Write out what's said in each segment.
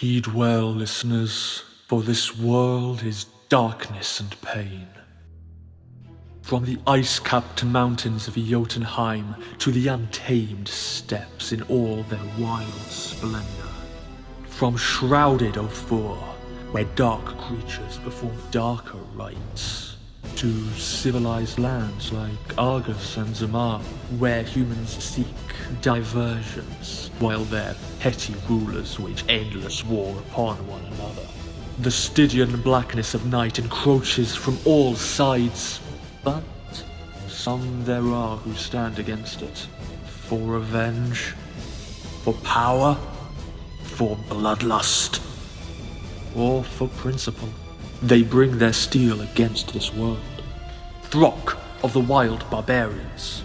Heed well, listeners, for this world is darkness and pain. From the ice-capped mountains of Jotunheim to the untamed steppes in all their wild splendor. From shrouded Ophir, where dark creatures perform darker rites, to civilized lands like Argus and Zamar, where humans seek diversions, while their petty rulers wage endless war upon one another. The Stygian blackness of night encroaches from all sides, but some there are who stand against it. For revenge, for power, for bloodlust, or for principle. They bring their steel against this world. Throck of the wild barbarians,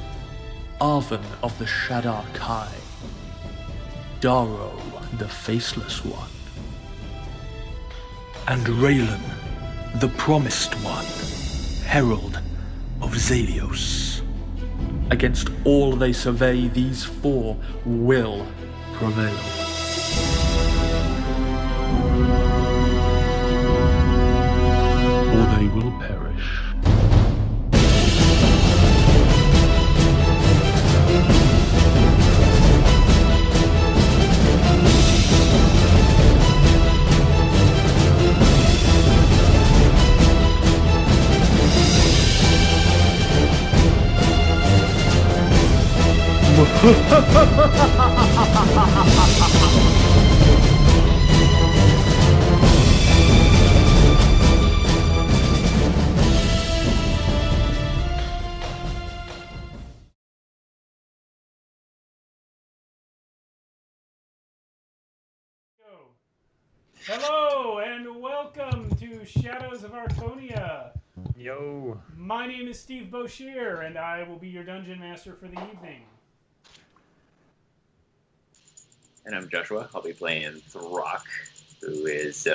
Arven of the Shadar Kai, Darrow the faceless one, and Raylan, the promised one, herald of Zalios. Against all they survey, these four will prevail. Or they will perish. Hello and welcome to Shadows of Archonia. Yo. My name is Steve Boshear and I will be your dungeon master for the evening. And I'm Joshua. I'll be playing Throck, who is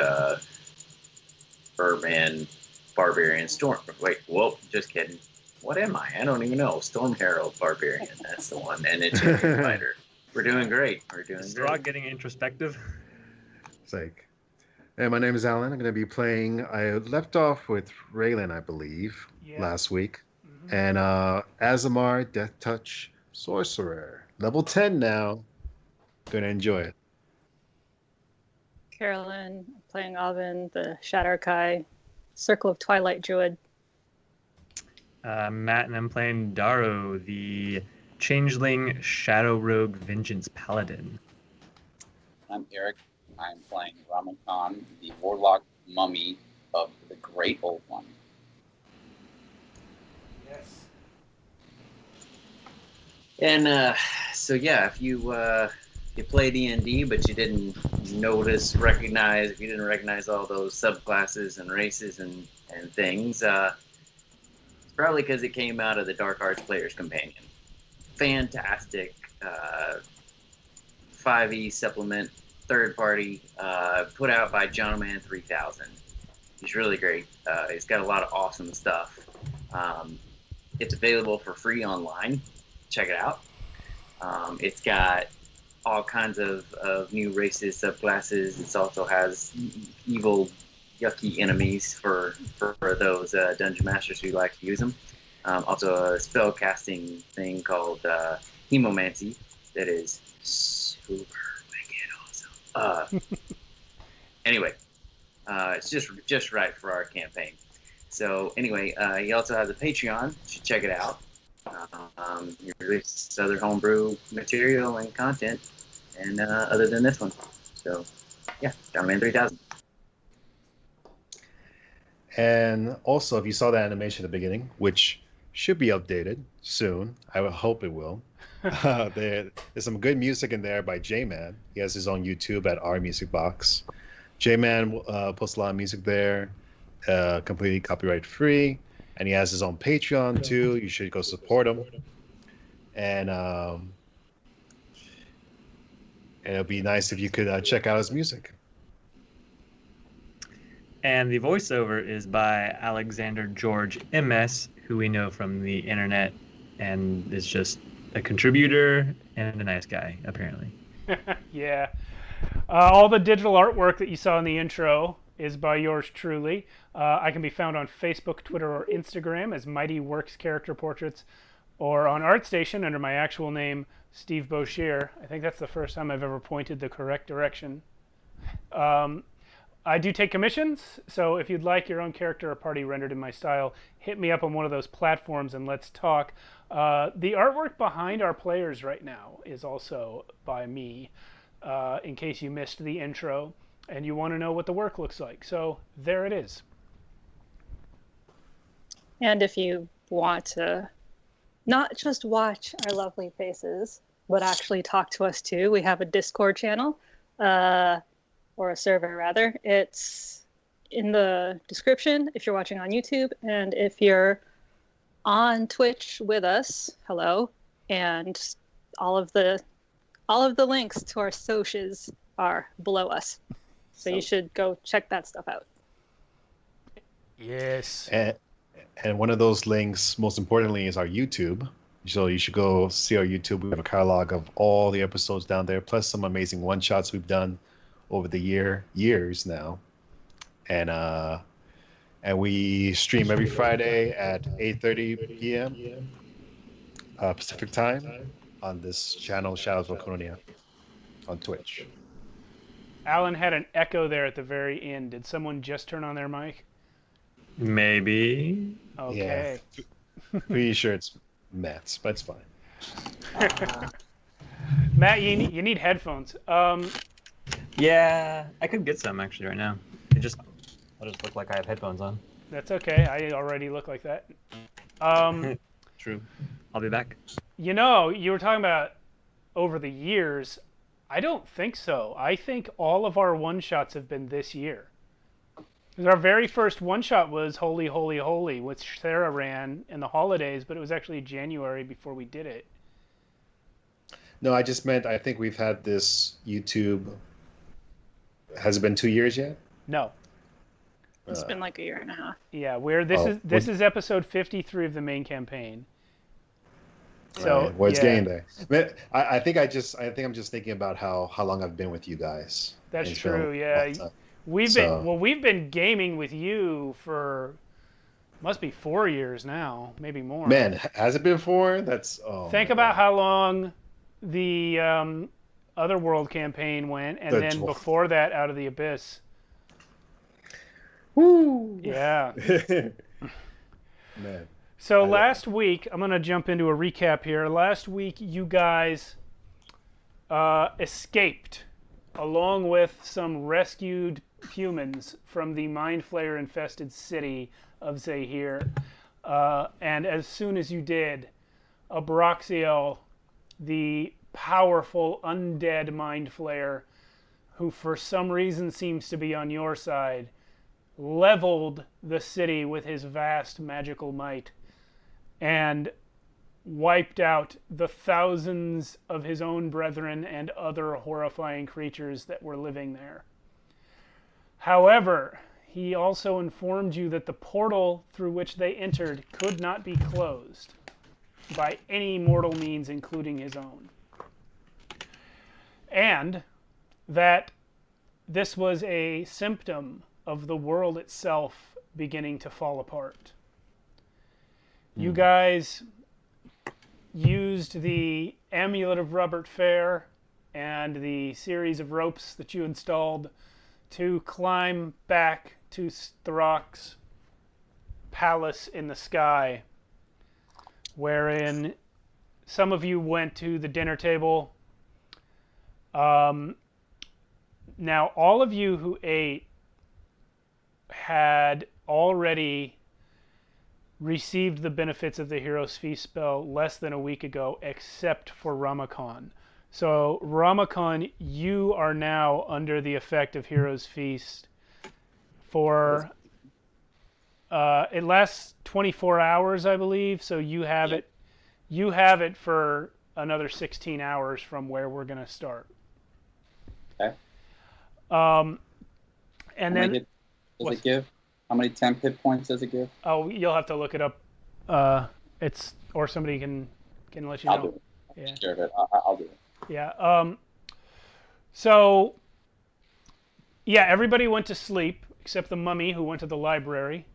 Urban Barbarian Storm. Wait, whoa, just kidding. What am I? I don't even know. Storm Herald Barbarian. That's the one. And it's a fighter. We're doing great. Is Throck getting introspective? Sake. Hey, my name is Alan. I'm going to be playing. I left off with Raylan, I believe, last week. Mm-hmm. And Azamar, Death Touch, Sorcerer. Level 10 now. Going to enjoy it. Carolynn, playing Avin, the Shadar Kai, Circle of Twilight Druid. Matt, and I'm playing Darrow, the Changeling Shadow Rogue Vengeance Paladin. I'm Eric. I'm playing Raman Khan, the Warlock Mummy of the Great Old One. Yes. And so yeah, if you play D&D but you didn't recognize all those subclasses and races and things, it's probably because it came out of the Dark Arts Player's Companion. Fantastic 5e supplement, third party, put out by Johnman 3000. He's really great. He's got a lot of awesome stuff. It's available for free online. Check it out. It's got all kinds of new races, subclasses. It also has evil, yucky enemies for those dungeon masters who like to use them. Also a spell casting thing called Hemomancy that is super awesome. Anyway, it's just right for our campaign. So anyway, he also has a Patreon. You should check it out. He releases other homebrew material and content, and other than this one. So yeah, Johnman 3000. And also, if you saw the animation at the beginning, which should be updated soon, I would hope it will. There's some good music in there by J-Man. He has his own YouTube at OurMusicBox. J-Man posts a lot of music there, completely copyright free, and he has his own Patreon too. You should go support him. And it'll be nice if you could check out his music. And the voiceover is by Alexander George M.S, who we know from the internet and is just a contributor and a nice guy, apparently. Yeah. All the digital artwork that you saw in the intro is by yours truly. I can be found on Facebook, Twitter, or Instagram as Mighty Works Character Portraits, or on ArtStation under my actual name, Steve Boshear. I think that's the first time I've ever pointed the correct direction. I do take commissions, so if you'd like your own character or party rendered in my style, hit me up on one of those platforms and let's talk. The artwork behind our players right now is also by me, in case you missed the intro and you want to know what the work looks like. So there it is. And if you want to not just watch our lovely faces, but actually talk to us too, we have a Discord channel, or a server rather. It's in the description if you're watching on YouTube, and if you're on Twitch with us, hello. And all of the links to our socials are below us. So you should go check that stuff out. Yes. And one of those links, most importantly, is our YouTube. So you should go see our YouTube. We have a catalog of all the episodes down there, plus some amazing one-shots we've done over the years now. And we stream every Friday at 8:30 p.m. Pacific time on this channel, Shadows of Archonia, on Twitch. Alan had an echo there at the very end. Did someone just turn on their mic? Maybe. Okay. Yeah. Pretty sure it's Matt's, but it's fine. Matt, you need headphones. Yeah, I could get some actually right now. I'll just look like I have headphones on. That's okay. I already look like that. True. I'll be back. You know, you were talking about over the years. I don't think so. I think all of our one-shots have been this year. 'Cause our very first one-shot was Holy, Holy, Holy, which Sarah ran in the holidays, but it was actually January before we did it. No, I just meant I think we've had this YouTube. Has it been 2 years yet? No. It's been like a year and a half. Yeah, this is episode 53 of the main campaign. So right. Well, it's yeah. getting there. But I think I'm just thinking about how long I've been with you guys. That's And true. so, Yeah, we've been gaming with you for must be 4 years now, maybe more. Man, has it been 4? Think about how long the Otherworld campaign went, and then before that, Out of the Abyss. Woo! Yeah. Man. So last week, I'm going to jump into a recap here. Last week, you guys escaped, along with some rescued humans, from the Mind Flayer-infested city of Zahir. And as soon as you did, Abraxiel, the powerful undead Mind Flayer, who for some reason seems to be on your side, leveled the city with his vast magical might and wiped out the thousands of his own brethren and other horrifying creatures that were living there. However, he also informed you that the portal through which they entered could not be closed by any mortal means, including his own. And that this was a symptom of the world itself beginning to fall apart. You guys used the Amulet of Robert Fair and the series of ropes that you installed to climb back to Throck's palace in the sky, wherein some of you went to the dinner table. Now, all of you who ate had already received the benefits of the Hero's Feast spell less than a week ago, except for Ramakon. So, Ramakon, you are now under the effect of Hero's Feast for... it lasts 24 hours, I believe, so you have it. You have it for another 16 hours from where we're going to start. Okay. And then... Does it give? How many temp hit points does it give? Oh, you'll have to look it up. It's or somebody can let you know. I'll do it. Yeah. Sure of it. I'll do it. Yeah. So Yeah, everybody went to sleep except the mummy who went to the library.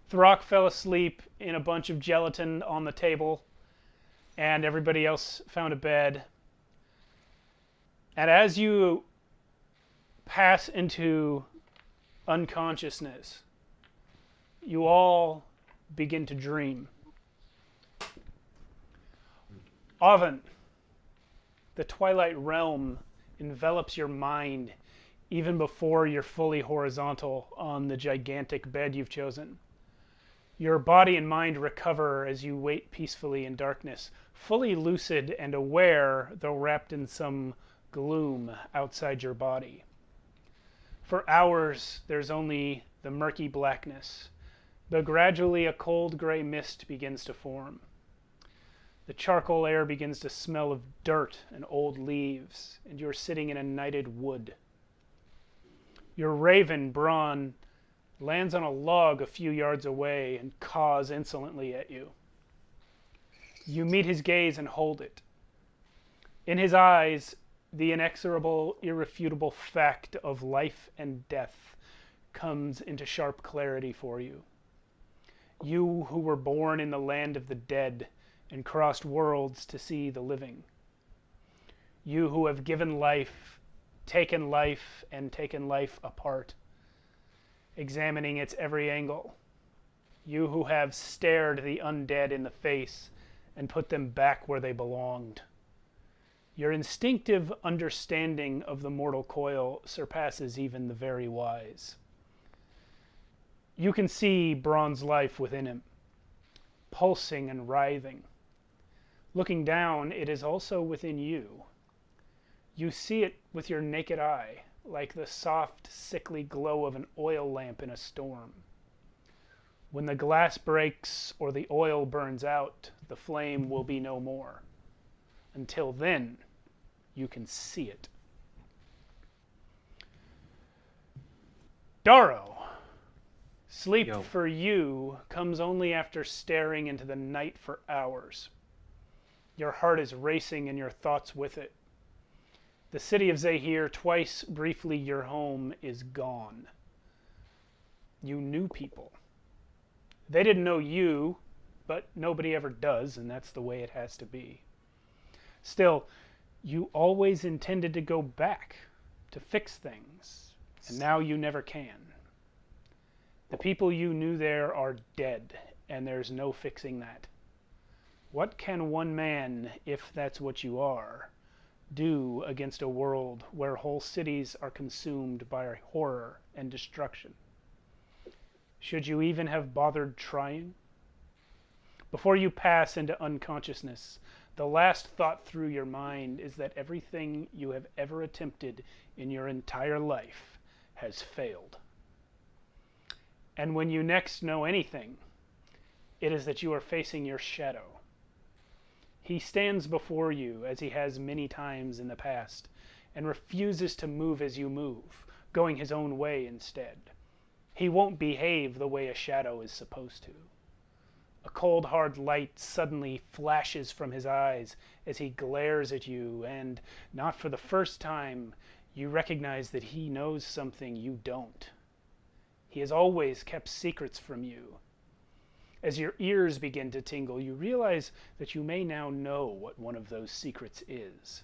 Throck fell asleep in a bunch of gelatin on the table, and everybody else found a bed. And as you pass into unconsciousness, you all begin to dream. Oven, the twilight realm envelops your mind even before you're fully horizontal on the gigantic bed you've chosen. Your body and mind recover as you wait peacefully in darkness, fully lucid and aware, though wrapped in some gloom outside your body. For hours, there's only the murky blackness, but gradually a cold gray mist begins to form. The charcoal air begins to smell of dirt and old leaves, and you're sitting in a nighted wood. Your raven, Braun, lands on a log a few yards away and caws insolently at you. You meet his gaze and hold it. In his eyes, the inexorable, irrefutable fact of life and death comes into sharp clarity for you. You who were born in the land of the dead and crossed worlds to see the living. You who have given life, and taken life apart, examining its every angle. You who have stared the undead in the face and put them back where they belonged. Your instinctive understanding of the mortal coil surpasses even the very wise. You can see Braun's life within him, pulsing and writhing. Looking down, it is also within you. You see it with your naked eye, like the soft, sickly glow of an oil lamp in a storm. When the glass breaks or the oil burns out, the flame will be no more. Until then, you can see it. Darrow, sleep Yo. for you comes only after staring into the night for hours. Your heart is racing and your thoughts with it. The city of Zahir, twice briefly your home, is gone. You knew people. They didn't know you, but nobody ever does, and that's the way it has to be. Still, you always intended to go back, to fix things, and now you never can. The people you knew there are dead, and there's no fixing that. What can one man, if that's what you are, do against a world where whole cities are consumed by horror and destruction? Should you even have bothered trying? Before you pass into unconsciousness, the last thought through your mind is that everything you have ever attempted in your entire life has failed. And when you next know anything, it is that you are facing your shadow. He stands before you, as he has many times in the past, and refuses to move as you move, going his own way instead. He won't behave the way a shadow is supposed to. A cold, hard light suddenly flashes from his eyes as he glares at you, and, not for the first time, you recognize that he knows something you don't. He has always kept secrets from you. As your ears begin to tingle, you realize that you may now know what one of those secrets is.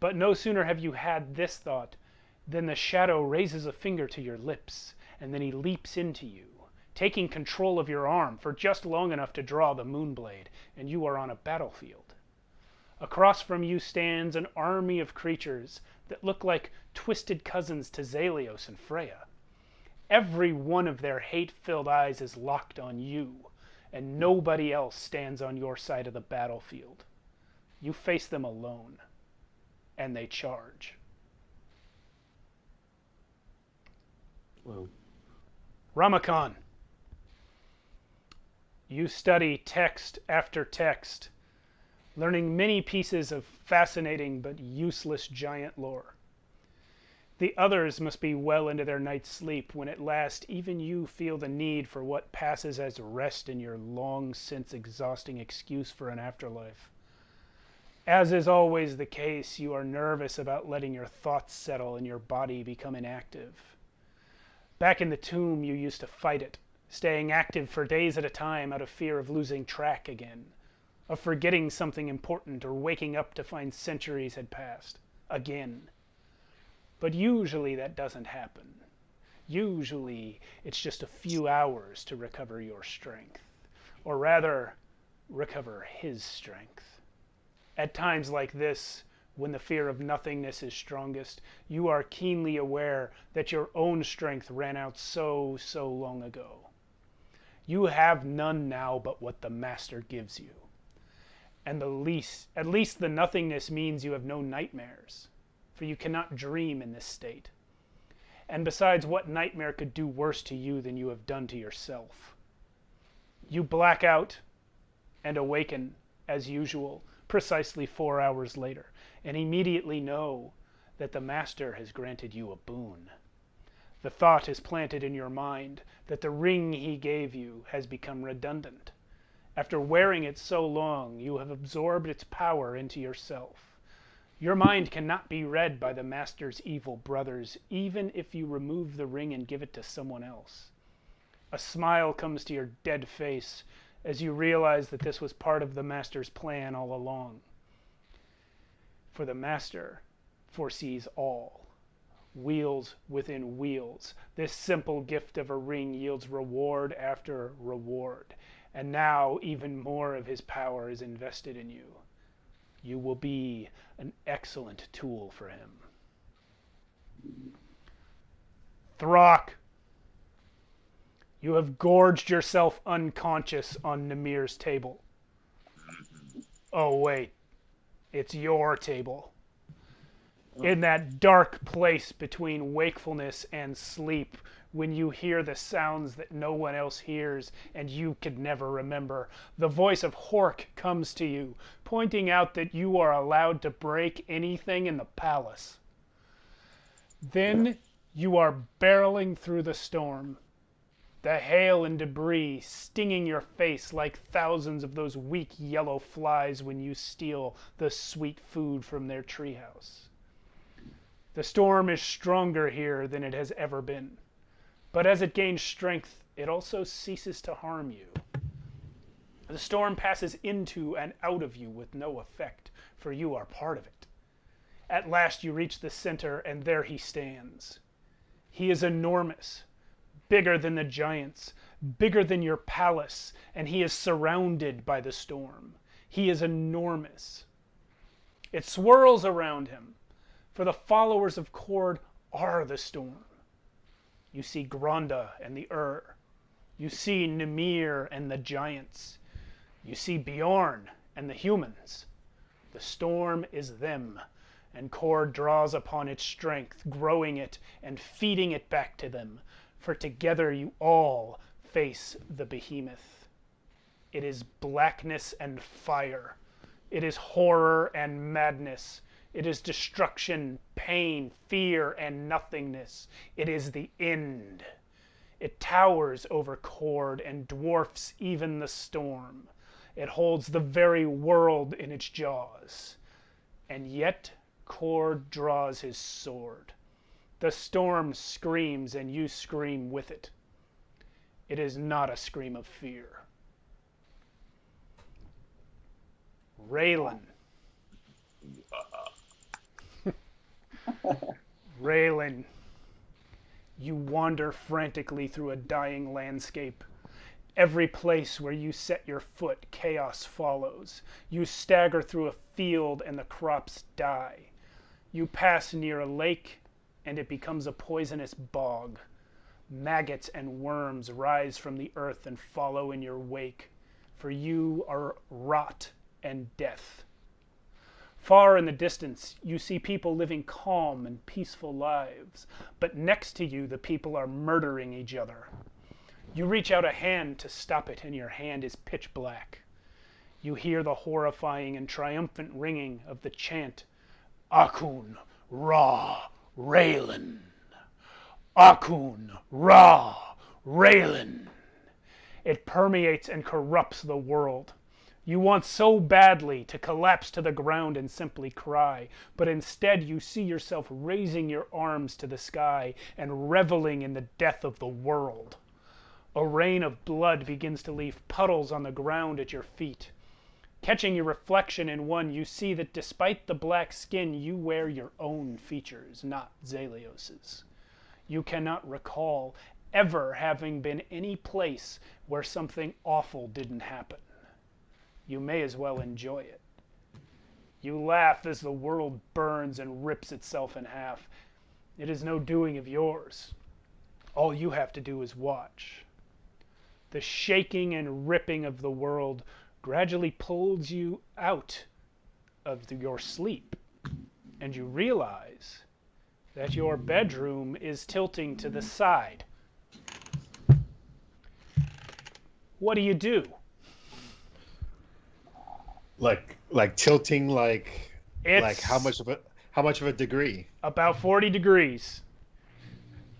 But no sooner have you had this thought than the shadow raises a finger to your lips, and then he leaps into you, taking control of your arm for just long enough to draw the moonblade, and you are on a battlefield. Across from you stands an army of creatures that look like twisted cousins to Zalios and Freya. Every one of their hate-filled eyes is locked on you, and nobody else stands on your side of the battlefield. You face them alone, and they charge. Whoa. Ramakan, you study text after text, learning many pieces of fascinating but useless giant lore. The others must be well into their night's sleep when at last even you feel the need for what passes as rest in your long since exhausting excuse for an afterlife. As is always the case, you are nervous about letting your thoughts settle and your body become inactive. Back in the tomb, you used to fight it, staying active for days at a time out of fear of losing track again, of forgetting something important or waking up to find centuries had passed again. But usually that doesn't happen. Usually it's just a few hours to recover your strength, or rather, recover his strength. At times like this, when the fear of nothingness is strongest, you are keenly aware that your own strength ran out so long ago. You have none now but what the Master gives you. And at least the nothingness means you have no nightmares, for you cannot dream in this state. And besides, what nightmare could do worse to you than you have done to yourself? You black out and awaken, as usual, precisely 4 hours later, and immediately know that the Master has granted you a boon. The thought is planted in your mind that the ring he gave you has become redundant. After wearing it so long, you have absorbed its power into yourself. Your mind cannot be read by the Master's evil brothers, even if you remove the ring and give it to someone else. A smile comes to your dead face as you realize that this was part of the Master's plan all along. For the Master foresees all. Wheels within wheels. This simple gift of a ring yields reward after reward. And now even more of his power is invested in you. You will be an excellent tool for him. Throck, you have gorged yourself unconscious on Nimir's table. Oh, wait. It's your table. In that dark place between wakefulness and sleep, when you hear the sounds that no one else hears and you could never remember, the voice of Hork comes to you, pointing out that you are allowed to break anything in the palace. Then you are barreling through the storm, the hail and debris stinging your face like thousands of those weak yellow flies when you steal the sweet food from their treehouse. The storm is stronger here than it has ever been, but as it gains strength, it also ceases to harm you. The storm passes into and out of you with no effect, for you are part of it. At last you reach the center, and there he stands. He is enormous, bigger than the giants, bigger than your palace, and he is surrounded by the storm. He is enormous. It swirls around him, for the followers of Kord are the storm. You see Gronda and the You see Nimir and the giants. You see Bjorn and the humans. The storm is them, and Kord draws upon its strength, growing it and feeding it back to them, for together you all face the behemoth. It is blackness and fire. It is horror and madness. It is destruction, pain, fear, and nothingness. It is the end. It towers over Kord and dwarfs even the storm. It holds the very world in its jaws. And yet Kord draws his sword. The storm screams and you scream with it. It is not a scream of fear. Raylan. Raylan, you wander frantically through a dying landscape. Every place where you set your foot, chaos follows. You stagger through a field and the crops die. You pass near a lake and it becomes a poisonous bog. Maggots and worms rise from the earth and follow in your wake, for you are rot and death. Far in the distance, you see people living calm and peaceful lives, but next to you, the people are murdering each other. You reach out a hand to stop it, and your hand is pitch black. You hear the horrifying and triumphant ringing of the chant, Akun Ra Raylan. Akun Ra Raylan. It permeates and corrupts the world. You want so badly to collapse to the ground and simply cry, but instead you see yourself raising your arms to the sky and reveling in the death of the world. A rain of blood begins to leave puddles on the ground at your feet. Catching your reflection in one, you see that despite the black skin, you wear your own features, not Zelios's. You cannot recall ever having been any place where something awful didn't happen. You may as well enjoy it. You laugh as the world burns and rips itself in half. It is no doing of yours. All you have to do is watch. The shaking and ripping of the world gradually pulls you out of your sleep, and you realize that your bedroom is tilting to the side. What do? Like tilting, like It's how much of a degree? about 40 degrees.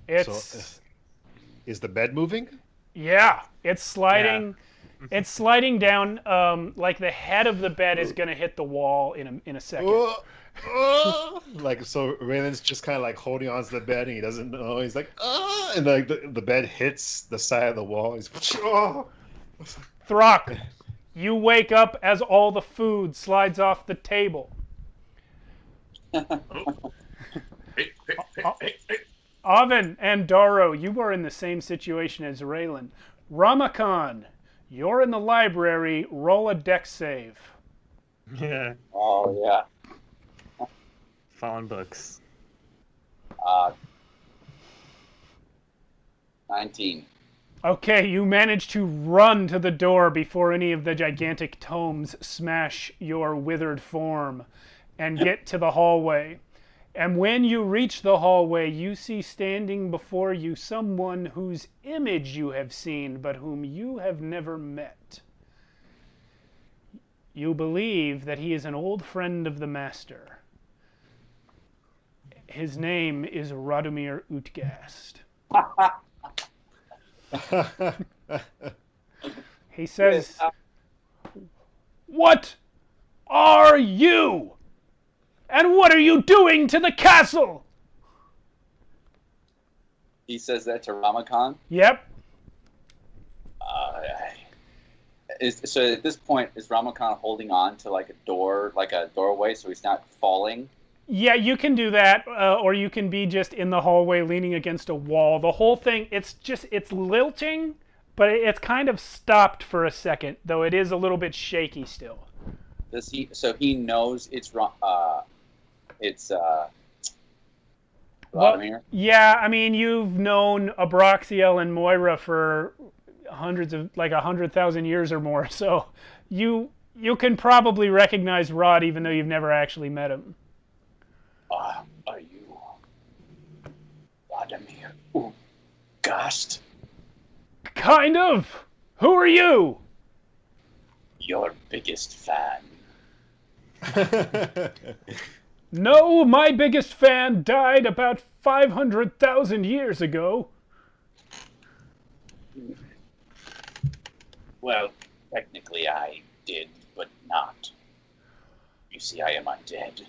It's So, is the bed moving? yeah, it's sliding. It's sliding down. Like the head of the bed is gonna hit the wall in a second. Like, so Raylan's just kind of like holding on to the bed and he doesn't know. He's like, and like the bed hits the side of the wall. He's Throck, you wake up as all the food slides off the table. Oven and Daro, you are in the same situation as Raylan. Ramakan, you're in the library. Roll a dex save. Yeah. Oh, yeah. Fallen books. 19. Okay, you manage to run to the door before any of the gigantic tomes smash your withered form and get to the hallway. And when you reach the hallway, you see standing before you someone whose image you have seen, but whom you have never met. You believe that he is an old friend of the master. His name is Radomir Utgast. He says, "What are you? And what are you doing to the castle?" He says that to Ramakan. Yep. So at this point, is Ramakan holding on to like a door, like a doorway, so he's not falling? Yeah, you can do that, or you can be just in the hallway leaning against a wall. The whole thing, it's lilting, but it's kind of stopped for a second, though it is a little bit shaky still. Does he? So he knows it's Radomir. Well, yeah, I mean, you've known Abraxiel and Moira for hundreds of, like 100,000 years or more, so you can probably recognize Rod even though you've never actually met him. Are you Radomir Utgast? Kind of. Who are you? Your biggest fan. No, my biggest fan died about 500,000 years ago. Well, technically I did, but not. You see, I am undead.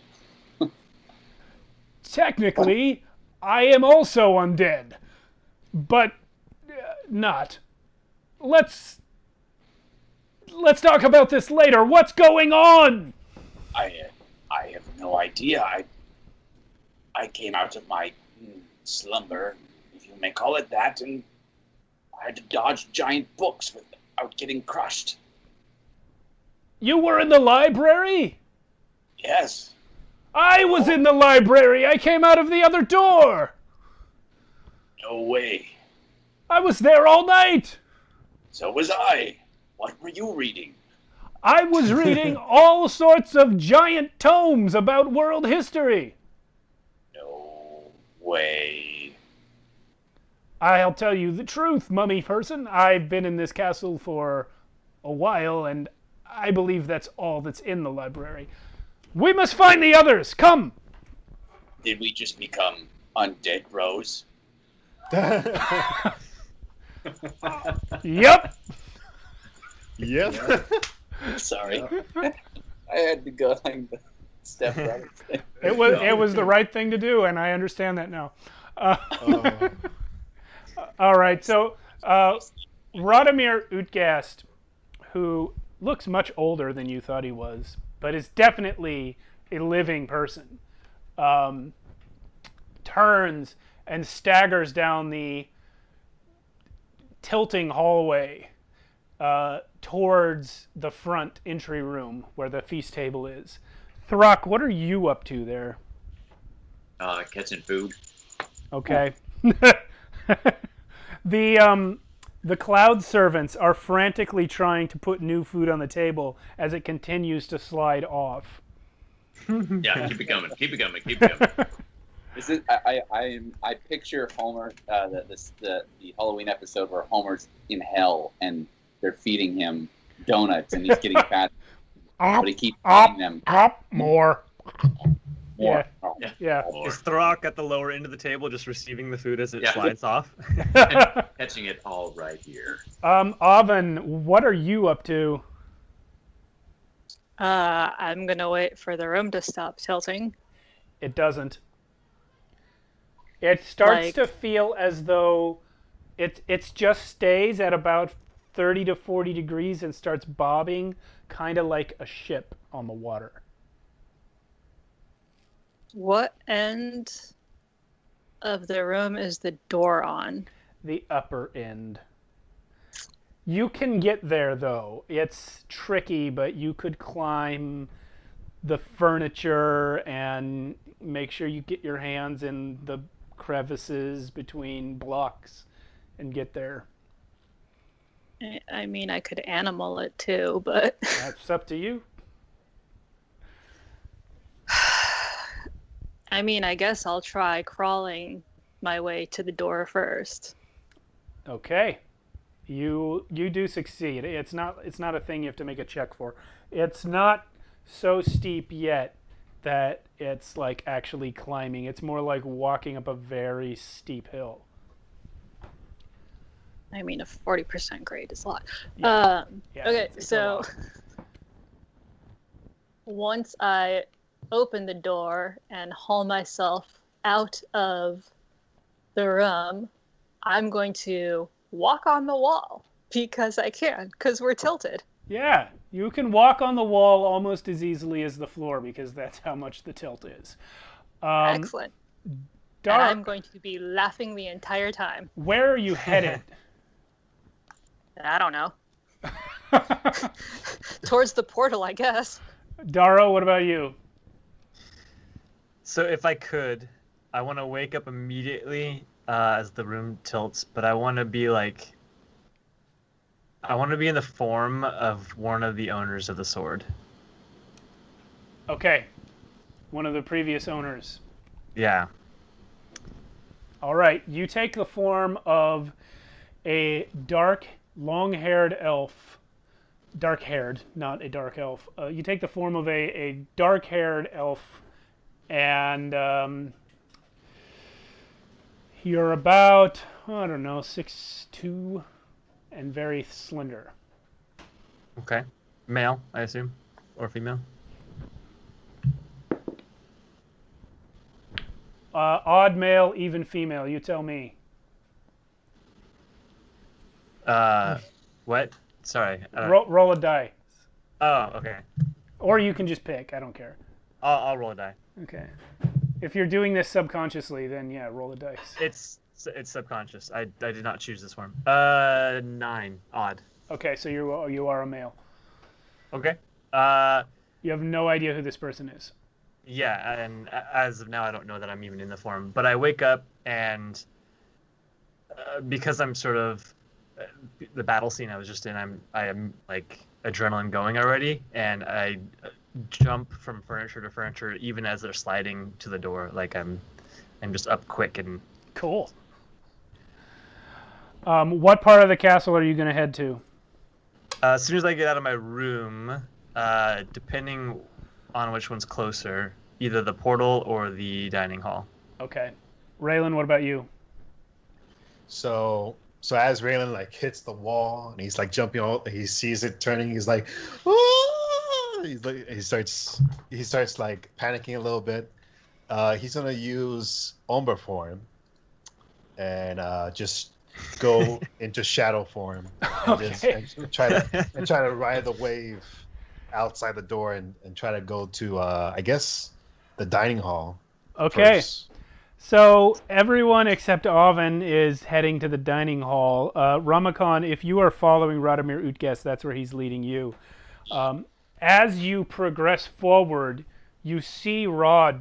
Technically, I am also undead, but not. Let's talk about this later. What's going on? I have no idea. I came out of my slumber, if you may call it that, and I had to dodge giant books without getting crushed. You were in the library? Yes. I was in the library. I came out of the other door. No way. I was there all night. So was I. What were you reading? I was reading all sorts of giant tomes about world history. No way. I'll tell you the truth, mummy person. I've been in this castle for a while, and I believe that's all that's in the library. We must find the others. Come. Did we just become undead bros? Yep. Yep. Sorry. I had to go like the step brother thing. It was the right thing to do, and I understand that now. All right, so Radomir Utgast, who looks much older than you thought he was, but is definitely a living person, turns and staggers down the tilting hallway towards the front entry room where the feast table is. Throck, what are you up to there? Catching food. Okay. The cloud servants are frantically trying to put new food on the table as it continues to slide off. Yeah, keep it coming. Keep it coming. Keep it coming. Is it? I picture Homer, the Halloween episode where Homer's in hell and they're feeding him donuts and he's getting fat, but he keeps eating them. More. More. Yeah. More. Is Throck at the lower end of the table just receiving the food as it Yeah. slides off? Catching it all right here. Oven, what are you up to? I'm gonna wait for the room to stop tilting. It doesn't. It starts Like- to feel as though it just stays at about 30 to 40 degrees and starts bobbing, kind of like a ship on the water. What end of the room is the door on? The upper end. You can get there, though. It's tricky, but you could climb the furniture and make sure you get your hands in the crevices between blocks and get there. I mean, I could animal it too, but That's up to you. I mean, I guess I'll try crawling my way to the door first. Okay. You do succeed. It's not a thing you have to make a check for. It's not so steep yet that it's like actually climbing. It's more like walking up a very steep hill. I mean, a 40% grade is a lot. Yeah. Yeah, Okay, it's a so lot. once I open the door and haul myself out of the room, I'm going to walk on the wall because I can, because we're tilted. Yeah, you can walk on the wall almost as easily as the floor because that's how much the tilt is. Excellent. And I'm going to be laughing the entire time. Where are you headed? I don't know. Towards the portal, I guess. Daro, what about you? So if I could, I want to wake up immediately as the room tilts, but I want to be in the form of one of the owners of the sword. Okay. One of the previous owners. Yeah. All right. You take the form of a dark, long-haired elf. Dark-haired, not a dark elf. You take the form of a dark-haired elf, and you're about, I don't know, 6'2", and very slender. Okay. Male, I assume, or female. Odd male, even female. You tell me. What? Sorry. Roll a die. Oh, okay. Or you can just pick. I don't care. I'll roll a die. Okay. If you're doing this subconsciously, then yeah, roll the dice. It's subconscious. I did not choose this form. 9. Odd. Okay, so you are a male. Okay. You have no idea who this person is. Yeah, and as of now, I don't know that I'm even in the form. But I wake up, and because I'm sort of the battle scene I was just in, I am like adrenaline going already, and I jump from furniture to furniture, even as they're sliding to the door. Like I'm just up quick and Cool. What part of the castle are you going to head to? as soon as I get out of my room, depending on which one's closer, either the portal or the dining hall. Okay. Raylan, what about you? So So as Raylan like hits the wall and he's like jumping out, he sees it turning. He's like, "Ah!" He starts like panicking a little bit. He's gonna use Ombre form and just go into shadow form and try to ride the wave outside the door and try to go to I guess the dining hall. Okay. First. So everyone except Oven is heading to the dining hall. Ramakon, if you are following Radomir Utges, that's where he's leading you. As you progress forward, you see Rod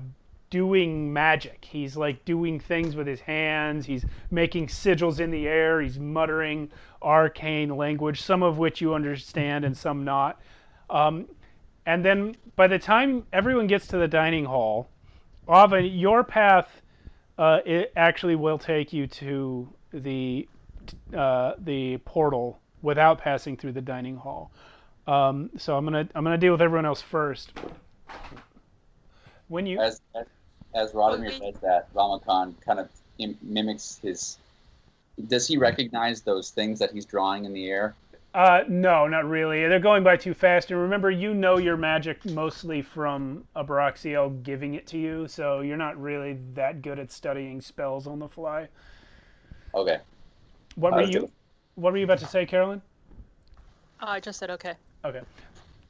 doing magic. He's like doing things with his hands. He's making sigils in the air. He's muttering arcane language, some of which you understand and some not. And then by the time everyone gets to the dining hall, Oven, your path it actually will take you to the portal without passing through the dining hall. So I'm gonna deal with everyone else first. When you As Radomir does that, Ramakon kind of mimics his. Does he recognize those things that he's drawing in the air? no, not really. They're going by too fast. And remember, you know your magic mostly from Abraxiel giving it to you, so you're not really that good at studying spells on the fly. Okay. What were you about to say, Carolyn? I just said okay. Okay.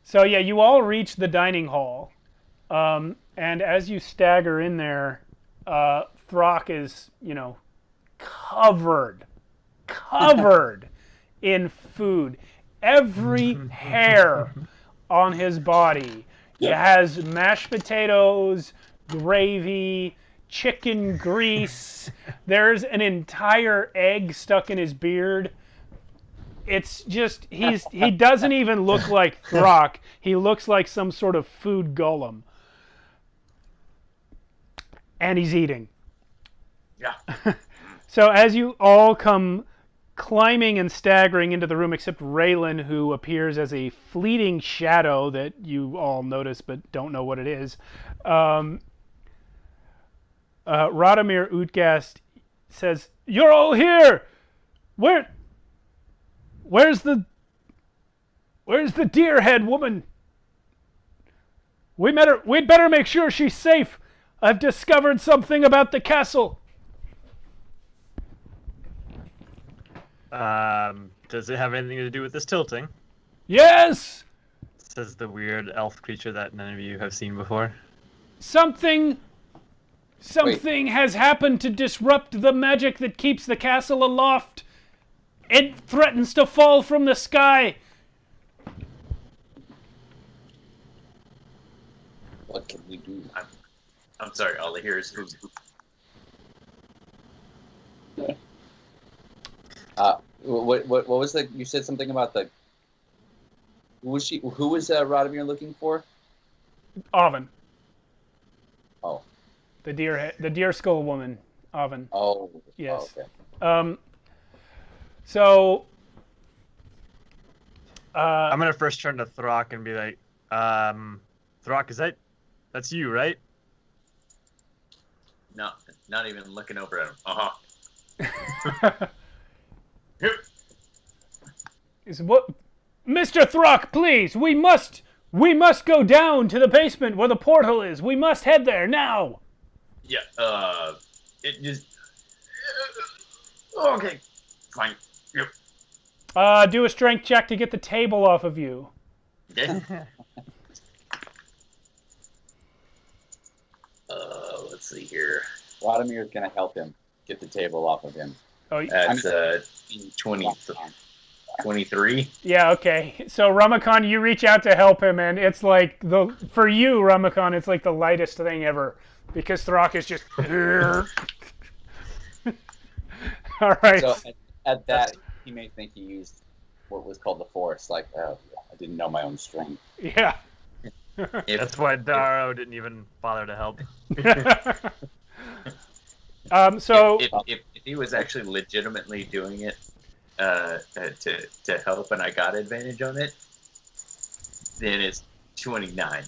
So yeah, you all reach the dining hall, and as you stagger in there, Throck is, covered in food. Every hair on his body. It has mashed potatoes, gravy, chicken grease. There's an entire egg stuck in his beard. It's just, he doesn't even look like Throck. He looks like some sort of food golem. And he's eating. Yeah. So as you all come climbing and staggering into the room, except Raylan, who appears as a fleeting shadow that you all notice but don't know what it is. Radomir Utgast says, "You're all here! Where's the deer-head woman? We'd better make sure she's safe. I've discovered something about the castle." Does it have anything to do with this tilting? Yes! Says the weird elf creature that none of you have seen before. Something has happened to disrupt the magic that keeps the castle aloft. It threatens to fall from the sky. What can we do? I'm sorry, all I hear is who's. What was the? You said something about the. Who was Radomir looking for? Oven. Oh. The deer skull woman, Oven. Oh. Yes. Oh, okay. So. I'm gonna first turn to Throck and be like, Throck, that's you, right? No, not even looking over at him. Uh-huh. Yep. Is what, Mr. Throck, please, we must go down to the basement where the portal is. We must head there now. Yeah, it just... okay, fine. Yep. Do a strength check to get the table off of you. Okay. Let's see here. Radomir's gonna help him get the table off of him. Oh, That's 23. yeah, okay. So Ramakon, you reach out to help him, and it's like for you, Ramakon, it's like the lightest thing ever, because Throck is just. All right. So at that, he may think he used what was called the Force. Like, oh, I didn't know my own strength. Yeah. That's why Darrow didn't even bother to help. So if he was actually legitimately doing it to help, and I got advantage on it, then it's 29.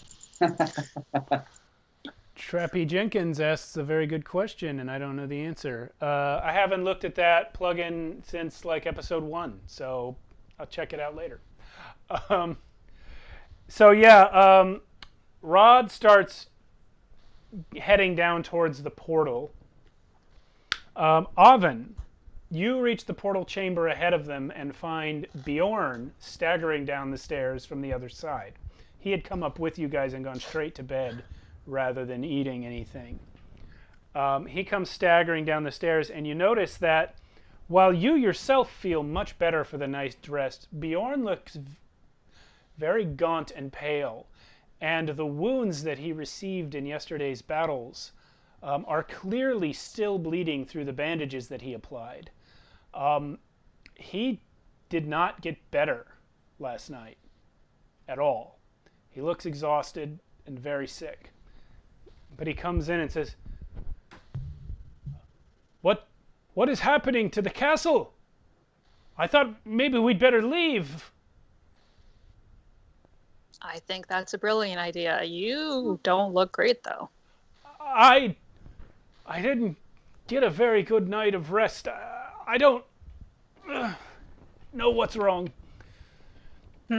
Trappy Jenkins asks a very good question, and I don't know the answer. I haven't looked at that plugin since like episode 1, so I'll check it out later. Rod starts heading down towards the portal. Oven, you reach the portal chamber ahead of them and find Bjorn staggering down the stairs from the other side. He had come up with you guys and gone straight to bed rather than eating anything. He comes staggering down the stairs, and you notice that while you yourself feel much better for the night's rest, Bjorn looks very gaunt and pale, and the wounds that he received in yesterday's battles are clearly still bleeding through the bandages that he applied. He did not get better last night at all. He looks exhausted and very sick. But he comes in and says, What is happening to the castle? I thought maybe we'd better leave. I think that's a brilliant idea. You don't look great, though. I didn't get a very good night of rest. I don't know what's wrong.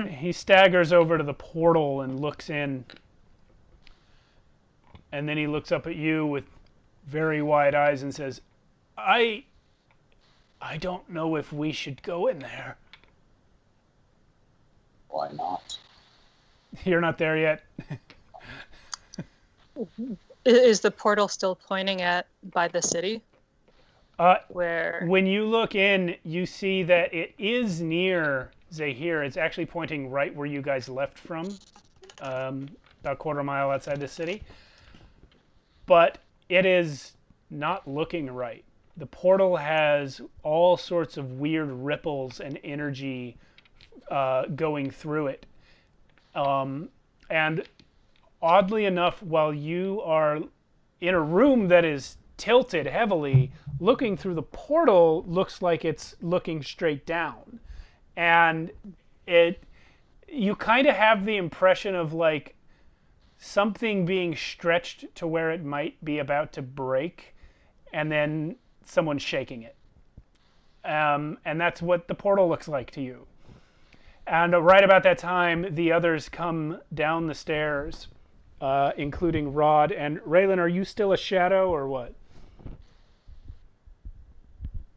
He staggers over to the portal and looks in. And then he looks up at you with very wide eyes and says, I don't know if we should go in there. Why not? You're not there yet. Is the portal still pointing at by the city? Where? When you look in, you see that it is near Zahir. It's actually pointing right where you guys left from, about a quarter mile outside the city. But it is not looking right. The portal has all sorts of weird ripples and energy going through it. And oddly enough, while you are in a room that is tilted heavily, looking through the portal looks like it's looking straight down. And you kind of have the impression of like something being stretched to where it might be about to break, and then someone shaking it. And that's what the portal looks like to you. And right about that time, the others come down the stairs, including Rod. And Raylan, are you still a shadow or what?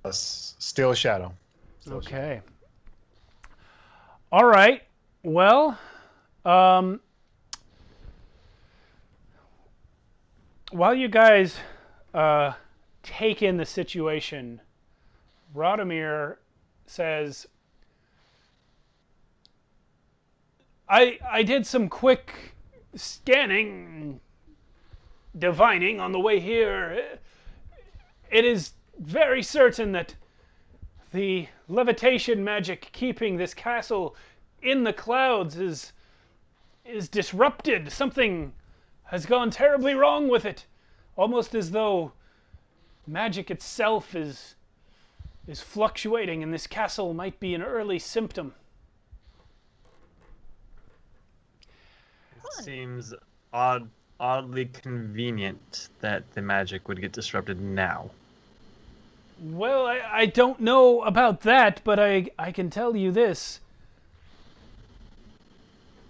Still a shadow. Okay. All right. Well, while you guys take in the situation, Radomir says, I did some quick scanning, divining on the way here. It is very certain that the levitation magic keeping this castle in the clouds is disrupted. Something has gone terribly wrong with it. Almost as though magic itself is fluctuating, and this castle might be an early symptom. It seems oddly convenient that the magic would get disrupted now. Well, I don't know about that, but I can tell you this.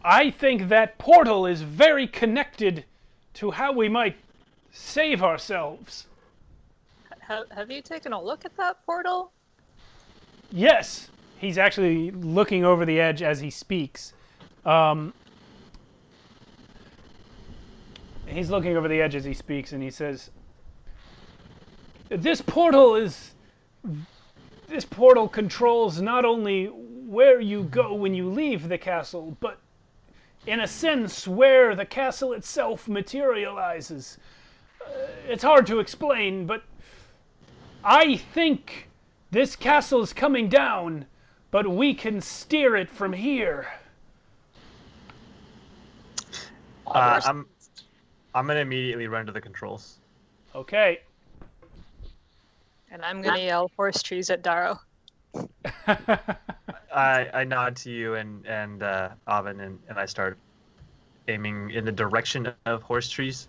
I think that portal is very connected to how we might save ourselves. Have you taken a look at that portal? Yes. He's actually looking over the edge as he speaks. He's looking over the edge as he speaks, and he says, This portal controls not only where you go when you leave the castle, but in a sense where the castle itself materializes. It's hard to explain, but I think this castle is coming down, but we can steer it from here. I'm gonna immediately run to the controls. Okay. And I'm gonna yell horse trees at Darrow. I nod to you and Avin, and I start aiming in the direction of horse trees.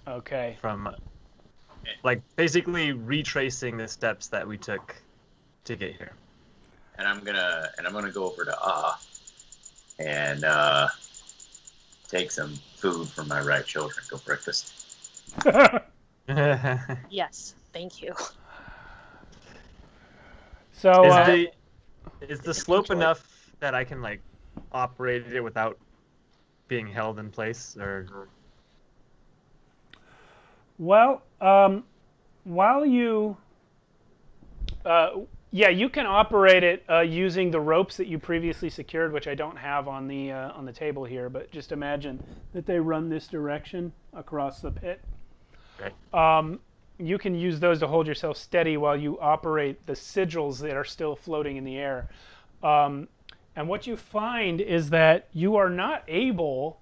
Okay. from, like, basically retracing the steps that we took to get here. And I'm gonna go over to and take some food from my right shoulder and go breakfast. Yes, thank you. So Is the slope enough that I can, like, operate it without being held in place, or? well, while you yeah, you can operate it using the ropes that you previously secured, which I don't have on the table here. But just imagine that they run this direction across the pit. Okay. You can use those to hold yourself steady while you operate the sigils that are still floating in the air. And what you find is that you are not able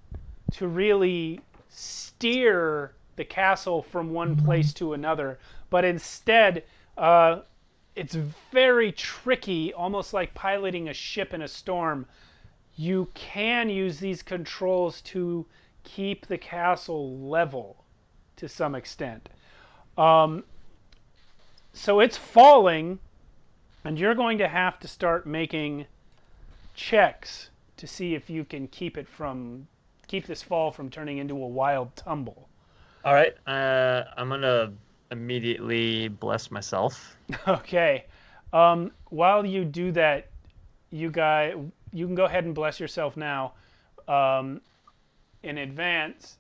to really steer the castle from one place to another, but instead it's very tricky, almost like piloting a ship in a storm. You can use these controls to keep the castle level to some extent. So it's falling, and you're going to have to start making checks to see if you can keep this fall from turning into a wild tumble. All right. I'm gonna immediately bless myself. Okay. While you do that, you can go ahead and bless yourself now, in advance.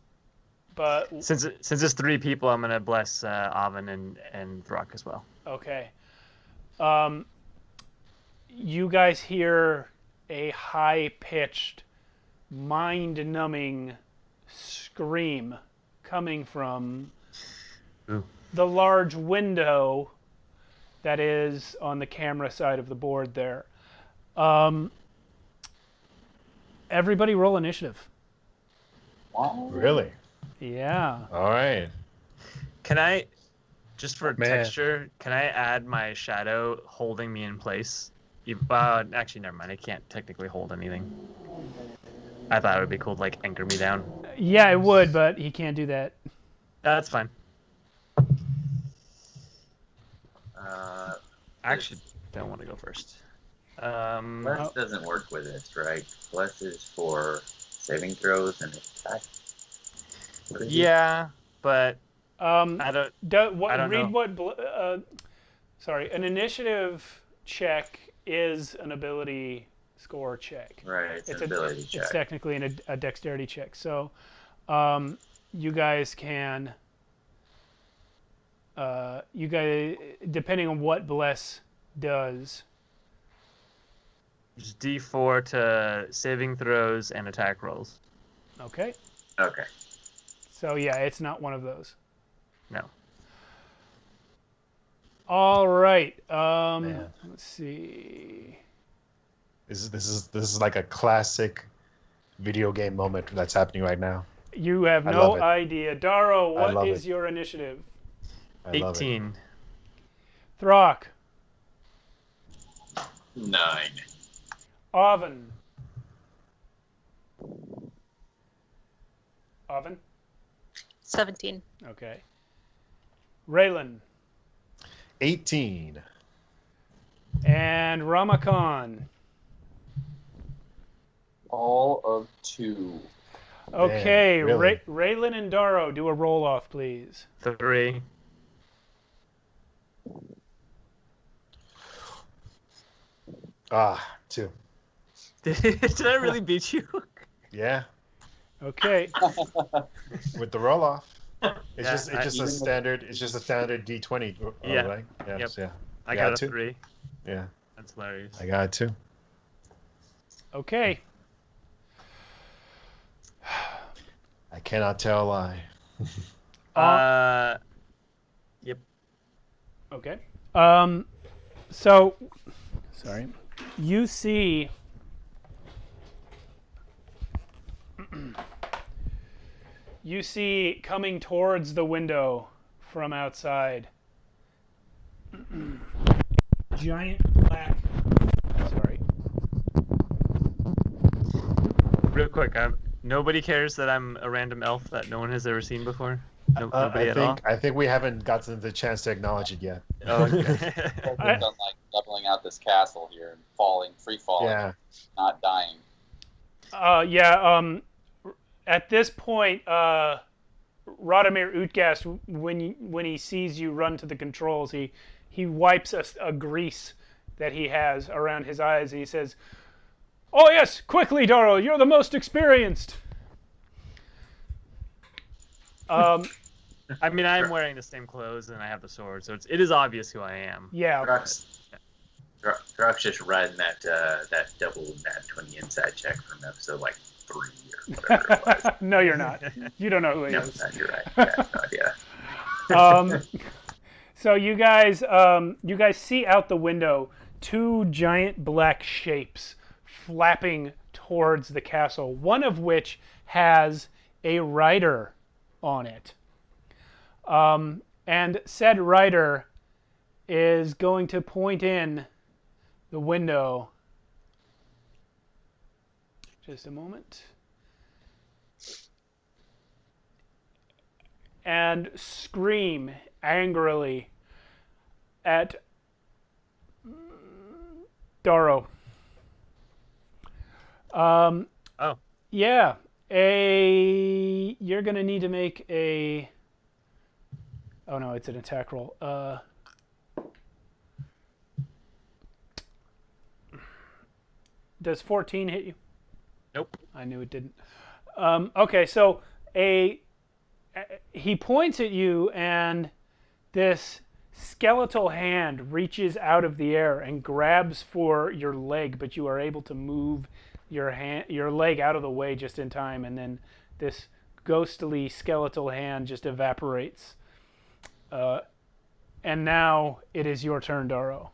But Since it's 3 people, I'm gonna bless Avin and Throck as well. okay. You guys hear a high-pitched, mind-numbing scream coming from Ooh. the large window that is on the camera side of the board there. Everybody roll initiative. Wow. Really? Yeah. All right. Can I, just for Man. texture, can I add my shadow holding me in place? Actually, never mind. I can't technically hold anything. I thought it would be cool to, like, anchor me down. Yeah, it would, but he can't do that. That's fine. Uh, I actually don't want to go first. Bless doesn't work with this, right? Bless is for saving throws and attack. What is it? Yeah, but I I don't. read know. what. Sorry, an initiative check is an ability score check. Right, it's an ability check. It's technically a dexterity check. So, you guys can. You guys, depending on what bless does. Just D4 to saving throws and attack rolls. Okay. Okay. So yeah, it's not one of those. No. All right. Man. Let's see. This is like a classic video game moment that's happening right now. You have I no love it. idea. Daro, I what love is it. your initiative? I love it. 18. Throck. 9. Avin. Avin? 17. Okay. Raylan. 18. And Ramakan. All of 2. Okay, really? Raylan and Daro, do a roll off, please. 3. Ah, 2. Did I really beat you? Yeah, Okay. with the roll off. It's Yeah, just a standard. It's just a standard D20. Yeah. Right? Yes, Yep. yeah. I You got a two? 3. Yeah. That's hilarious. I got it too. Okay. I cannot tell a lie. Yep. Okay. So, sorry. You see. You see coming towards the window from outside. Giant black. Sorry. Real quick, nobody cares that I'm a random elf that no one has ever seen before. Nobody at all. I think we haven't gotten the chance to acknowledge it yet. Oh, okay. Focused on like leveling out this castle here and free falling, Yeah. not dying. At this point, Radomir Utgast, when he sees you run to the controls, he wipes a grease that he has around his eyes, and he says, "Oh yes, quickly, Daro, you're the most experienced." I mean, I'm wearing the same clothes and I have the sword, so it is obvious who I am. Yeah. Throck's just riding that double nat 20 inside check from episode like 3 or whatever it was. No, you're not. You don't know who he No, is. you're right. Yeah, no idea. So you guys see out the window two giant black shapes flapping towards the castle, one of which has a rider on it. And said rider is going to point in the window. Just a moment. And scream angrily at Daro. Oh. Yeah. You're going to need to make a... Oh no, it's an attack roll. Does 14 hit you? Nope. I knew it didn't. Okay, so he points at you, and this skeletal hand reaches out of the air and grabs for your leg, but you are able to move your leg out of the way just in time, and then this ghostly skeletal hand just evaporates. And now it is your turn, Daro.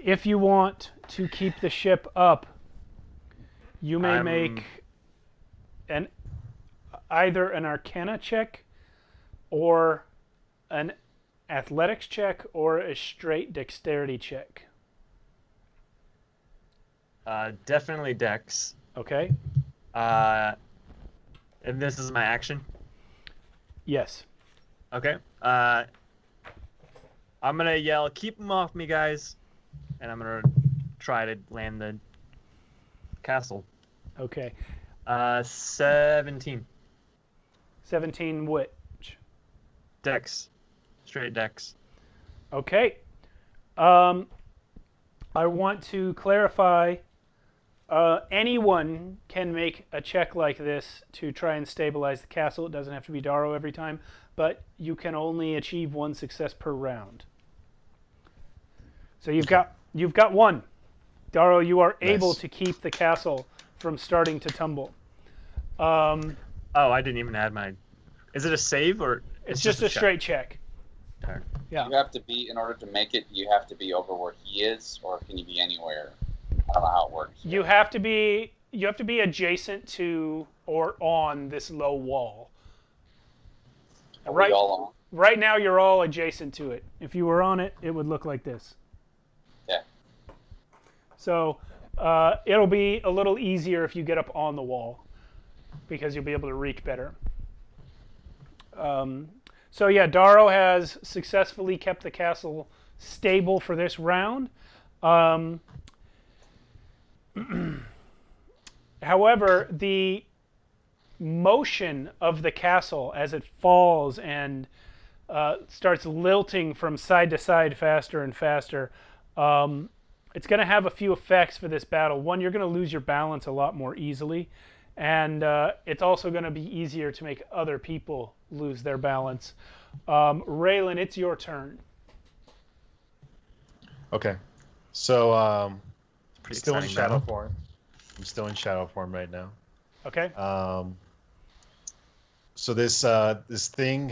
If you want to keep the ship up, you may make either an Arcana check or an Athletics check or a straight Dexterity check. Definitely Dex. Okay? And this is my action? Yes. Okay. I'm going to yell, "Keep them off me, guys." And I'm going to try to land the castle. Okay. 17. 17 which? Dex. Straight Dex. Okay. I want to clarify, anyone can make a check like this to try and stabilize the castle. It doesn't have to be Daro every time, but you can only achieve one success per round. So you've got one. Daro, you are able to keep the castle from starting to tumble. Oh, I didn't even add my... Is it a save or... It's just a straight check. Darn. Yeah. You have to be, in order to make it, you have to be over where he is, or can you be anywhere? I don't know how it works. You have to be adjacent to or on this low wall. Are we all on? Right now you're all adjacent to it. If you were on it, it would look like this. Yeah. So it'll be a little easier if you get up on the wall, because you'll be able to reach better. So yeah, Daro has successfully kept the castle stable for this round. However, the motion of the castle as it falls and starts lilting from side to side faster and faster, it's going to have a few effects for this battle. One, you're going to lose your balance a lot more easily, and it's also going to be easier to make other people lose their balance. Raylan, it's your turn. Okay. So, Pretty still in exciting shadow battle. form. I'm still in shadow form right now. Okay. So this thing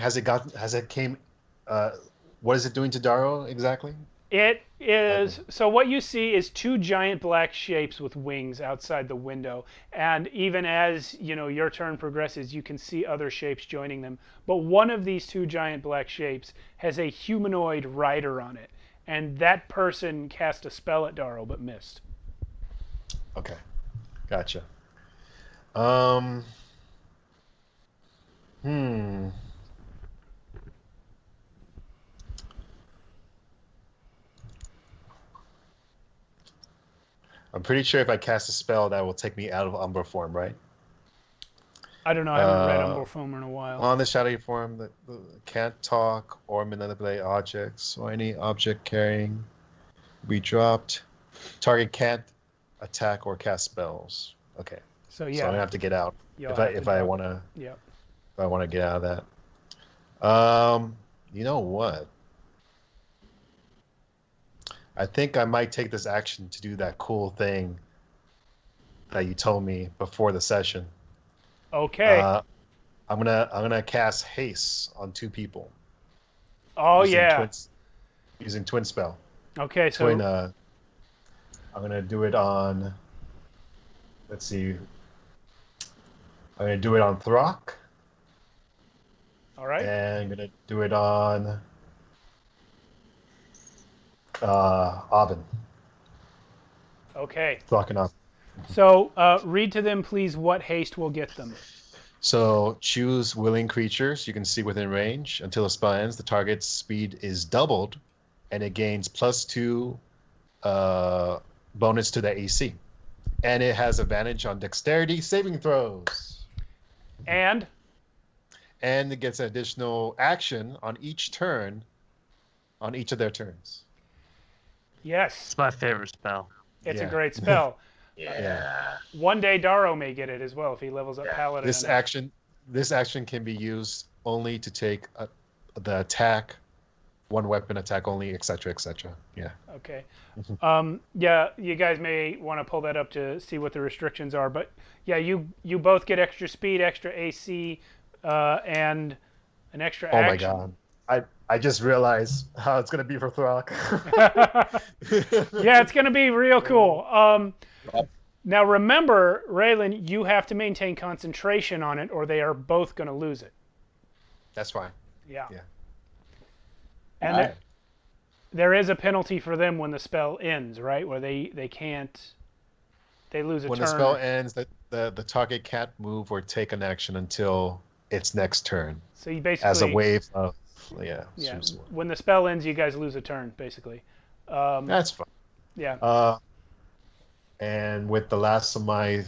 what is it doing to Daro exactly? It is, so what you see is two giant black shapes with wings outside the window, and even as your turn progresses, you can see other shapes joining them. But one of these two giant black shapes has a humanoid rider on it, and that person cast a spell at Daro but missed. Okay, gotcha. I'm pretty sure if I cast a spell, that will take me out of Umbra form, right? I don't know. I haven't read Umbral Foamer in a while. On the shadowy form, that can't talk or manipulate objects, or any object carrying be dropped. Target can't attack or cast spells. Okay. So So I'm gonna have to get out if I want to. Yep. If I want to get out of that. You know what? I think I might take this action to do that cool thing that you told me before the session. Okay. I'm gonna cast haste on 2 people. Oh using yeah. Using twin spell. Okay, so Twin. I'm gonna do it on. Let's see. I'm gonna do it on Throck, all right. and I'm gonna do it on Oven. Okay. Throck and Oven. So read to them, please, what haste will get them. So choose willing creatures you can see within range. Until the spell ends, the target's speed is doubled, and it gains +2 bonus to the AC. And it has advantage on dexterity saving throws. And And it gets an additional action on each turn, on each of their turns. yes, It's my favorite spell. it's a Yeah. great spell. Yeah. One day Darrow may get it as well if he levels up Paladin. This action can be used only to take the attack, one weapon attack only, etc., etc. Yeah. Okay. Yeah, you guys may want to pull that up to see what the restrictions are, but yeah, you both get extra speed, extra AC, and an extra Oh my action. god. I just realized how it's gonna be for Throck. Yeah, it's going to be real cool. Now remember, Raylan, you have to maintain concentration on it, or they are both going to lose it. That's fine. Yeah. Yeah. And there is a penalty for them when the spell ends, right? Where they lose a When turn. the spell ends, the target can't move or take an action until its next turn. So you basically As a wave of Yeah. seriously. When the spell ends, you guys lose a turn, basically. That's fine. Yeah. And with the last of my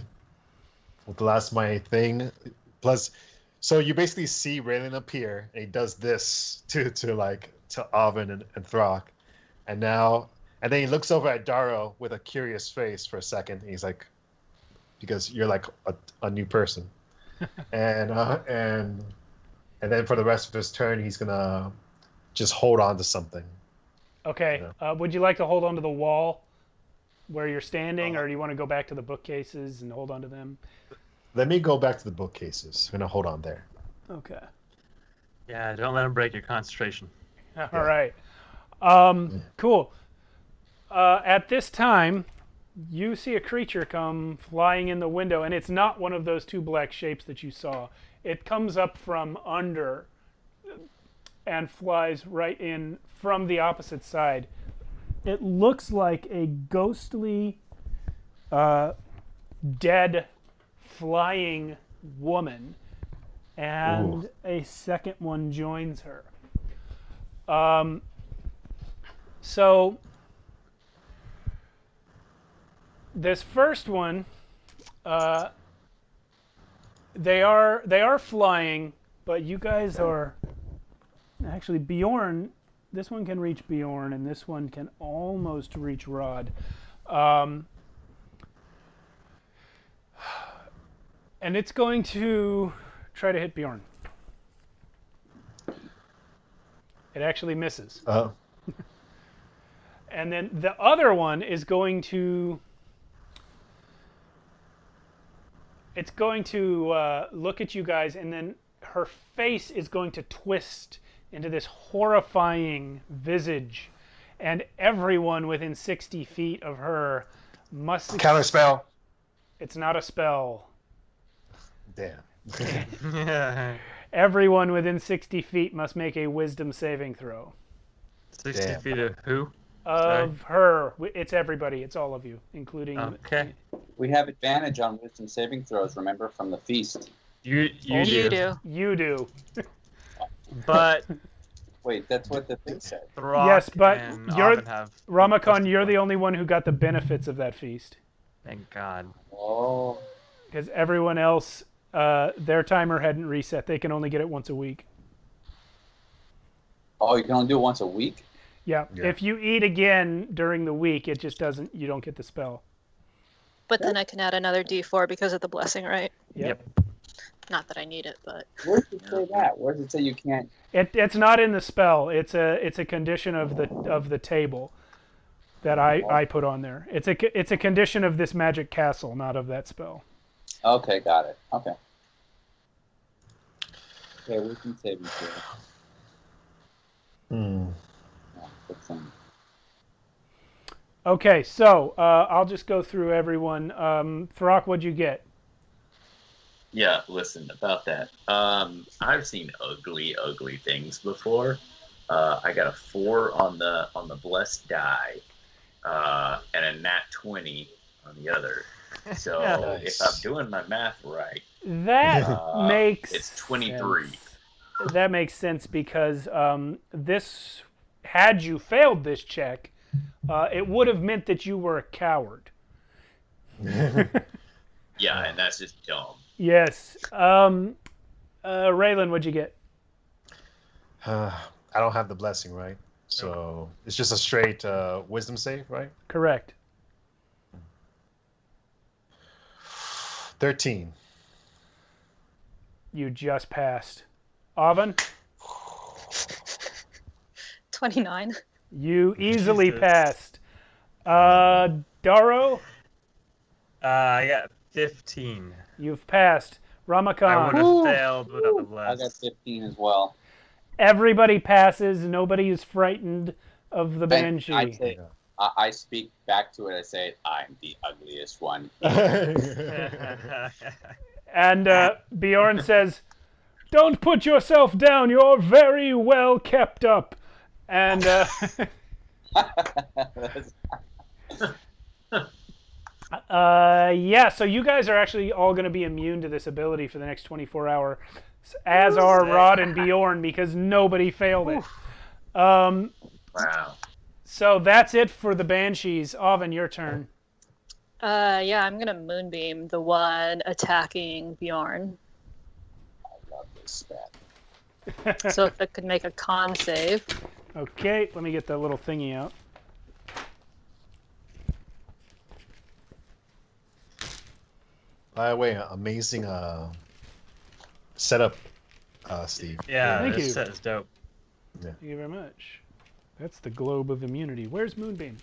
thing, plus, so you basically see Raylan appear, and he does this to Oven and Throck, and then he looks over at Darrow with a curious face for a second. And he's like, because you're like a new person, and then for the rest of his turn, he's gonna just hold on to something. Okay. Would you like to hold on to the wall where you're standing, or do you want to go back to the bookcases and hold on to them? Let me go back to the bookcases. I'm gonna hold on there. Okay. Yeah, don't let him break your concentration. All right. Cool. At this time, you see a creature come flying in the window, and it's not one of those 2 black shapes that you saw. It comes up from under and flies right in from the opposite side. It looks like a ghostly, dead, flying woman, and a second one joins her. So this first one, they are flying, but you guys are actually Bjorn. This one can reach Bjorn, and this one can almost reach Rod. And it's going to try to hit Bjorn. It actually misses. And then the other one is going to... It's going to look at you guys, and then her face is going to twist into this horrifying visage, and everyone within 60 feet of her must... Counter spell. It's not a spell. Damn. Everyone within 60 feet must make a wisdom saving throw. 60 Damn. feet of who? Of her. It's everybody. It's all of you, including... Okay. We have advantage on wisdom saving throws, remember, from the feast. You do. You do. But Wait, that's what the thing said. Throck Yes, but and you're... Oven have Ramakon, you're the only one who got the benefits of that feast. Thank God. Oh. Because everyone else, their timer hadn't reset. They can only get it once a week. Oh, you can only do it once a week? Yeah. Yeah. If you eat again during the week, it just doesn't. You don't get the spell. But then I can add another D4 because of the blessing, right? Yep. Not that I need it, but Where does it say that? Where does it say you can't? It's not in the spell. It's a condition of the table that I put on there. It's a condition of this magic castle, not of that spell. Okay, got it. Okay. Okay, we can save you here. Hmm. Yeah, that's fine. Okay, so I'll just go through everyone. Throck, what'd you get? Yeah, listen about that. I've seen ugly, ugly things before. I got a 4 on the blessed die, and a nat 20 on the other. So Nice. if I'm doing my math right, That makes it's 23. sense. That makes sense because this, had you failed this check, it would have meant that you were a coward. Yeah, and that's just dumb. Yes. Raylan, what'd you get? I don't have the blessing, right? So it's just a straight wisdom save, right? Correct. 13. You just passed. Oven, 29. you easily Jesus. passed. Daro, Yeah, 15. you've passed. I would Ramakan, have failed without the I bless. got 15 as well. everybody passes. Nobody is frightened of the And banshee. I say, I speak back to it. I say, I'm the ugliest one. And Bjorn says, "Don't put yourself down. You're very well kept up." And yeah, so you guys are actually all going to be immune to this ability for the next 24 hours, as are Rod and Bjorn, because nobody failed it. Wow. So that's it for the banshees. Oven, your turn. Yeah, I'm gonna moonbeam the one attacking Bjorn. I love this spat. So if it could make a con save. Okay, let me get the little thingy out. By the way, amazing setup, Steve. Yeah, Thank this you. set is dope. Thank you very much. That's the globe of immunity. Where's Moonbeam?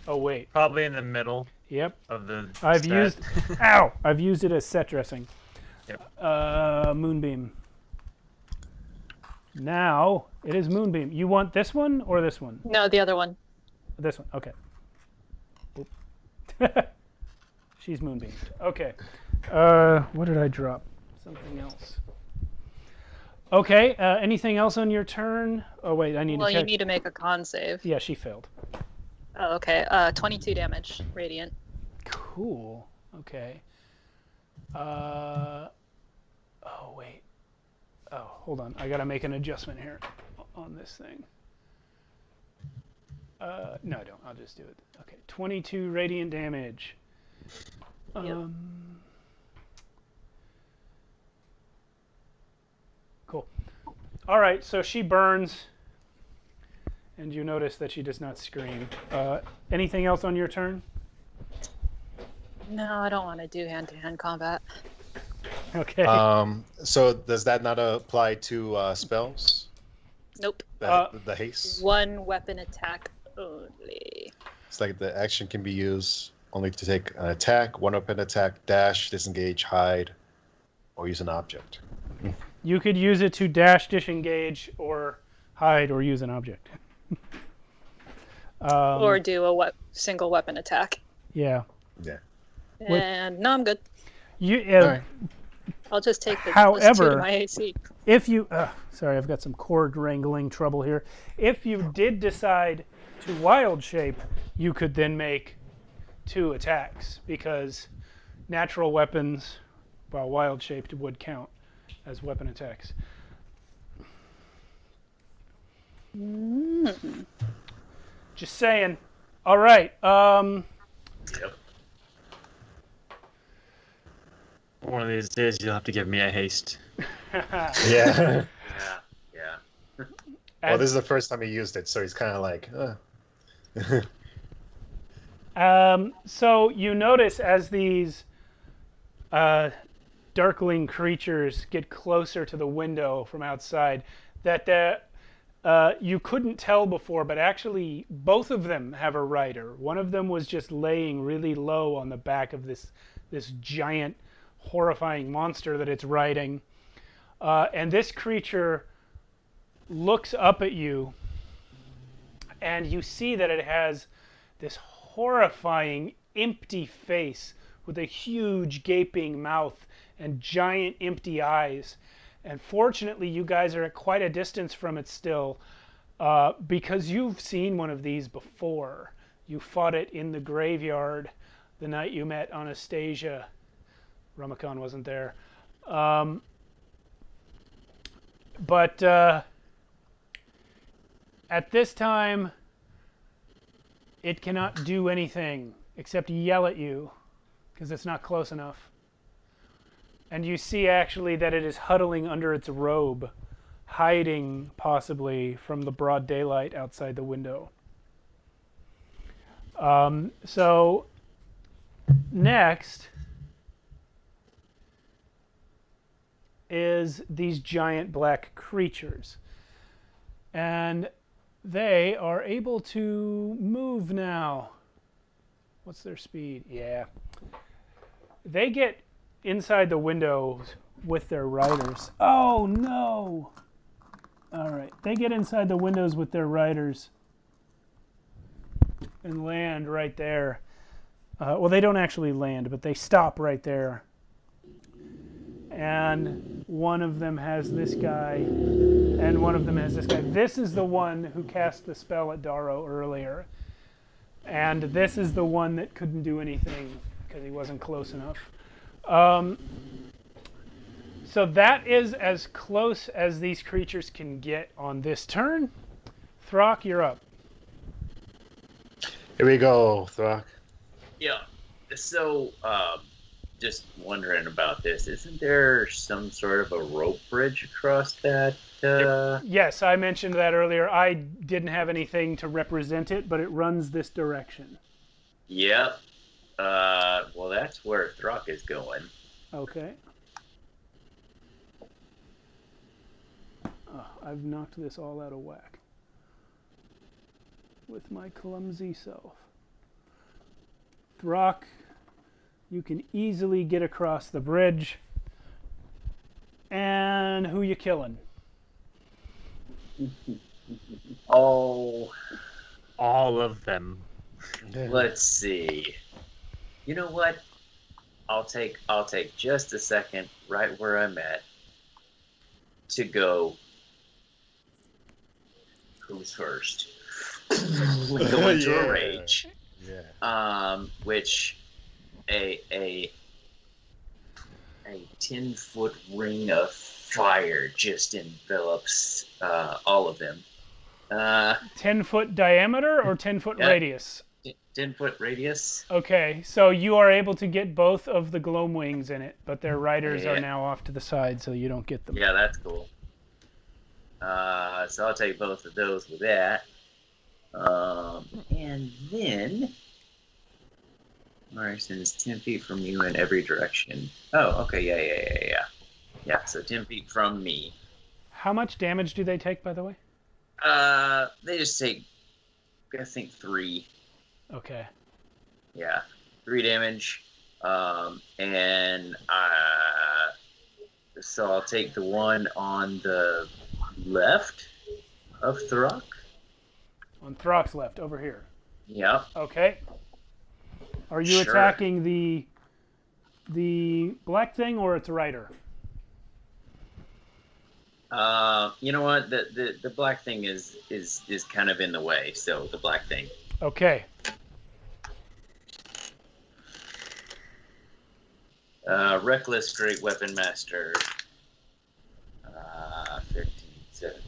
Oh, wait. Probably in the middle Yep. of the I've stat. used... Ow! I've used it as set dressing. Yep. Moonbeam. Now, it is Moonbeam. You want this one or this one? No, the other one. This one. Okay. Oop. She's Moonbeamed. Okay. What did I drop? Something else. Okay. Anything else on your turn? Oh, wait. I need Well, to you check. need to make a con save. Yeah, she failed. Oh, okay. 22 damage, radiant. Cool. Okay. Oh, wait. Oh, hold on. I got to make an adjustment here on this thing. No, I don't. I'll just do it. Okay. 22 radiant damage. Yep. Cool. All right. So she burns. And you notice that she does not scream. Anything else on your turn? No, I don't want to do hand-to-hand combat. Okay. So does that not apply to spells? Nope. The haste? One weapon attack only. It's like the action can be used only to take an attack, one weapon attack, dash, disengage, hide, or use an object. You could use it to dash, disengage, or hide, or use an object. Or do a single weapon attack. Yeah. Yeah. And no, I'm good. You. Alright. I'll just take the +2 However- to my AC. If you, sorry, I've got some cord wrangling trouble here. If you did decide to wild shape, you could then make 2 attacks because natural weapons, while wild shaped, would count as weapon attacks. Just saying. All right. Yep. One of these days, you'll have to give me a haste. Yeah. Yeah. Well, this is the first time he used it, so he's kind of like, So you notice as these darkling creatures get closer to the window from outside that you couldn't tell before, but actually both of them have a rider. One of them was just laying really low on the back of this giant, horrifying monster that it's riding. And this creature looks up at you, and you see that it has this horrifying, empty face with a huge, gaping mouth and giant, empty eyes. And fortunately, you guys are at quite a distance from it still, because you've seen one of these before. You fought it in the graveyard the night you met Anastasia. Rumicon wasn't there. But at this time, it cannot do anything except yell at you, because it's not close enough. And you see actually that it is huddling under its robe, hiding possibly from the broad daylight outside the window. So next is these giant black creatures. And they are able to move now. What's their speed? Yeah. They get inside the window with their riders. Oh, no! All right. They get inside the windows with their riders and land right there. Well, they don't actually land, but they stop right there. And one of them has this guy, and one of them has this guy. This is the one who cast the spell at Darrow earlier. And this is the one that couldn't do anything because he wasn't close enough. So that is as close as these creatures can get on this turn. Throck, you're up. here we go, Throck. Yeah. So, just wondering about this. Isn't there some sort of a rope bridge across that? Yes, I mentioned that earlier. I didn't have anything to represent it, but it runs this direction. Yep. Well, that's where Throck is going. Okay. Oh, I've knocked this all out of whack with my clumsy self. Throck, you can easily get across the bridge. And who you killing? Oh, All of them. let's see. You know what? I'll take just a second right where I'm at to go. Who's first? We go into a rage. Yeah. Which a 10-foot ring of fire just envelops all of them. 10-foot diameter or 10-foot Yeah. radius? 10-foot radius. Okay, so you are able to get both of the gloam wings in it, but their riders are Yeah. now off to the side, so you don't get them. Yeah, that's cool. So I'll take both of those with that. And then Morrison is 10 feet from you in every direction. Oh, okay, yeah. Yeah, so 10 feet from me. How much damage do they take, by the way? They just take, I think, 3. Okay. Yeah, 3 damage. And so I'll take the one on the left of Throck. On Throck's left, over here. Yep. Okay. Are you Sure. attacking the black thing or its rider? You know what? The black thing is kind of in the way. So the black thing. Okay. Reckless Great Weapon Master. 15, 17,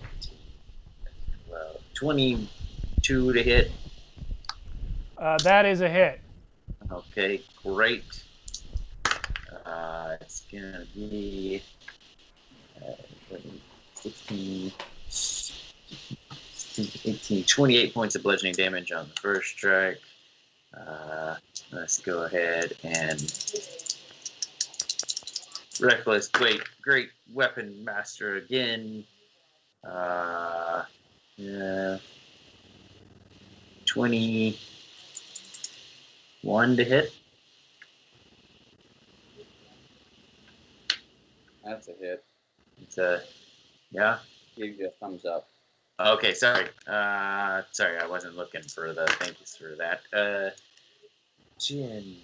12, 22 to hit. That is a hit. Okay, great. It's gonna be 16, 18, 28 points of bludgeoning damage on the first strike. Let's go ahead and reckless. Wait, great weapon master again. Yeah, 21 to hit. That's a hit. It's a yeah. Give you a thumbs up. Okay, sorry. Sorry, I wasn't looking for the thank yous for that. 10,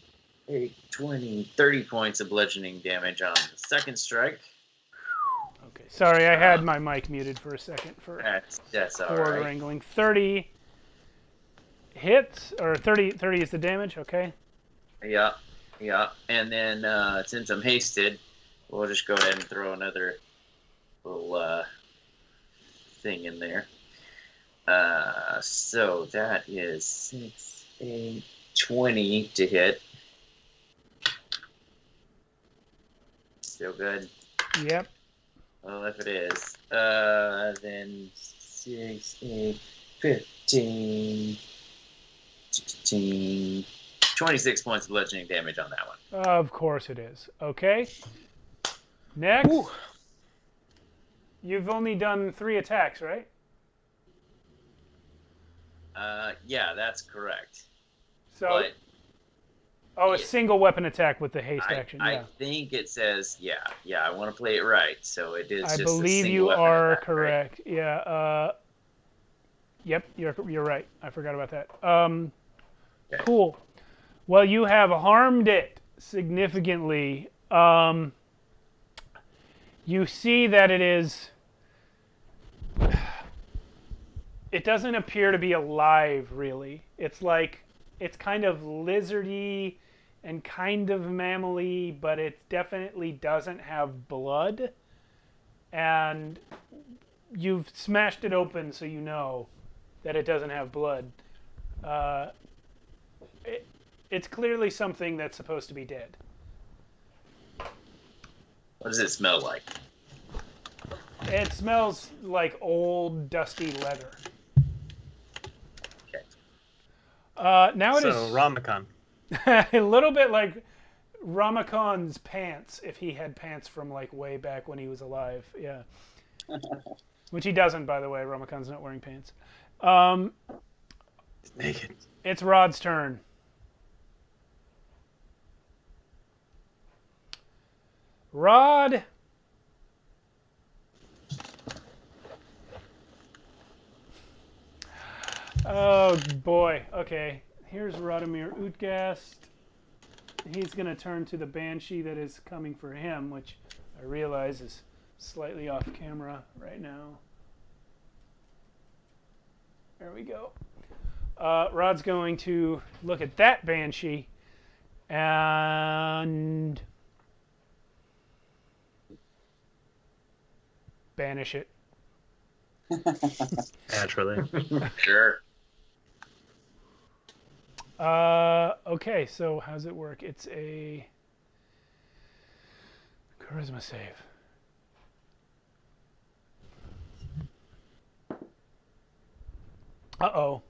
8, 20, 30 points of bludgeoning damage on the second strike. Okay, sorry, I had my mic muted for a second for That's all forward right. wrangling. 30 hits, or 30 is the damage, okay? Yeah. And then since I'm hasted, we'll just go ahead and throw another little thing in there. So that is 6, 8, 20 to hit. Still good. Yep. Well, if it is, then 6, 8, 15, 16, 26 points of bludgeoning damage on that one. Of course it is. Okay. Next. Ooh. You've only done 3 attacks, right? Yeah, that's correct. So, But a single weapon attack with the haste action. I Yeah. think it says, yeah, I want to play it right. So it is I just a believe single you weapon are attack, right? correct. Yeah. Yep, you're right. I forgot about that. Okay. Cool. Well, you have harmed it significantly. You see that it is. It doesn't appear to be alive, really. It's kind of lizardy and kind of mammally, but it definitely doesn't have blood. And you've smashed it open, so you know that it doesn't have blood. It's clearly something that's supposed to be dead. What does it smell like? It smells like old, dusty leather. Okay. Now it is So Ramakan. a little bit like Ramakan's pants, if he had pants from like way back when he was alive. Yeah. Which he doesn't, by the way. Ramakan's not wearing pants. He's naked. It's Rod's turn. Rod. Oh boy. Okay. Here's Radomir Utgast. He's going to turn to the Banshee that is coming for him, which I realize is slightly off camera right now. There we go. Rod's going to look at that Banshee and banish it. Naturally. Sure. Okay, so how's it work? It's a charisma save. Uh-oh.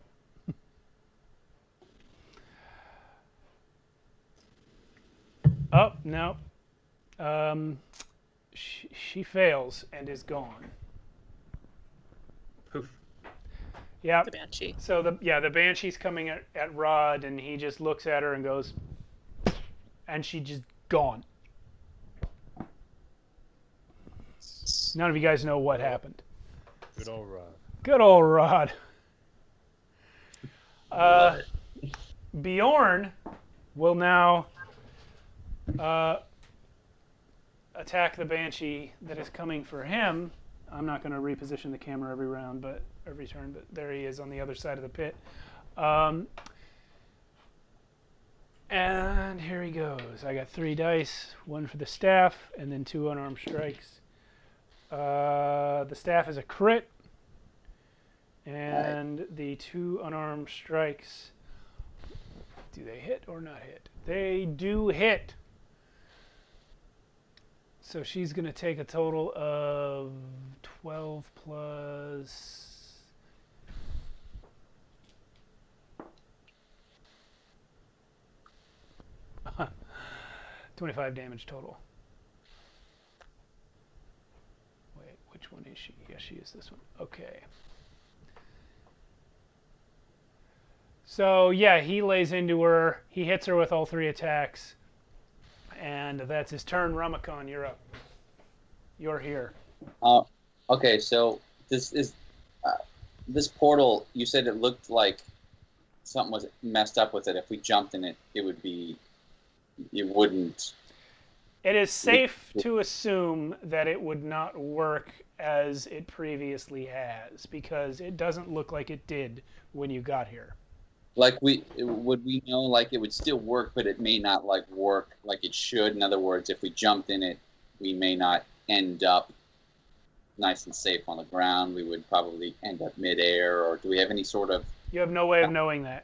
Oh, no. She fails and is gone. Poof. Yeah. The Banshee. So the Banshee's coming at Rod, and he just looks at her and goes, and she just gone. None of you guys know what happened. Good old Rod. Good old Rod. Love it. Bjorn will now attack the Banshee that is coming for him. I'm not going to reposition the camera every turn, but there he is on the other side of the pit. And here he goes. I got 3 dice, 1 for the staff, and then 2 unarmed strikes. The staff is a crit, and the 2 unarmed strikes, do they hit or not hit? They do hit. So she's going to take a total of 12 plus... 25 damage total. Wait, which one is she? Yes, she is this one. Okay. So, yeah, he lays into her. He hits her with all 3 attacks. And that's his turn. Ramakon, you're up. You're here. Okay, so this is this portal. You said it looked like something was messed up with it. If we jumped in it, it wouldn't. It is safe to assume that it would not work as it previously has, because it doesn't look like it did when you got here. Like would we know like it would still work, but it may not like work like it should. In other words, if we jumped in it, we may not end up nice and safe on the ground. We would probably end up midair. Or do we have any sort of? You have no way of knowing that.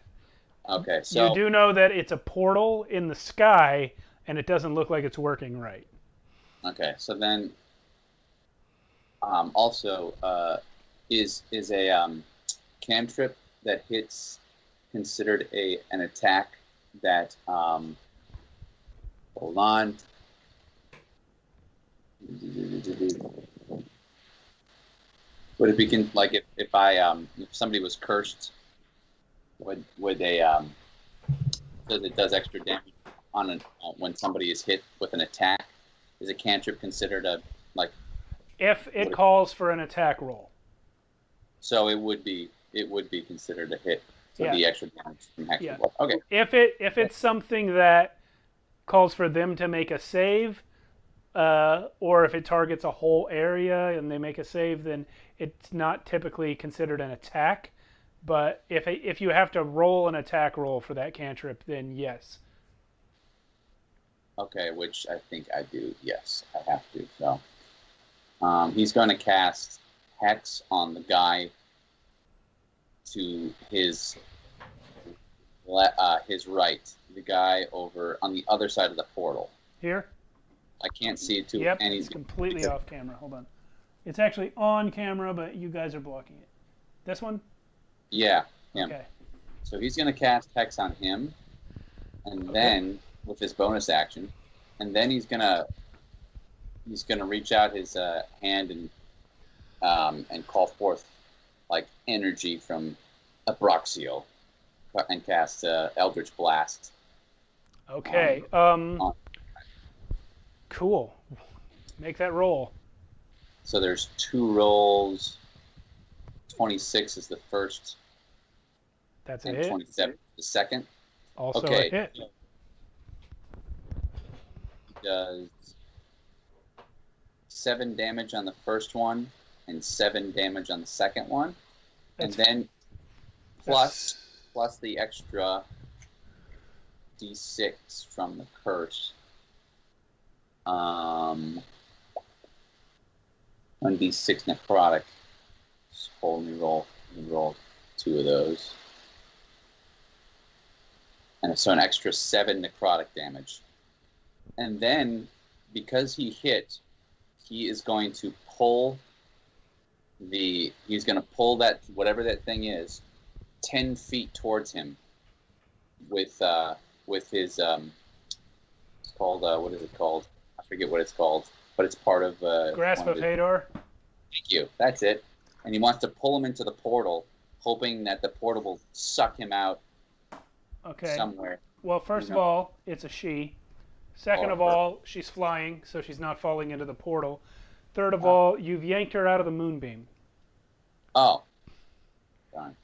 Okay, so you do know that it's a portal in the sky, and it doesn't look like it's working right. Okay, so then also is a cantrip that hits considered an attack that hold on. Would it be like if somebody was cursed, would they because it does extra damage on when somebody is hit with an attack? Is a cantrip considered a like? If it calls for an attack roll. So it would be considered a hit. So the extra damage from hex. Yeah. Okay. If it's something that calls for them to make a save, or if it targets a whole area and they make a save, then it's not typically considered an attack. But if you have to roll an attack roll for that cantrip, then yes. Okay, which I think I do. Yes, I have to. So he's going to cast Hex on the guy to his right, the guy over on the other side of the portal. Here? I can't see it too. Yep, it's completely off camera. Hold on. It's actually on camera, but you guys are blocking it. This one? Yeah, him. Okay. So he's going to cast Hex on him, and then with his bonus action, and then he's gonna reach out his hand and call forth like energy from Abraxio and cast Eldritch Blast. Okay. Cool. Make that roll. So there's 2 rolls. 26 is the first. That's a and hit. 27 the second. Also okay. a hit. He does 7 damage on the first one and 7 damage on the second one. And then plus the extra d6 from the curse. 1d6 necrotic. Just hold me roll 2 of those. And so an extra 7 necrotic damage. And then, because he hit, he is going to pull that, whatever that thing is, 10 feet towards him with his, it's called, what is it called? I forget what it's called, but it's part of... Grasp of Hador? Thank you. That's it. And he wants to pull him into the portal, hoping that the portal will suck him out somewhere. Well, first of all, it's a she. Second of all, she's flying, so she's not falling into the portal. Third of all, you've yanked her out of the moonbeam. Oh. Darn.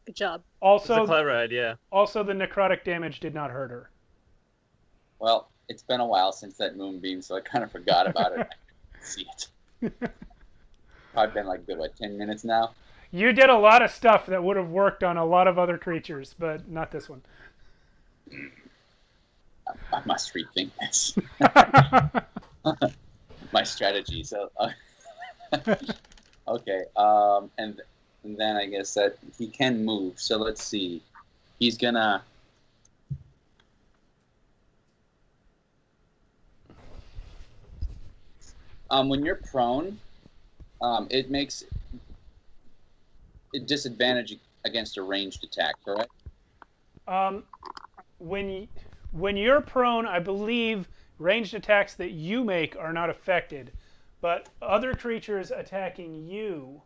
Good job. It's a Also, clever idea. also, the necrotic damage did not hurt her. Well, it's been a while since that moonbeam, so I kind of forgot about it. I couldn't see it. Probably been like, 10 minutes now? You did a lot of stuff that would have worked on a lot of other creatures, but not this one. I must rethink this. My strategy. So, okay. And then I guess that he can move. So let's see. He's gonna. When you're prone, it makes it disadvantage against a ranged attack, correct? When you're prone, I believe ranged attacks that you make are not affected, but other creatures attacking you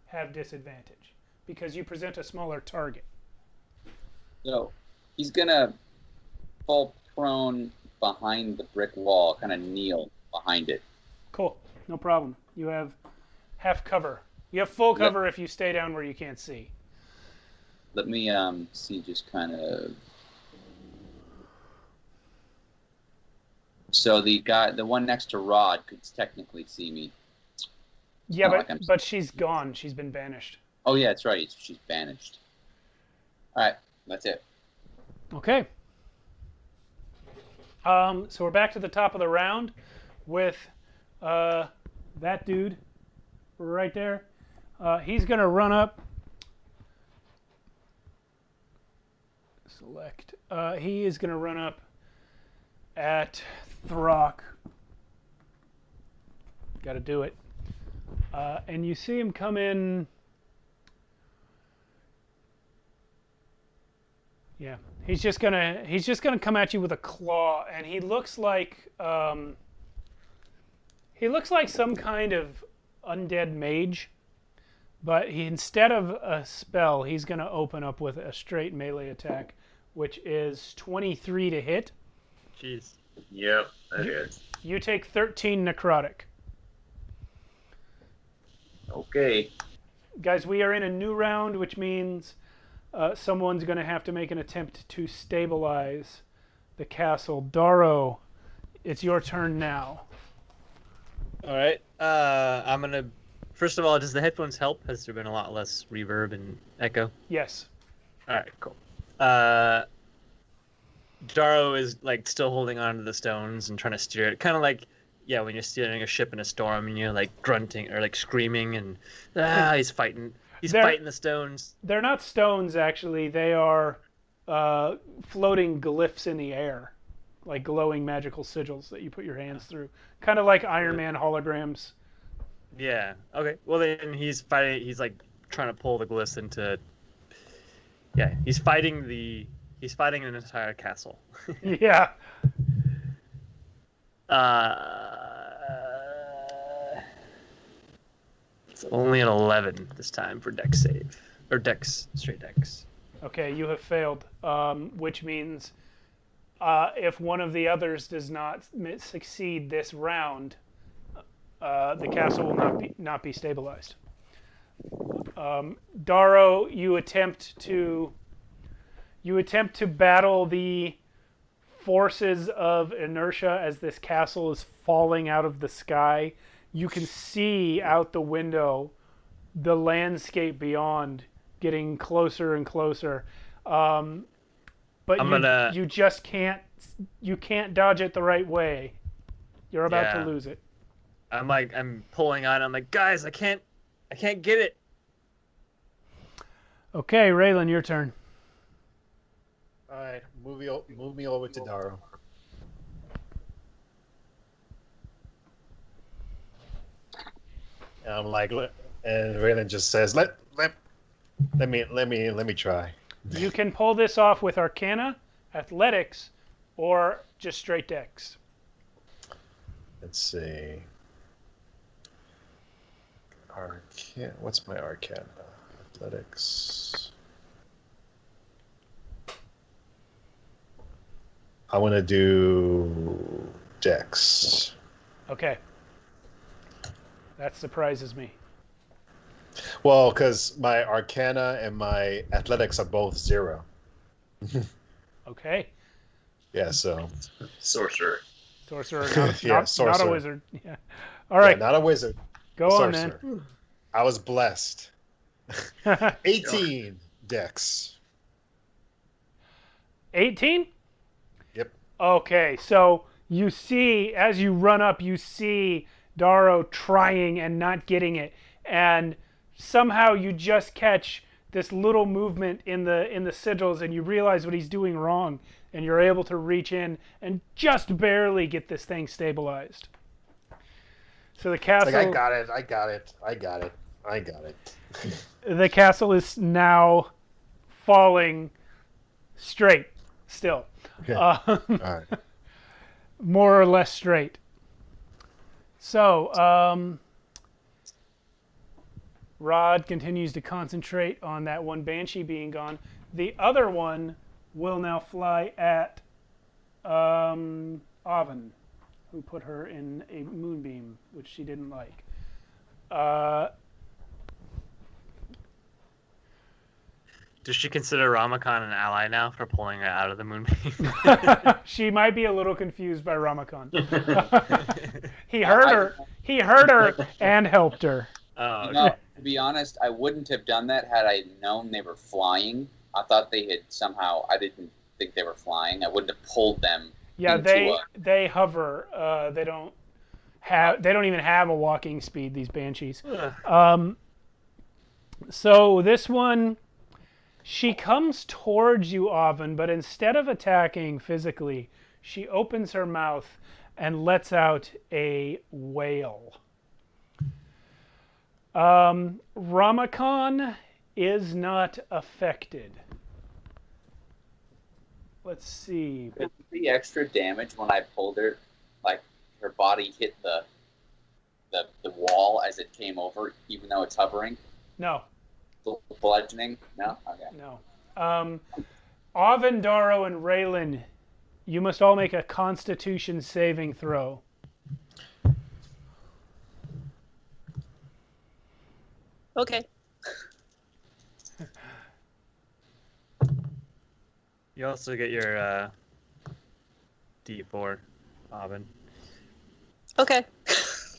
have disadvantage because you present a smaller target. So he's gonna fall prone behind the brick wall, kind of kneel behind it. Cool, no problem. You have half cover. You have full cover if you stay down where you can't see. Let me see, just kind of. So the one next to Rod, could technically see me. Yeah, but she's gone. She's been banished. Oh yeah, that's right. She's banished. All right, that's it. Okay. So we're back to the top of the round with that dude right there. He's gonna run up. Select. He is gonna run up at Throck. Got to do it. And you see him come in. Yeah, he's just gonna come at you with a claw, and he looks like some kind of undead mage, but instead of a spell, he's gonna open up with a straight melee attack, which is 23 to hit. Jeez. Yep, that is. You take 13 necrotic. Okay. Guys, we are in a new round, which means someone's going to have to make an attempt to stabilize the castle. Daro, it's your turn now. All right. I'm gonna. First of all, does the headphones help? Has there been a lot less reverb and echo? Yes. All right. Cool. Daro is like still holding on to the stones and trying to steer it, kind of like, yeah, when you're steering a ship in a storm and you're like grunting or like screaming and he's fighting. He's fighting the stones. They're not stones, actually. They are floating glyphs in the air, like glowing magical sigils that you put your hands through, kind of like Iron Man holograms. Yeah. Okay. Well, then he's fighting. He's like trying to pull the glyphs into. Yeah, he's fighting an entire castle. Yeah. It's only an 11 this time for dex save. Or dex, straight dex. Okay, you have failed, which means if one of the others does not succeed this round, the castle will not be stabilized. Daro, you attempt to battle the forces of inertia as this castle is falling out of the sky. You can see out the window the landscape beyond getting closer and closer. But you just can't dodge it the right way. You're about to lose it. I'm pulling on. I'm like, guys, I can't get it. Okay, Raylan, your turn. All right, move me over to Daro. And I'm like, and Raylan just says, let me try. You can pull this off with Arcana, Athletics, or just straight Dex. Let's see. Arcana. What's my Arcana? Athletics. I want to do Dex. Okay. That surprises me. Well, because my Arcana and my Athletics are both 0. Okay. Yeah, so. Sorcerer. Sorcerer, sorcerer. Not a wizard. Yeah. All right. Yeah, not a wizard. Go on, man. I was blessed. 18 Dex. 18? Yep. Okay, so you see, as you run up, you see Daro trying and not getting it, and somehow you just catch this little movement in the sigils, and you realize what he's doing wrong, and you're able to reach in and just barely get this thing stabilized. So the It's castle. like, I got it. The castle is now falling straight. Still, Okay. All right. more or less straight. So, Rod continues to concentrate on that one banshee being gone. The other one will now fly at Oven, who put her in a moonbeam, which she didn't like. Does she consider Ramakon an ally now for pulling her out of the moonbeam? She might be a little confused by Ramakon. He heard her and helped her. Oh, You know, to be honest, I wouldn't have done that had I known they were flying. I thought they had somehow. I didn't think they were flying. I wouldn't have pulled them. Yeah, into they hover. They don't even have a walking speed. These banshees. So this one, she comes towards you, Oven, but instead of attacking physically, she opens her mouth and lets out a wail. Ramakon is not affected. Let's see. Could the extra damage when I pulled her, like her body hit the wall as it came over, even though it's hovering? No. Bludgeoning? No? Okay. No. Oven, Daro, and Raylan, you must all make a Constitution saving throw. Okay. you also get your D4, Oven. Okay.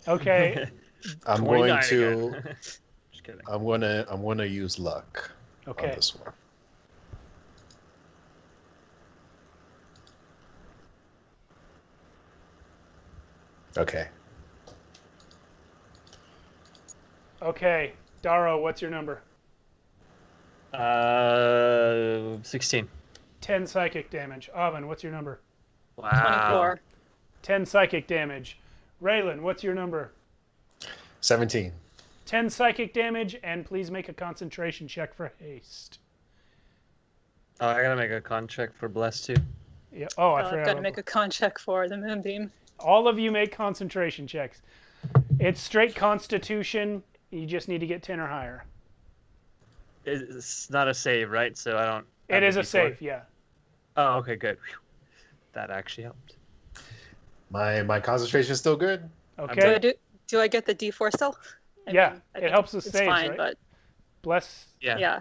Okay. I'm going 29 to. again. Just kidding. I'm gonna use luck Okay. on this one. Okay. Okay. Daro, what's your number? 16. 10 psychic damage. Oven, what's your number? Wow. 24. 10 psychic damage. Raylan, what's your number? 17. 10 psychic damage, and please make a concentration check for haste. Oh, I gotta make a con check for Bless too. Yeah. Oh, I I've forgot. got to make a con check for the moonbeam. All of you make concentration checks. It's straight Constitution. You just need to get 10 or higher. It's not a save, right? So I don't. It is a D4. save, yeah. Oh, okay, good. Whew. That actually helped. My concentration is still good. Okay. Do I get the D4 still? I Yeah, mean, I it think helps with it's saves, fine, right? but Bless. Yeah.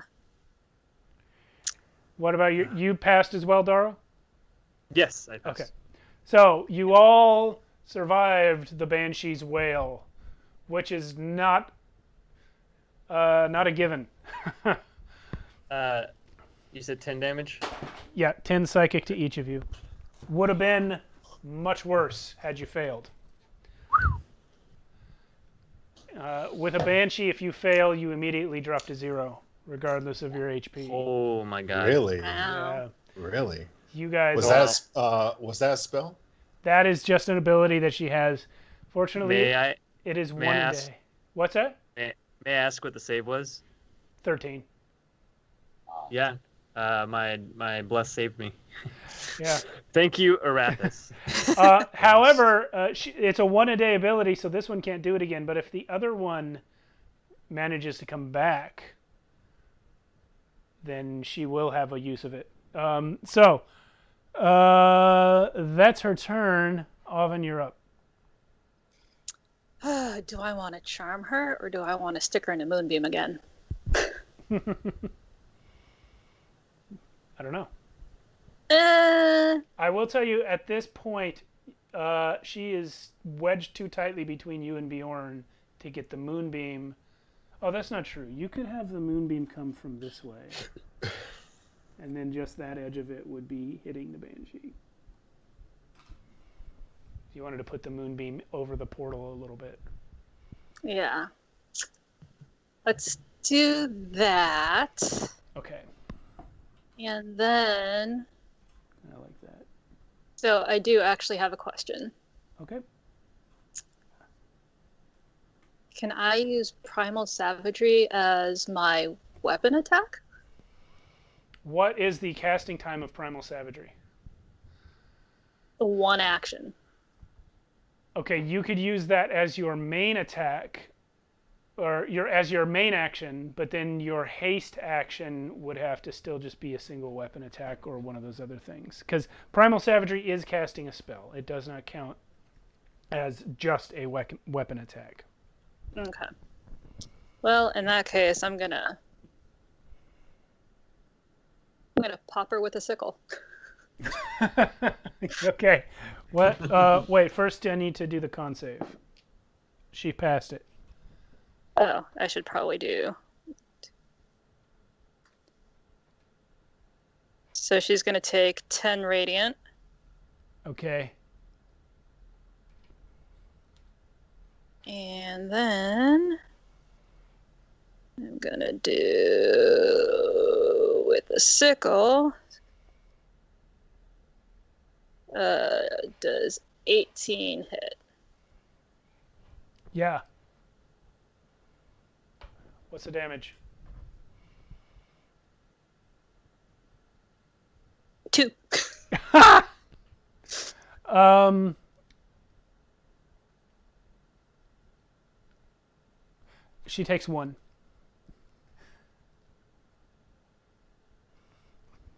What about you? You passed as well, Daro? Yes, I passed. Okay. So you all survived the Banshee's wail, which is not a given. You said 10 damage? Yeah, 10 psychic to each of you. Would have been much worse had you failed. With a Banshee, if you fail, you immediately drop to 0, regardless of your HP. Oh my god. Really? wow. Yeah. Really? You guys. Was that a spell? That is just an ability that she has. Fortunately, it is may one I a ask- day. What's that? May I ask what the save was? 13. Yeah. My Bless saved me. Yeah. Thank you, Arathis. However, it's a 1 a day ability, so this one can't do it again. But if the other one manages to come back, then she will have a use of it. So that's her turn. Oven, you're up. Do I want to charm her or do I want to stick her in a moonbeam again? I don't know. Uh, I will tell you at this point, she is wedged too tightly between you and Bjorn to get the moonbeam. Oh, that's not true. You could have the moonbeam come from this way. And then just that edge of it would be hitting the Banshee. You wanted to put the moonbeam over the portal a little bit. yeah. Let's do that. Okay. And then, I like that. so I do actually have a question. Okay. Can I use Primal Savagery as my weapon attack? What is the casting time of Primal Savagery? One action. Okay, you could use that as your main attack, or as your main action, but then your haste action would have to still just be a single weapon attack or one of those other things. Because Primal Savagery is casting a spell. It does not count as just a weapon attack. Okay. Well, in that case, I'm gonna pop her with a sickle. Okay. What? Wait. First, I need to do the con save. She passed it. Oh, I should probably do. So she's gonna take 10 radiant. Okay. And then I'm gonna do with the sickle. Does 18 hit? Yeah. What's the damage? 2. She takes 1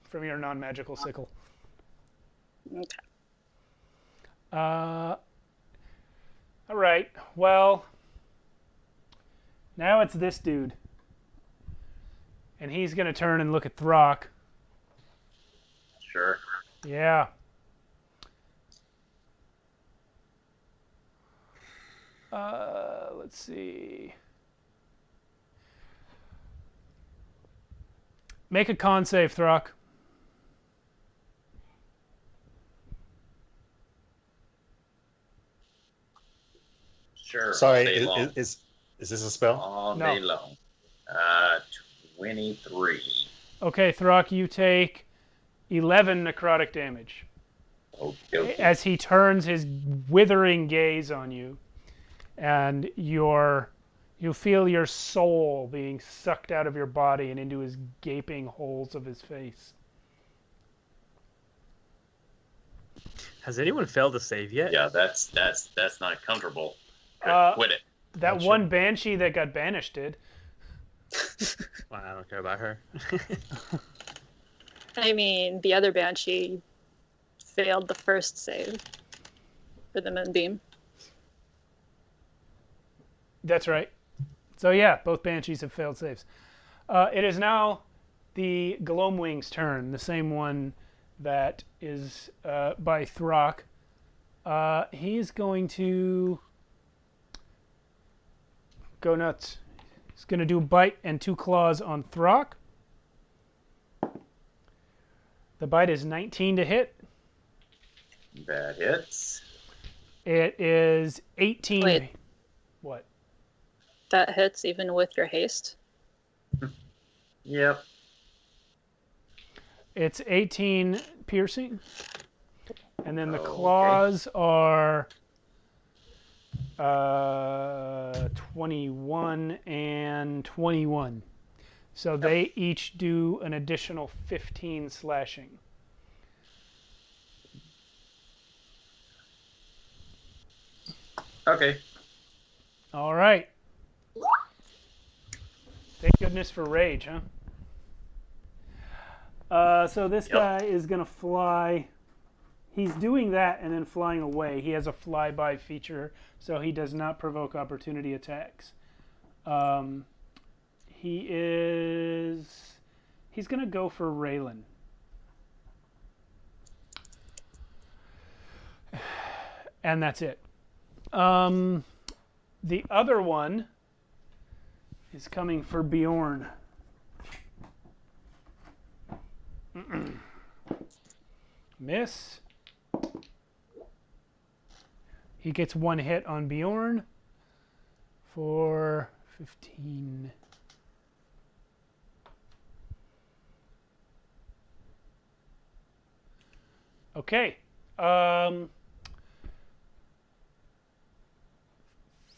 from your non-magical sickle. Okay. All right. Well, now it's this dude, and he's gonna turn and look at Throck. Sure. Yeah. Let's see. Make a con save, Throck. Sure. Sorry, all day long. is this a spell? All No. day long. 23. Okay, Throck, you take 11 necrotic damage Okay. as he turns his withering gaze on you, and you feel your soul being sucked out of your body and into his gaping holes of his face. Has anyone failed to save yet? Yeah, that's not comfortable. Quit it. That Not one sure. banshee that got banished did. Well, I don't care about her. I mean, the other banshee failed the first save for the moonbeam. That's right. So yeah, both banshees have failed saves. It is now the Gloamwing's turn, the same one that is by Throck. He's going to go nuts. He's going to do a bite and 2 claws on Throck. The bite is 19 to hit. That hits. It is 18. Wait. What? That hits even with your haste. Yep. It's 18 piercing. And then the Okay. claws are 21 and 21. So they each do an additional 15 slashing. Okay. All right. Thank goodness for rage, huh? So this Yep. guy is going to fly. He's doing that and then flying away. He has a flyby feature, so he does not provoke opportunity attacks. He's going to go for Raylan. And that's it. The other one is coming for Bjorn. Miss. He gets 1 hit on Bjorn for 15. Okay.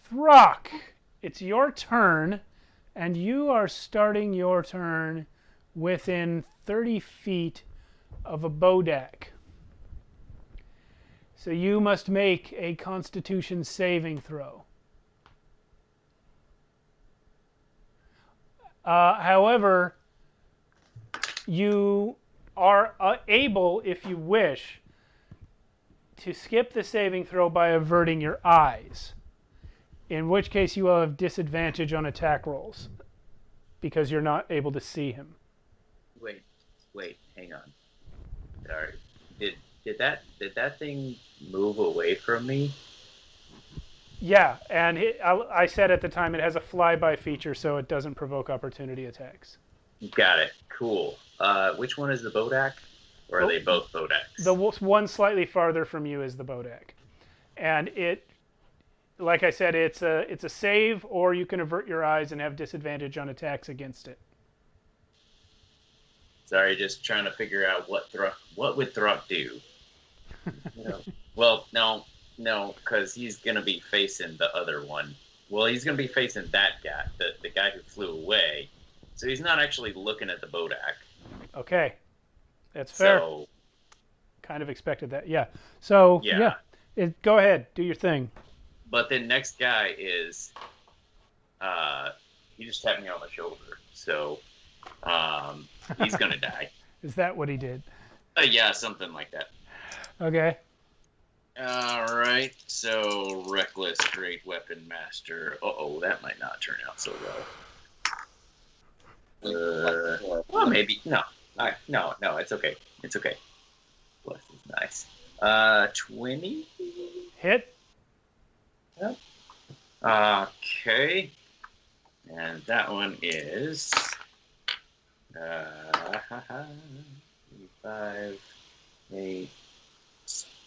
Throck, it's your turn, and you are starting your turn within 30 feet of a Bodak. So you must make a Constitution saving throw. However, you are able, if you wish, to skip the saving throw by averting your eyes, in which case you will have disadvantage on attack rolls because you're not able to see him. Wait, hang on. Sorry. Did that thing move away from me? Yeah, and I said at the time it has a flyby feature, so it doesn't provoke opportunity attacks. Got it. Cool. Which one is the Bodak? Or are they both Bodaks? The one slightly farther from you is the Bodak. And it, like I said, it's a save, or you can avert your eyes and have disadvantage on attacks against it. Sorry, just trying to figure out what would Throck do? Well, no, because he's going to be facing the other one. Well, he's going to be facing that guy, the guy who flew away. So he's not actually looking at the Bodak. Okay. That's fair. So, kind of expected that. Yeah. So, yeah. Go ahead. Do your thing. But the next guy is... he just tapped me on the shoulder. So, he's going to die. Is that what he did? Yeah, something like that. Okay. All right, so Reckless Great Weapon Master. Uh-oh, that might not turn out so well. Well, maybe. No, it's okay. It's okay. Bless is nice. 20? Hit. Yep. Okay. And that one is... 5, 8...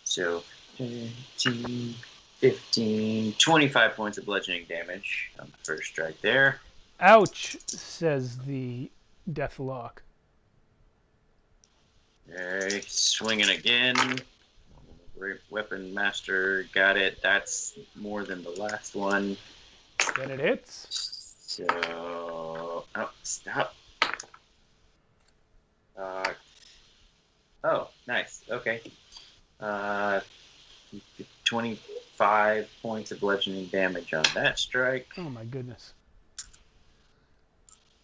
So, 13, 15, 25 points of bludgeoning damage on the first strike there. Ouch, says the Deathlock. Okay, swinging again. Great Weapon Master, got it. That's more than the last one. Then it hits. So, oh, stop. Oh, nice. Okay. 25 points of bludgeoning damage on that strike. Oh my goodness.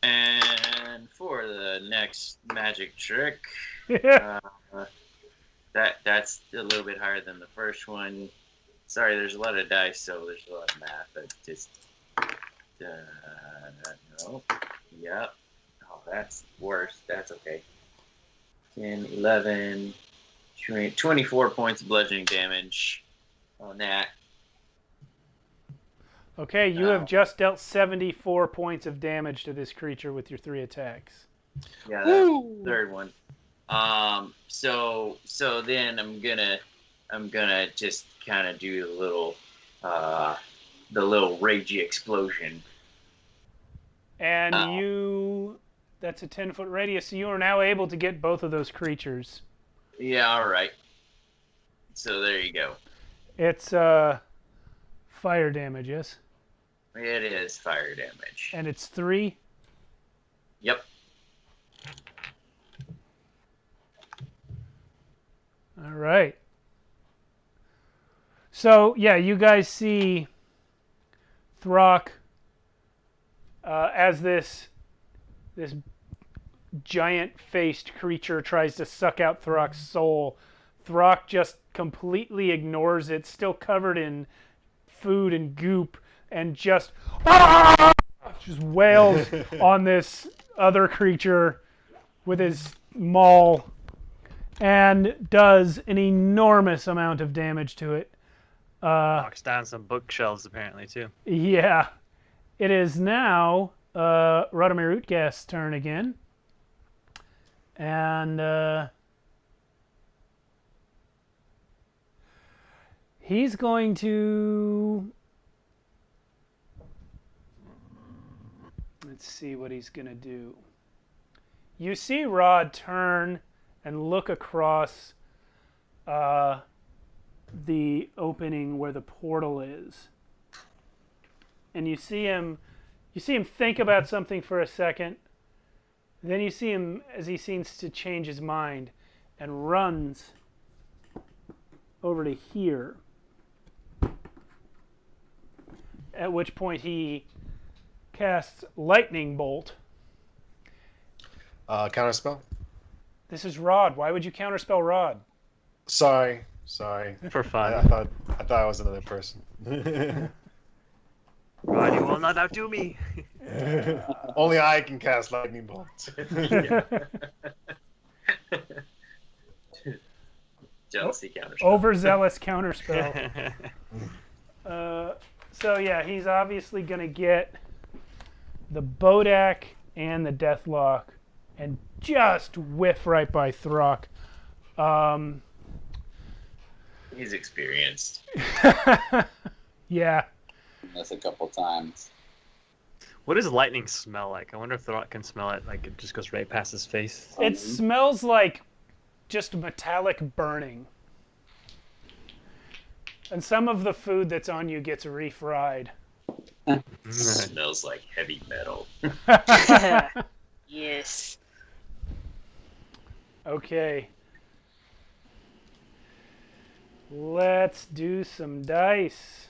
And for the next magic trick, that's a little bit higher than the first one. Sorry, there's a lot of dice, so there's a lot of math, but just no. Yep. Oh, that's worse. That's okay. 10, 11, 24 points of bludgeoning damage on that. Okay, you have just dealt 74 points of damage to this creature with your 3 attacks. Yeah, that's the third one. So then I'm gonna just kind of do the little ragey explosion. And that's a 10-foot radius, so you are now able to get both of those creatures. Yeah, all right. So there you go. It's fire damage, yes? It is fire damage. And it's 3? Yep. All right. So, yeah, you guys see Throck as this giant-faced creature tries to suck out Throck's soul. Throck just completely ignores it, still covered in food and goop, and just wails on this other creature with his maul and does an enormous amount of damage to it. Knocks down some bookshelves apparently too. Yeah. It is now Radomir Utgast's turn again. And he's going to... Let's see what he's going to do. You see Rod turn and look across the opening where the portal is. and you see him think about something for a second. Then you see him as he seems to change his mind and runs over to here. At which point he casts Lightning Bolt. Counterspell? This is Rod. Why would you counterspell Rod? Sorry. For fun. I thought I was another person. Rod, you will not outdo me. Only I can cast lightning bolts. Jealousy counter. Overzealous counterspell. So yeah, he's obviously going to get the Bodak and the Deathlock and just whiff right by Throck. He's experienced. Yeah. That's a couple times. What does lightning smell like? I wonder if Throck can smell it. Like it just goes right past his face. It smells like just metallic burning. And some of the food that's on you gets refried. Smells like heavy metal. Yes. Okay. Let's do some dice.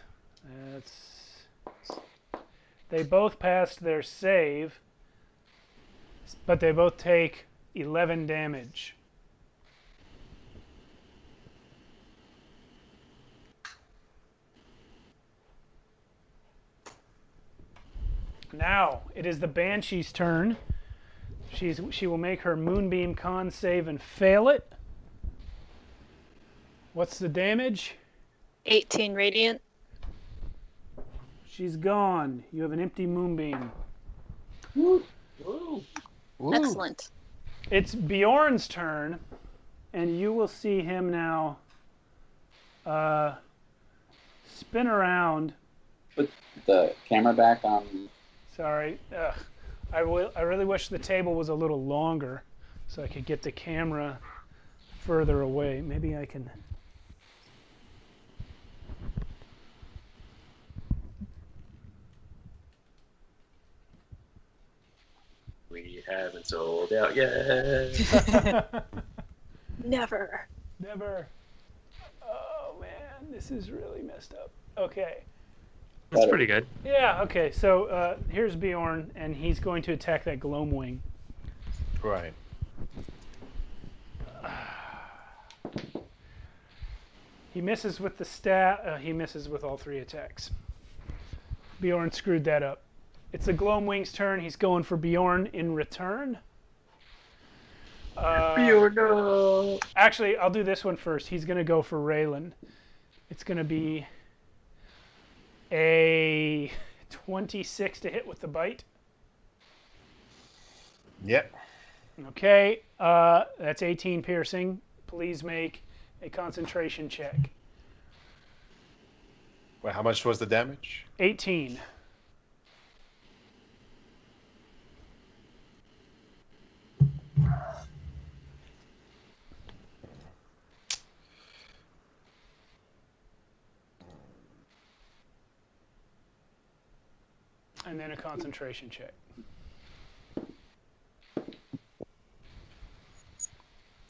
They both passed their save, but they both take 11 damage. Now, it is the Banshee's turn. She will make her Moonbeam con save and fail it. What's the damage? 18 radiant. She's gone. You have an empty Moonbeam. Woo. Excellent. It's Bjorn's turn, and you will see him now spin around. Put the camera back on. Sorry. I really wish the table was a little longer so I could get the camera further away. Maybe I can... We haven't sold out yet. Never. Never. Oh, man. This is really messed up. Okay. That's pretty good. Yeah, okay. So here's Bjorn, and he's going to attack that Gloamwing. Right. He misses with the stat. He misses with all three attacks. Bjorn screwed that up. It's the Gloamwing's turn. He's going for Bjorn in return. Bjorn, no. Actually, I'll do this one first. He's going to go for Raylan. It's going to be a 26 to hit with the bite. Yep. Okay, that's 18 piercing. Please make a concentration check. Wait, how much was the damage? 18. And then a concentration check.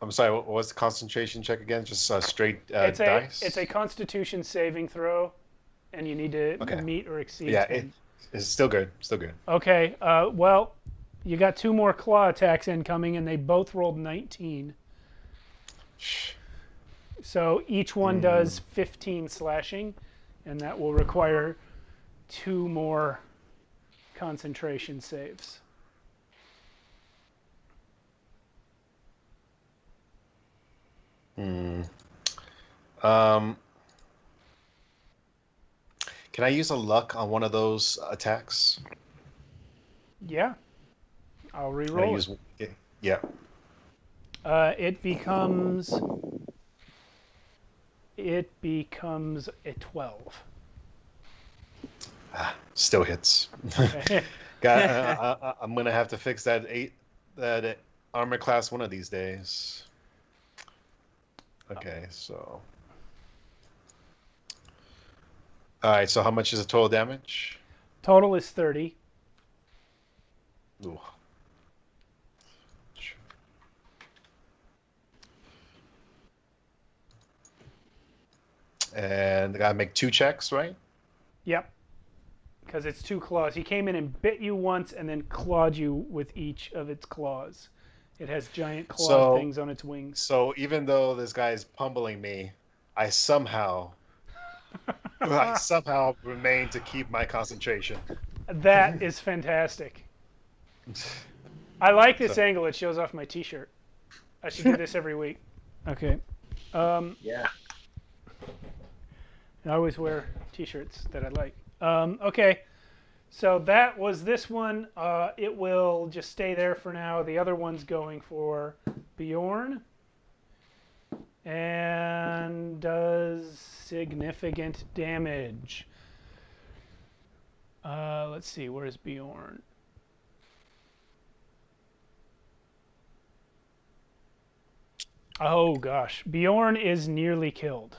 I'm sorry, what was the concentration check again? Just straight It's dice? a Constitution saving throw, and you need to meet or exceed. Yeah, 10. it's still good. Still good. Okay, well, you got two more claw attacks incoming, and they both rolled 19. So each one does 15 slashing, and that will require 2 more concentration saves. Can I use a luck on one of those attacks? Yeah. I'll Can I re-roll use, it. yeah. It becomes a 12. Still hits. Okay. I'm gonna have to fix that armor class one of these days. Okay, so. All right, so how much is the total damage? Total is 30. Ooh. And I gotta make 2 checks, right? Yep. Because it's 2 claws. He came in and bit you once and then clawed you with each of its claws. It has giant clawed things on its wings. So even though this guy is pummeling me, I somehow remain to keep my concentration. That is fantastic. I like this angle. It shows off my t-shirt. I should do this every week. Okay. Yeah. I always wear t-shirts that I like. Okay. So that was this one. It will just stay there for now. The other one's going for Bjorn. And does significant damage. Let's see. Where's Bjorn? Oh, gosh. Bjorn is nearly killed.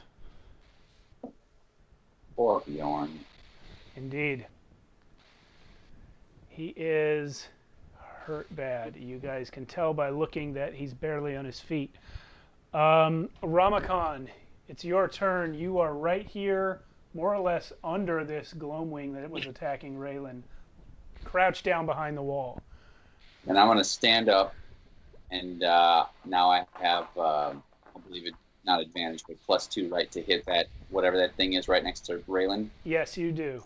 Poor Bjorn. Indeed. He is hurt bad. You guys can tell by looking that he's barely on his feet. Ramakhan, it's your turn. You are right here, more or less under this Gloamwing that was attacking Raylan. Crouched down behind the wall. And I'm going to stand up, and now I have, I believe it, not advantage, but +2 right to hit that, whatever that thing is right next to Raylan. Yes, you do.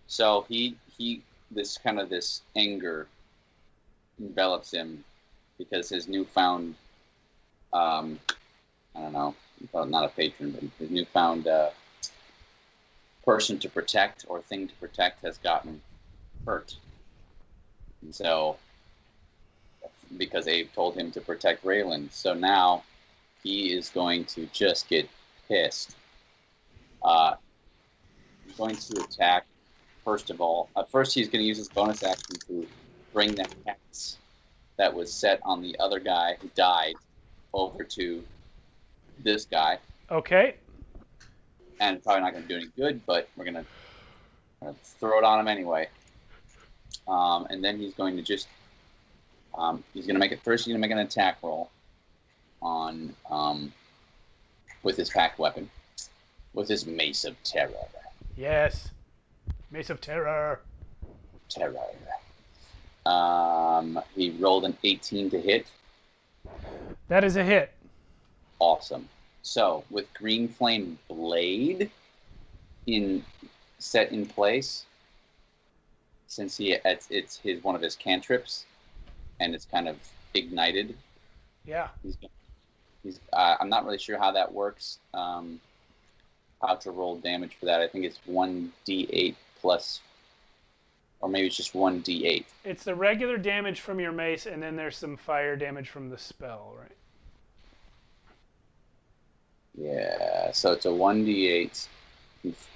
So this anger envelops him because his newfound, I don't know, well, not a patron, but his newfound person to protect or thing to protect has gotten hurt. And so, because Abe told him to protect Raylan, so now he is going to just get pissed. He's going to attack. First of all, first he's going to use his bonus action to bring the hex that was set on the other guy who died over to this guy. Okay. And probably not going to do any good, but we're going to throw it on him anyway. And then he's going to just he's going to make it first. He's going to make an attack roll on with his packed weapon, with his Mace of Terror. Yes. Mace of Terror. He rolled an 18 to hit. That is a hit. Awesome. So with Green Flame Blade set in place, since it's one of his cantrips, and it's kind of ignited. Yeah. I'm not really sure how that works. How to roll damage for that? I think it's 1d8 plus, or maybe it's just 1d8. It's the regular damage from your mace, and then there's some fire damage from the spell, right? Yeah, so it's a 1d8.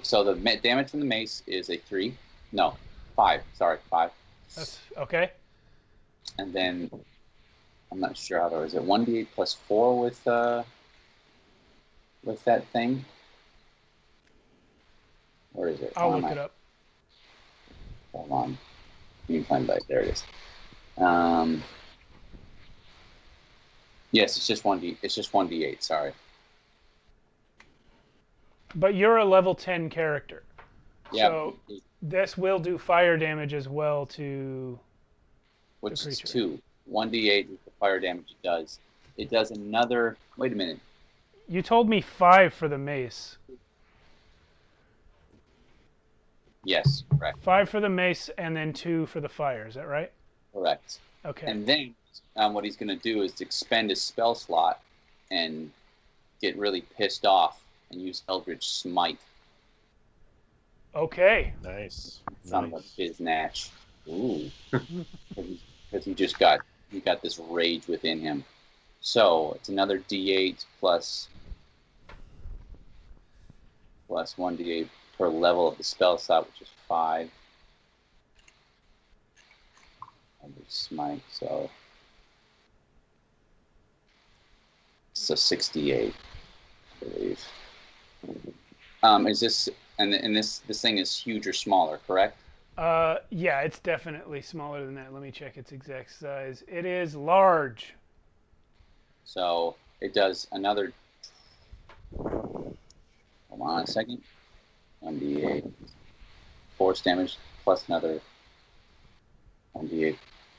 So the damage from the mace is a 3. No, 5. Sorry, 5. That's okay. And then I'm not sure how there is it 1d8 plus 4 with that thing. Where is it? I'll look it up. Hold on. You can find that. There it is. Yes, it's just 1d8. Sorry. But you're a level 10 character. Yeah. So this will do fire damage as well to which the is creature. 2. 1d8 is the fire damage it does. It does another. Wait a minute. You told me 5 for the mace. Yes, correct. 5 for the mace and then 2 for the fire. Is that right? Correct. Okay. And then what he's going to do is expend his spell slot and get really pissed off and use Eldritch Smite. Okay. Nice. Son of a biznatch. Ooh. Because he got this rage within him. So it's another D8 plus 1d8 per level of the spell slot, which is 5. Eldritch Smite, so 68, I believe. Is this this thing is huge or smaller, correct? Yeah, it's definitely smaller than that. Let me check its exact size. It is large. So it does another. Hold on a second. 1d8 force damage plus another 1d8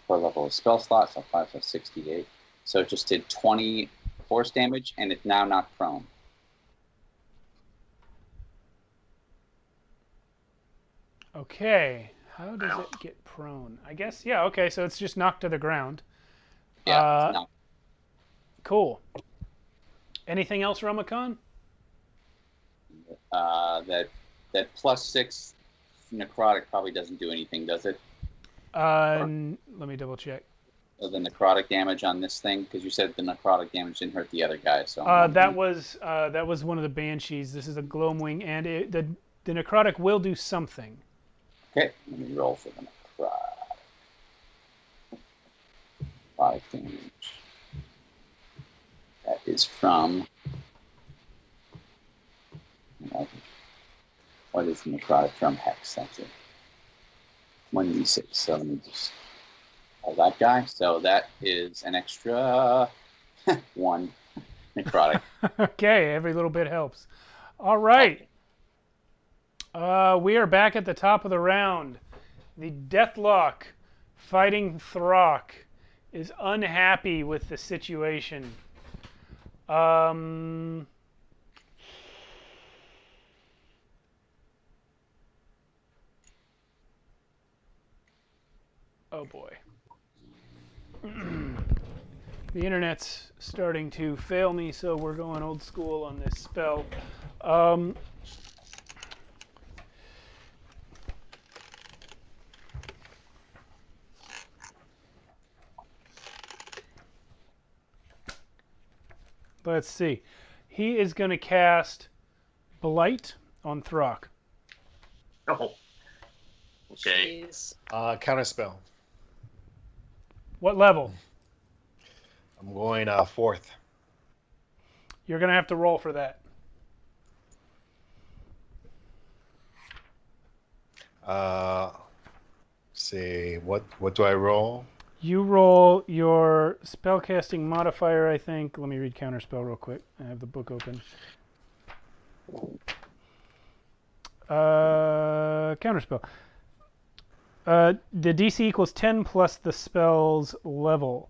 per level of spell slot, so 5 plus 68. So it just did 20 force damage, and it's now knocked prone. Okay. How does it get prone? I guess, yeah, okay, so it's just knocked to the ground. Yeah, it's knocked. Cool. Anything else, Ramakon? That plus 6 necrotic probably doesn't do anything, does it? Let me double check. The necrotic damage on this thing, because you said the necrotic damage didn't hurt the other guy. So that was one of the banshees. This is a Gloamwing, and the necrotic will do something. Okay, let me roll for the necrotic. 5 damage. That is from. What is the necrotic from? Hex, that's it. 1d6. So let me just. That guy. So that is an extra 1 necrotic. Okay, every little bit helps. All right. We are back at the top of the round. The Deathlock fighting Throck is unhappy with the situation. Oh boy. The internet's starting to fail me, so we're going old school on this spell. Let's see. He is going to cast Blight on Throck. Oh. Okay. Jeez. Counterspell. What level? I'm going 4th. You're going to have to roll for that. See, what do I roll? You roll your spellcasting modifier, I think. Let me read Counterspell real quick. I have the book open. Counterspell. The DC equals 10 plus the spell's level.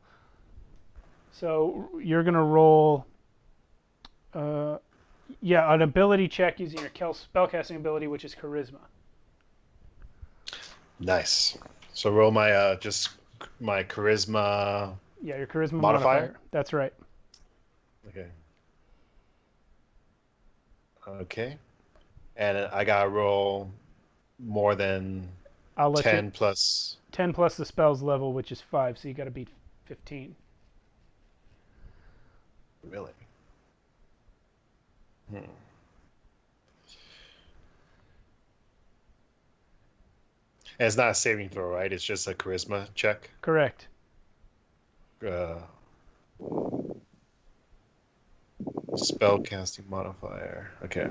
So you're going to roll, an ability check using your spellcasting ability, which is Charisma. Nice. So roll my just my Charisma. Yeah, your Charisma modifier. That's right. Okay. Okay. And I got to roll more than 10 plus... 10 plus the spell's level, which is 5, so you got to beat 15. Really? And it's not a saving throw, right? It's just a charisma check? Correct. Spell casting modifier. Okay.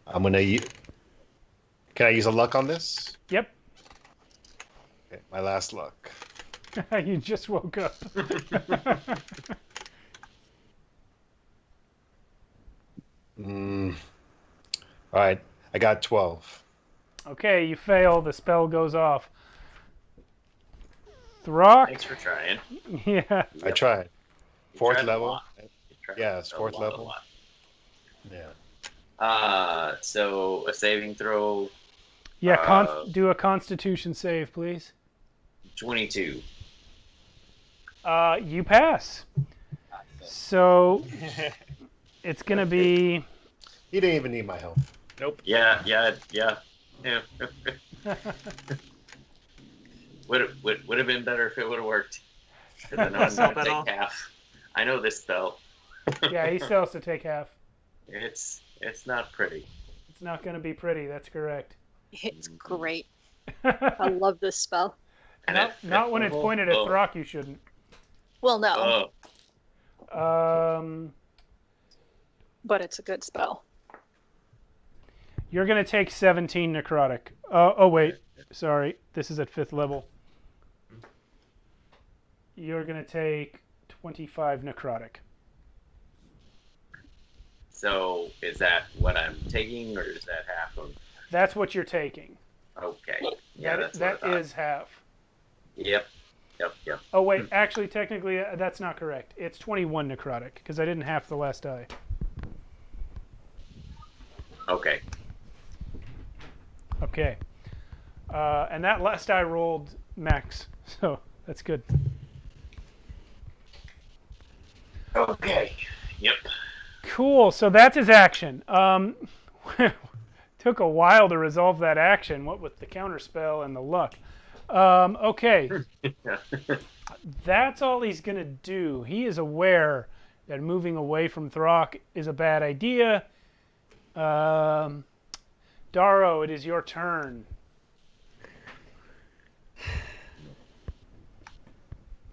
I'm going to... Can I use a luck on this? Yep. Okay, my last luck. You just woke up. All right, I got 12. Okay, you fail. The spell goes off. Throck. Thanks for trying. Yeah. I tried. You 4th tried a level. lot. You tried Yeah, it's a 4th lot, level. a lot. Yeah. So a saving throw. Yeah, do a Constitution save, please. 22. You pass. So it's gonna be. He didn't even need my help. Nope. Yeah. Would have been better if it would have worked. Because I know I'm going to take half. I know this spell. Yeah, he still has to take half. It's not pretty. It's not going to be pretty. That's correct. It's great. I love this spell. Not when it's pointed at Throck, you shouldn't. Well, no. Oh. But it's a good spell. You're going to take 17 necrotic. Oh, wait. Sorry. This is at 5th level. You're going to take 25 necrotic. So is that what I'm taking, or is that half of? That's what you're taking. Okay. Yeah, that is half. Yep. Oh, wait. Actually, technically, that's not correct. It's 21 necrotic, because I didn't half the last die. Okay. Okay. And that last die rolled max, so that's good. Okay. Yep. Cool. So that's his action. Took a while to resolve that action, what with the counterspell and the luck. Okay. That's all he's going to do. He is aware that moving away from Throck is a bad idea. Darrow, it is your turn.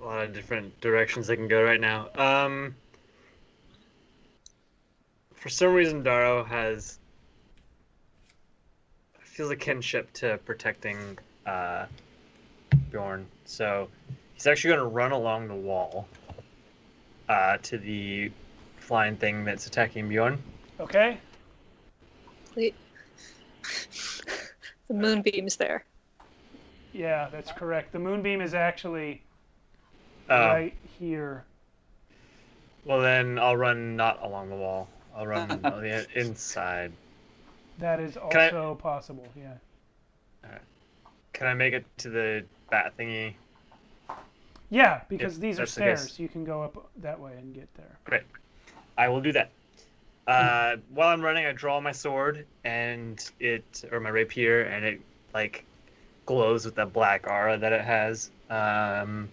A lot of different directions I can go right now. For some reason, Darrow feels a kinship to protecting Bjorn. So he's actually going to run along the wall to the flying thing that's attacking Bjorn. Okay. The moonbeam's there. Yeah, that's correct. The moonbeam is actually Oh. right here. Well, then I'll run not along the wall. I'll run on the inside. That is also possible, yeah. Alright. Can I make it to the bat thingy? Yeah, because If these are that's the case. stairs. You can go up that way and get there. Great. I will do that. While I'm running, I draw my sword or my rapier, and it like glows with that black aura that it has. And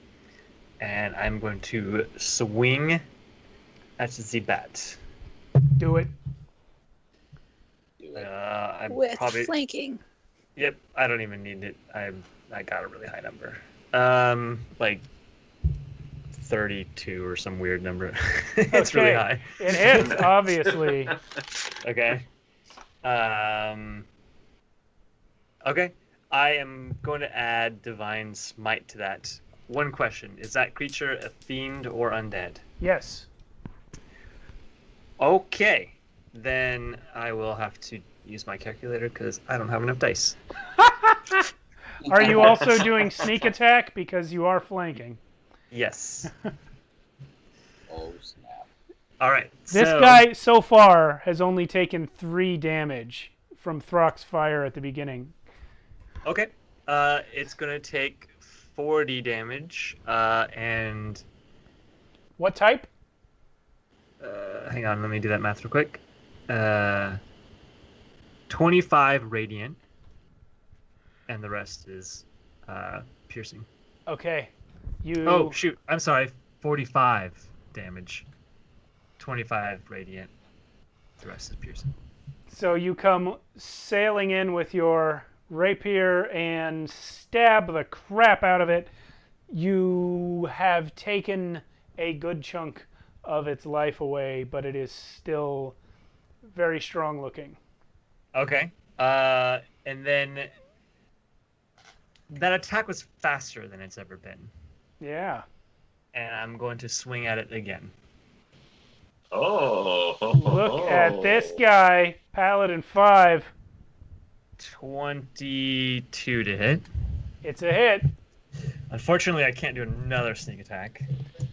I'm going to swing at the bat. Do it. I'm With probably flanking. Yep. I don't even need it. I got a really high number. Like 32 or some weird number. It's really high. It hits, obviously. Okay. Okay. I am going to add Divine Smite to that. One question. Is that creature a fiend or undead? Yes. Okay. Then I will have to use my calculator because I don't have enough dice. Are you also doing sneak attack? Because you are flanking. Yes. Oh, snap. All right. This guy, so far, has only taken 3 damage from Throck's fire at the beginning. Okay. It's going to take 40 damage, and... What type? Hang on, let me do that math real quick. 25 radiant, and the rest is piercing. Okay. Oh, shoot. I'm sorry. 45 damage. 25 radiant. The rest is piercing. So you come sailing in with your rapier and stab the crap out of it. You have taken a good chunk of its life away, but it is still very strong looking. Okay. And then that attack was faster than it's ever been. Yeah. And I'm going to swing at it again. Oh. Look at this guy. Paladin 5. 22 to hit. It's a hit. Unfortunately, I can't do another sneak attack.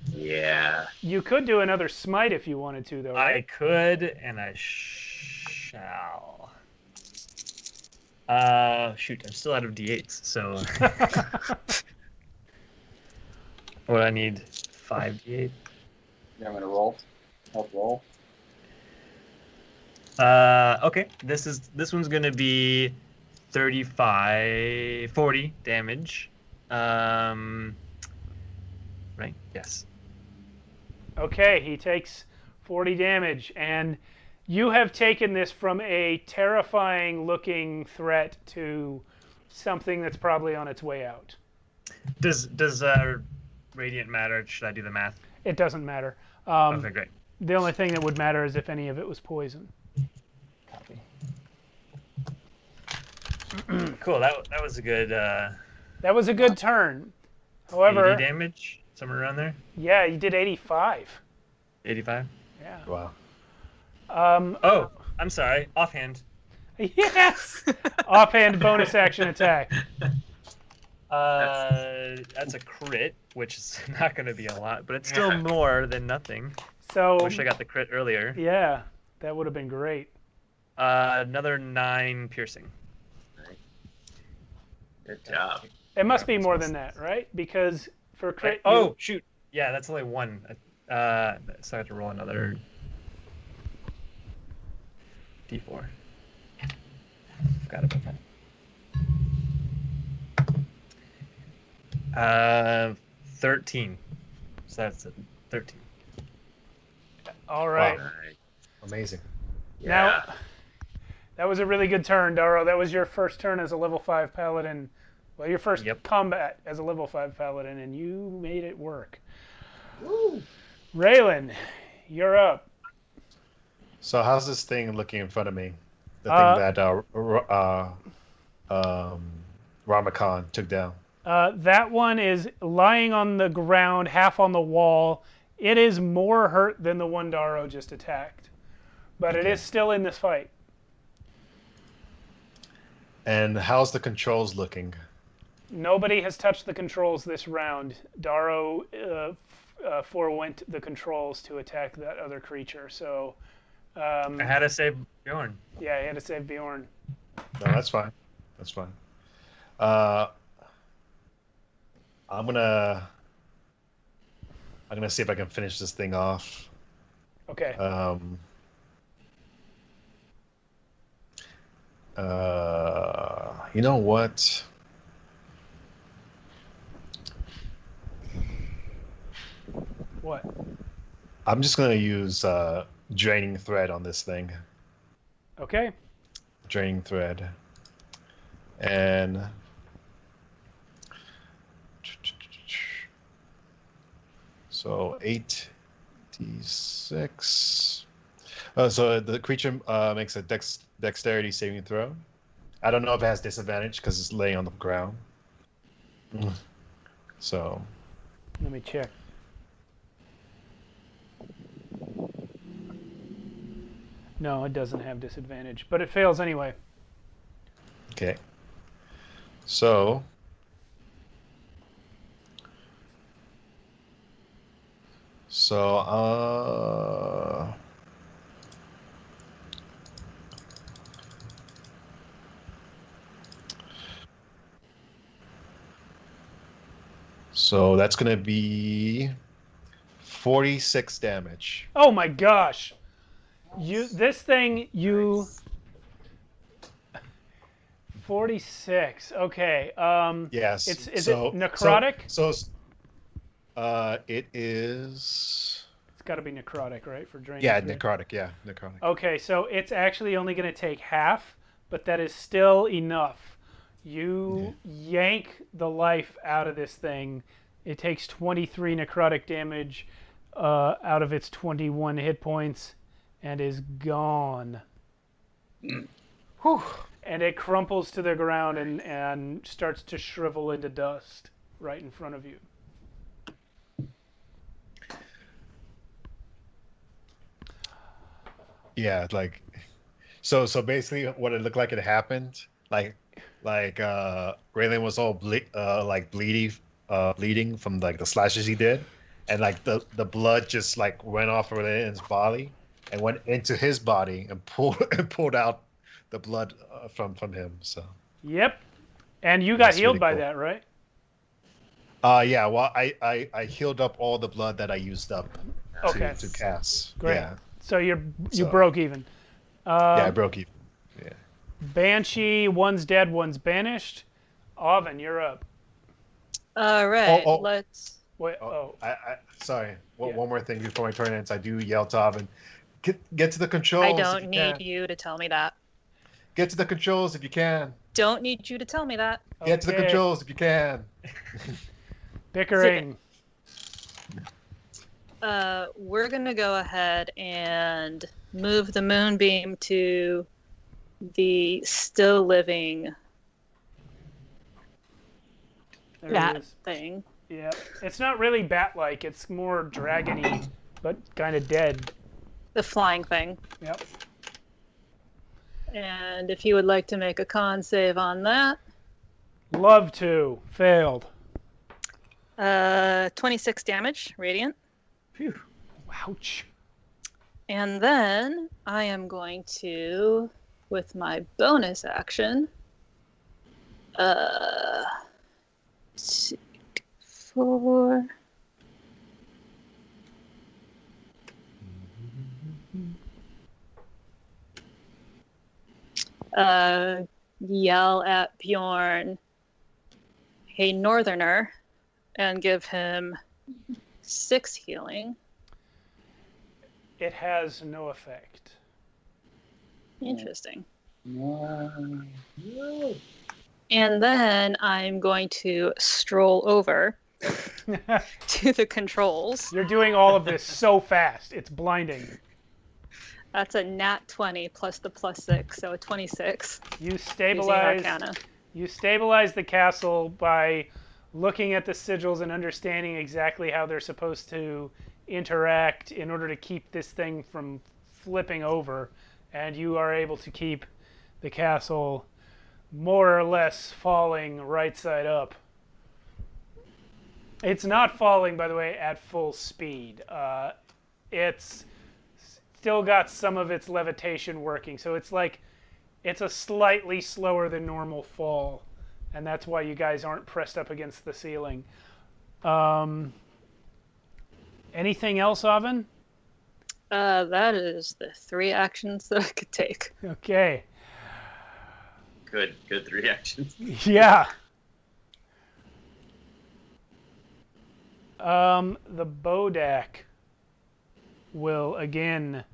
Yeah. You could do another smite if you wanted to, though, right? I could, and I shall. Shoot, I'm still out of d8s, so... What I need? 5 d8. Yeah, I'm gonna roll. Help roll. Okay. This one's gonna be 40 damage. Right? Yes. Okay, he takes 40 damage, and you have taken this from a terrifying-looking threat to something that's probably on its way out. Does radiant matter? Should I do the math? It doesn't matter. Okay, great. The only thing that would matter is if any of it was poison. Copy. Cool. That was a good. That was a good turn. 80 However, damage, somewhere around there. yeah, you did 85. 85. Yeah. Wow. Oh, I'm sorry. Offhand. Yes. Offhand bonus action attack. That's a crit, which is not going to be a lot, but it's still more than nothing. So. Wish I got the crit earlier. Yeah, that would have been great. Another 9 piercing. Good job. It must be more than that, right? Because for crit. Oh shoot! Yeah, that's only 1. So I have to roll another D4. Forgot about that. 13. So that's 13. All right. Wow. Amazing. Now, that was a really good turn, Daro. That was your first turn as a level 5 paladin. Well, your first combat as a level 5 paladin, and you made it work. Woo. Raylan, you're up. So how's this thing looking in front of me? The thing that Ramakan took down. That one is lying on the ground, half on the wall. It is more hurt than the one Daro just attacked. But it is still in this fight. And how's the controls looking? Nobody has touched the controls this round. Daro forewent the controls to attack that other creature. So I had to save Bjorn. Yeah, he had to save Bjorn. No, that's fine. That's fine. I'm gonna see if I can finish this thing off. Okay. You know what? What? I'm just gonna use draining thread on this thing. Okay. Draining thread, and so 8d6. So the creature makes a dexterity saving throw. I don't know if it has disadvantage because it's laying on the ground. So. Let me check. No, it doesn't have disadvantage, but it fails anyway. Okay. So. So that's going to be 46 damage. Oh my gosh. This thing 46. Okay. Yes. Is it necrotic? It is. It's got to be necrotic, right, for draining? Yeah, through? necrotic. Yeah, necrotic. Okay, so it's actually only going to take half, but that is still enough. You yank the life out of this thing. It takes 23 necrotic damage out of its 21 hit points and is gone. Whew. And it crumples to the ground and starts to shrivel into dust right in front of you. Yeah, like, so basically, what it looked like it happened, like Raylan was all bleeding from like the slashes he did, and like the blood just like went off of Raylan's body and went into his body and pulled out the blood from him. So. Yep, and you got That's healed really by cool. that, right? Yeah. Well, I healed up all the blood that I used up to cast. Great. Yeah. So you broke even. Yeah, I broke even. Yeah. Banshee, one's dead, one's banished. Oven, you're up. All right, Oh. let's. Wait, Sorry. Yeah. One more thing before my turn ends. I do yell to Oven, get to the controls. I if don't you need can. you to tell me that. Get to the controls if you can. Don't need you to tell me that. Get to the Okay. controls if you can. Bickering. We're gonna go ahead and move the moonbeam to the still living There it Bat is. thing. Yeah. It's not really bat-like. It's more dragony, but kind of dead. The flying thing. Yep. And if you would like to make a con save on that, Love to. Failed. 26 damage, radiant. Phew. Ouch. And then I am going to, with my bonus action, 2, 4. Yell at Bjorn, "Hey, Northerner," and give him 6 healing. It has no effect. Interesting. No. And then I'm going to stroll over to the controls. You're doing all of this so fast. It's blinding. That's a nat 20 plus the +6, so a 26. You Using stabilize. Arcana. You stabilize the castle by looking at the sigils and understanding exactly how they're supposed to interact in order to keep this thing from flipping over, and you are able to keep the castle more or less falling right side up. It's not falling, by the way, at full speed. It's still got some of its levitation working, so it's like it's a slightly slower than normal fall, and that's why you guys aren't pressed up against the ceiling. Anything else, Oven? That is the 3 actions that I could take. Okay. Good 3 actions. Yeah. The Bodak will again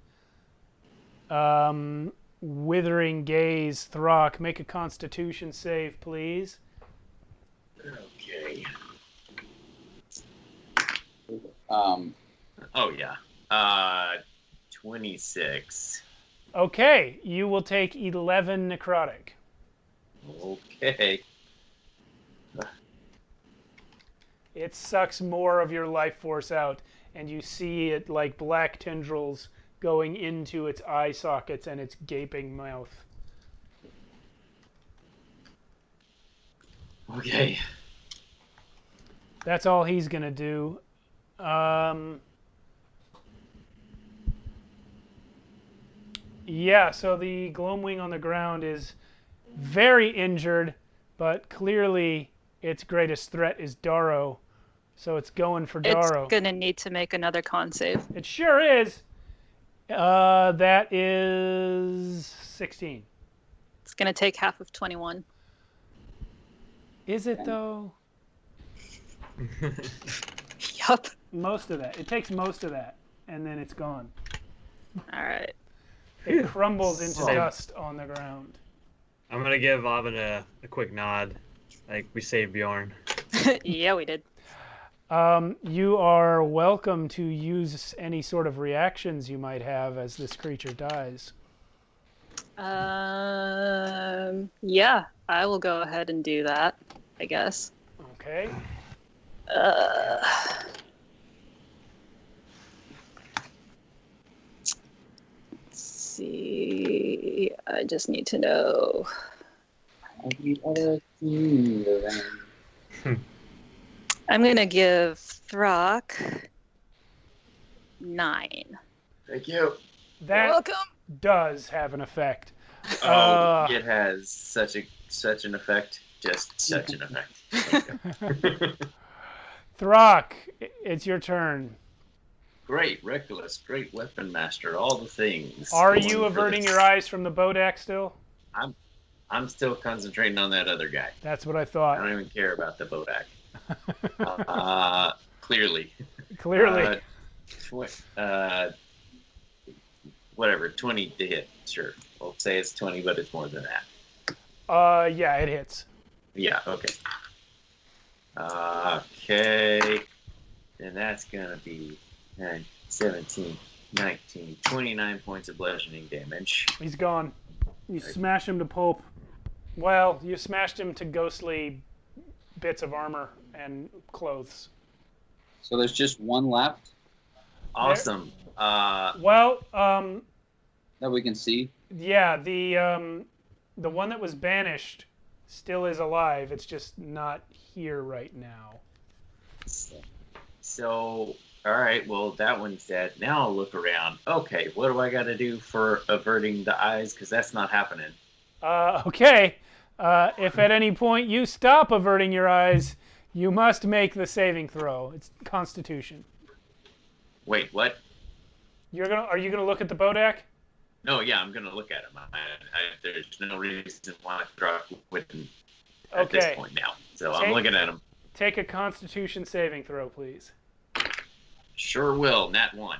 withering gaze Throck. Make a Constitution save, please. Okay. Oh yeah. 26. Okay, you will take 11 necrotic. Okay. It sucks more of your life force out, and you see it like black tendrils going into its eye sockets and its gaping mouth. Okay. That's all he's gonna do. Yeah, so the Gloamwing on the ground is very injured, but clearly its greatest threat is Darrow. So it's going for Darrow. It's gonna need to make another con save. It sure is. That is 16. It's gonna take half of 21. Is it though? Yup. Most of that. It takes most of that, and then it's gone. All right. It crumbles into Save. dust on the ground. I'm gonna give Oven a quick nod, like we saved Bjorn. Yeah, we did. You are welcome to use any sort of reactions you might have as this creature dies. Yeah, I will go ahead and do that, I guess. Okay. Let's see. I just need to know. Have you ever seen the rain? I'm gonna give Throck 9. Thank you. That Welcome. does have an effect. Oh, it has such an effect. Just such an effect. Throck, it's your turn. Great, reckless, great weapon master, all the things. Are Going you for averting this. your eyes from the Bodak still? I'm still concentrating on that other guy. That's what I I thought. don't even care about the Bodak. Clearly. Clearly. Whatever, 20 to hit. Sure. We'll say it's 20, but it's more than that. Yeah, it hits. Yeah, okay. Okay. And that's going to be 9, 17, 19, 29 points of bludgeoning damage. He's gone. You smash him to pulp. Well, you smashed him to ghostly bits of armor and clothes. So there's just one left Awesome. Well, that we can see. yeah, the one that was banished still is alive. It's just not here right now. So, all right, well, that one's dead. Now I'll look around. Okay, what do I got to do for averting the eyes? Because that's not happening. Okay. If at any point you stop averting your eyes, you must make the saving throw. It's Constitution. Wait, what? Are you gonna look at the Bodak? No, yeah, I'm going to look at him. There's no reason why Throck wouldn't at this point now. So I'm looking at him. Take a Constitution saving throw, please. Sure will. Nat 1.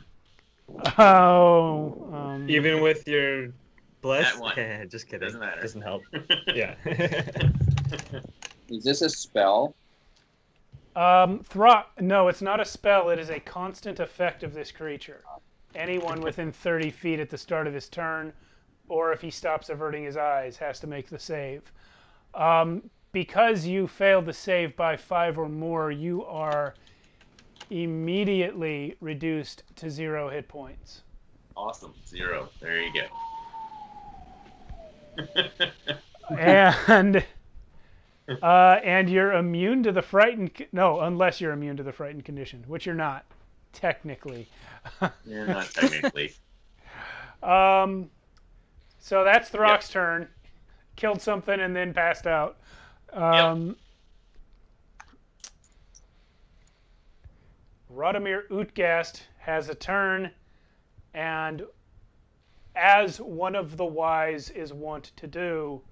Oh. Even with your bless? Nat 1. Just kidding. Doesn't matter. Doesn't help. Yeah. Is this a spell? Throck. No, it's not a spell. It is a constant effect of this creature. Anyone within 30 feet at the start of his turn, or if he stops averting his eyes, has to make the save. Because you failed the save by 5 or more, you are immediately reduced to 0 hit points. Awesome. 0. There you go. And you're immune to the frightened... No, unless you're immune to the frightened condition, which you're not, technically. You're not technically. So that's Throck's turn. Killed something and then passed out. Radomir Utgast has a turn, and as one of the wise is wont to do,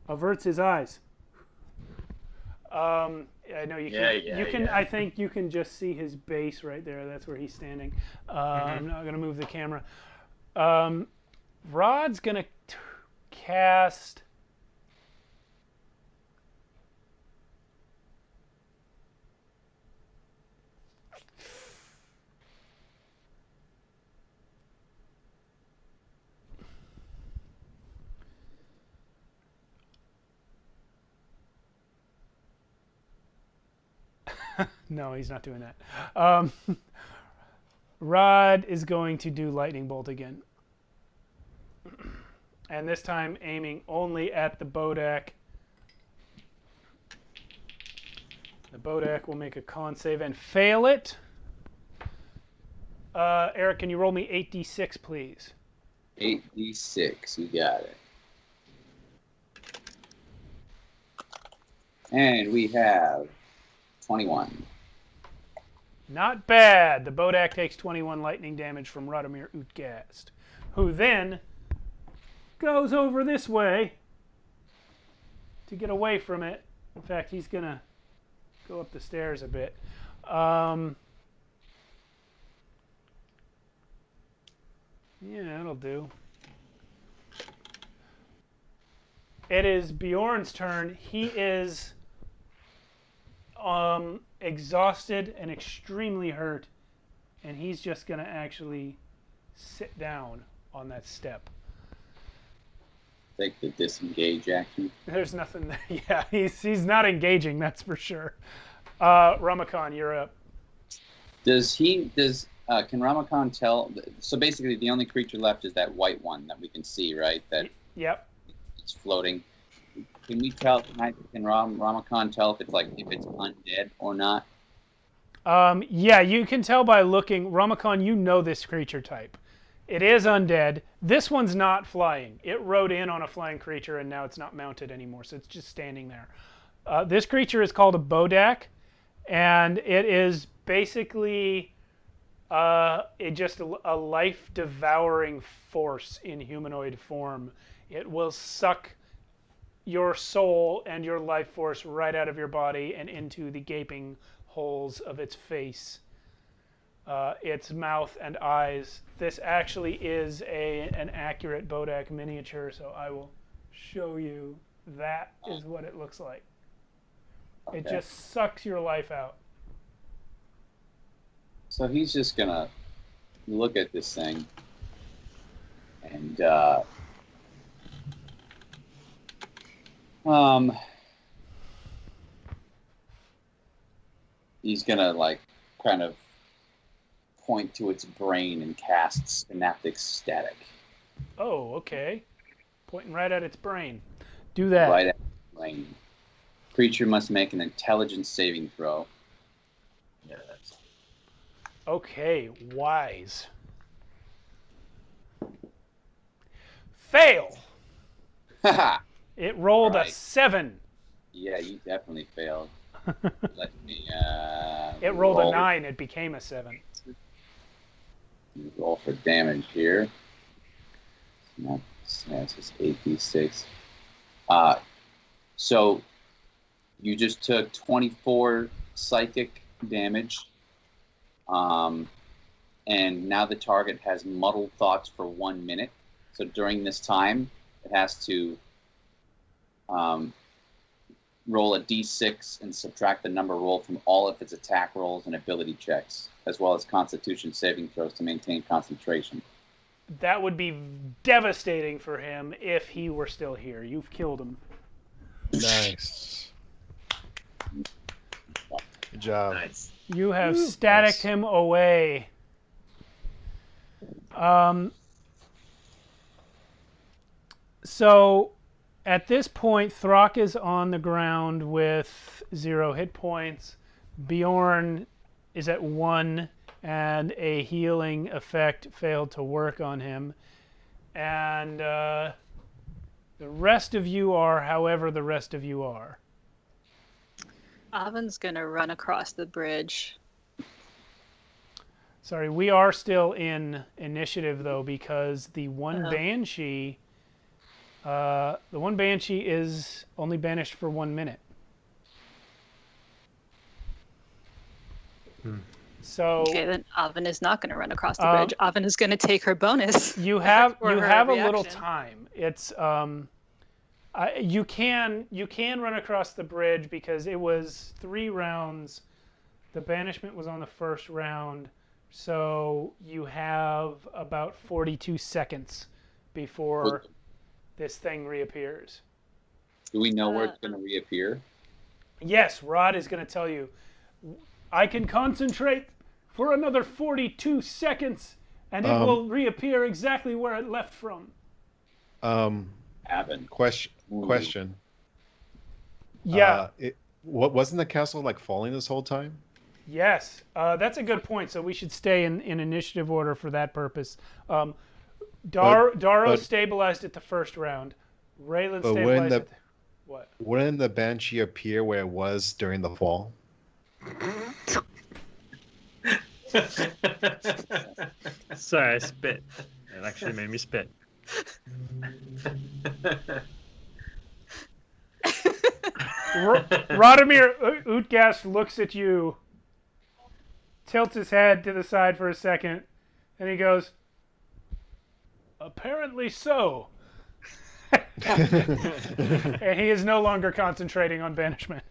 averts his eyes. I know you can. You can. I think you can just see his base right there. That's where he's standing. I'm not gonna move the camera. Rod's gonna cast. No, he's not doing that. Rod is going to do Lightning Bolt again. And this time aiming only at the Bodak. The Bodak will make a con save and fail it. Eric, can you roll me 8d6, please? 8d6, you got it. And we have 21. Not bad. The Bodak takes 21 lightning damage from Radomir Utgast, who then goes over this way to get away from it. In fact, he's going to go up the stairs a bit. Yeah, that'll do. It is Bjorn's turn. He is exhausted and extremely hurt, and he's just going to actually sit down on that step. Take the disengage action. There's nothing there. Yeah, he's not engaging, that's for sure. Ramakant, you're up. Can Ramakant tell? So basically, the only creature left is that white one that we can see, right? That Yep. It's floating. Can we tell? Can Ramakant tell if it's undead or not? Yeah, you can tell by looking. Ramakant, you know this creature type. It is undead. This one's not flying. It rode in on a flying creature, and now it's not mounted anymore, so it's just standing there. This creature is called a Bodak, and it is basically just a life-devouring force in humanoid form. It will suck your soul and your life force right out of your body and into the gaping holes of its face, its mouth and eyes. This actually is an accurate Bodak miniature, so I will show you. That is what it looks like. Okay. It just sucks your life out. So he's just gonna look at this thing and he's gonna like kind of point to its brain and cast synaptic static. Oh, okay. Pointing right at its brain. Do that. Right at the brain. Creature must make an intelligence saving throw. Yeah, that's Okay, wise. Fail. Haha. It rolled a Right. 7. Yeah, you definitely failed. Let me It rolled roll, a 9. It became a 7. roll for damage here. It's just 8d6. So you just took 24 psychic damage. And now the target has muddled thoughts for 1 minute. So during this time, it has to roll a d6 and subtract the number rolled from all of its attack rolls and ability checks, as well as Constitution saving throws to maintain concentration. That would be devastating for him if he were still here. You've killed him. Nice. Good job. nice. You have Nice. staticked him away. So at this point, Throck is on the ground with 0 hit points. Bjorn is at 1, and a healing effect failed to work on him. And the rest of you are however the rest of you are. Oven's gonna run across the bridge. Sorry, we are still in initiative though, because the one banshee is only banished for 1 minute. So Okay, then Oven is not gonna run across the bridge. Oven is gonna take her bonus. you have for her a little reaction. time. It's you can run across the bridge because it was 3 rounds. The banishment was on the first round, so you have about 42 seconds before this thing reappears. Do we know where it's going to reappear? Yes, Rod is going to tell you. I can concentrate for another 42 seconds, and it will reappear exactly where it left from. Happen. Question. Yeah. Wasn't the castle like falling this whole time? Yes, that's a good point. So we should stay in initiative order for that purpose. Darrow stabilized it the first round. Raylan But stabilized it. What? Wouldn't the banshee appear where it was during the fall? Sorry, I spit. It actually made me spit. Radomir Utgast looks at you, tilts his head to the side for a second, and he goes, "Apparently so." And he is no longer concentrating on banishment.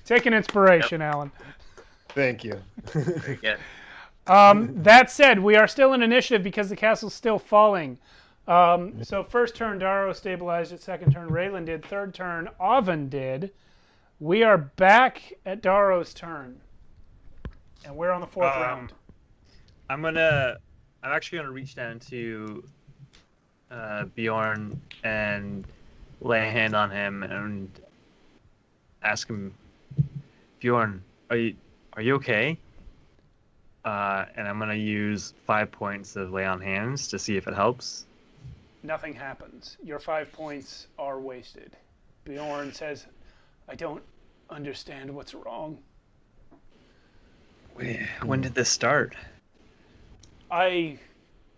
Take an inspiration, Alan. Thank you. Very good. That said, we are still in initiative because the castle's still falling. So first turn, Darrow stabilized it. Second turn, Raylan did. Third turn, Oven did. We are back at Darrow's turn. And we're on the fourth round. I'm actually gonna reach down to Bjorn and lay a hand on him and ask him, Bjorn, are you okay? And I'm gonna use 5 points of lay on hands to see if it helps. Nothing happens. Your 5 points are wasted. Bjorn says, "I don't understand what's wrong. When did this start? I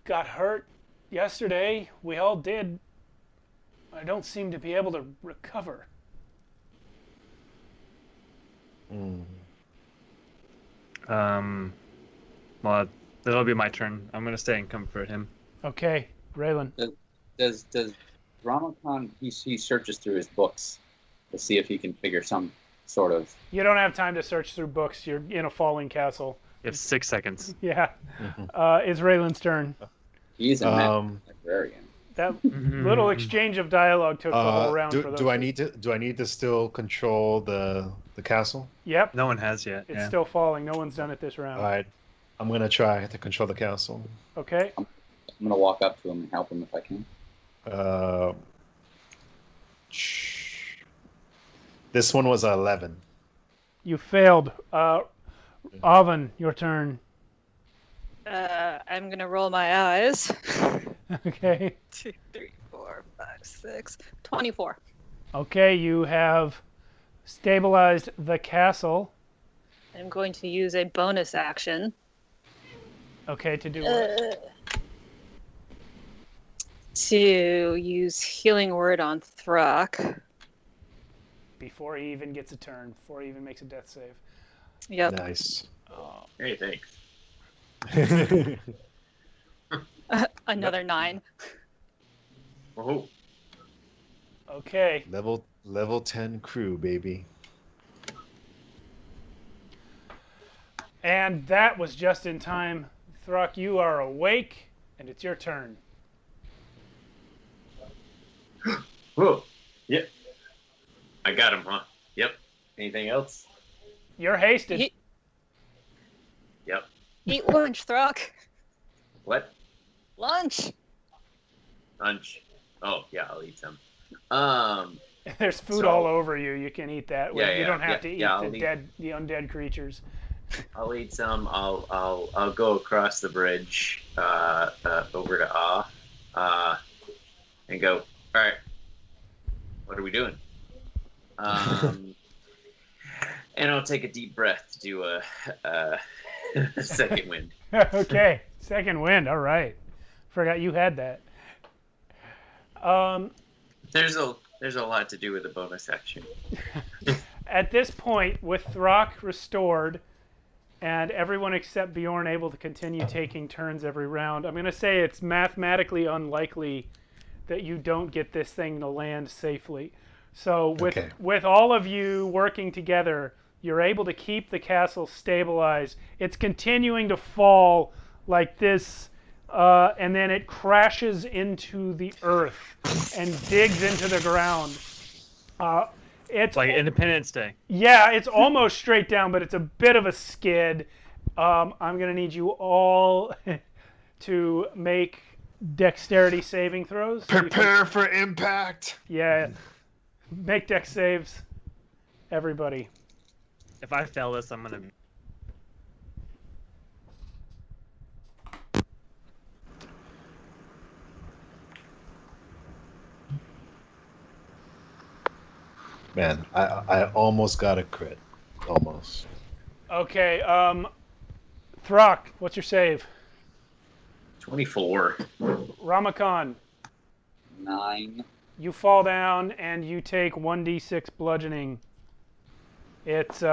got hurt yesterday. We all did. I don't seem to be able to recover." Well, that'll be my turn. I'm gonna stay and comfort him. Okay, Raylan. Does Ramakon, he searches through his books to see if he can figure some sort of... You don't have time to search through books. You're in a falling castle. You have 6 seconds. Yeah. It's Raylan's turn. He's a librarian. That little exchange of dialogue took the whole round for those. Do I need to still control the castle? Yep. No one has yet. It's still falling. No one's done it this round. All right. I'm gonna try to control the castle. Okay. I'm gonna walk up to him and help him if I can. This one was 11. You failed. Oven, your turn. I'm gonna roll my eyes. Okay. 2, 3, 4, 5, 6, 24. Okay, you have stabilized the castle. I'm going to use a bonus action. Okay, to do what? To use Healing Word on Throck. Before he even gets a turn, before he even makes a death save. Yep. Nice. Hey, thanks. Another 9. Oh, Okay. Level 10 crew, baby. And that was just in time. Throck, you are awake, and it's your turn. whoa. Yep. I got him, huh? Yep. Anything else? You're hasted. Yep. Eat lunch, Throck. What? Lunch. Lunch. Oh, yeah, I'll eat some. There's food So- all over you. You can eat that. Yeah, You yeah, don't have yeah, to eat yeah, the I'll eat- the undead creatures. I'll eat some. I'll go across the bridge over to and go. All right. What are we doing? And I'll take a deep breath to do a second wind. Okay, second wind. All right. Forgot you had that. There's a lot to do with the bonus action. At this point, with Throck restored, and everyone except Bjorn able to continue taking turns every round, I'm going to say it's mathematically unlikely that you don't get this thing to land safely. So with all of you working together, you're able to keep the castle stabilized. It's continuing to fall like this, and then it crashes into the earth and digs into the ground. It's like Independence Day. Yeah, it's almost straight down, but it's a bit of a skid. I'm going to need you all to make dexterity saving throws. So Prepare for impact. Yeah. Make dex saves, everybody. If I fail this, I'm gonna. Man, I almost got a crit. Almost. Okay, Throck, what's your save? 24. Ramakon, 9. you fall down and you take 1d6 bludgeoning. It's 2.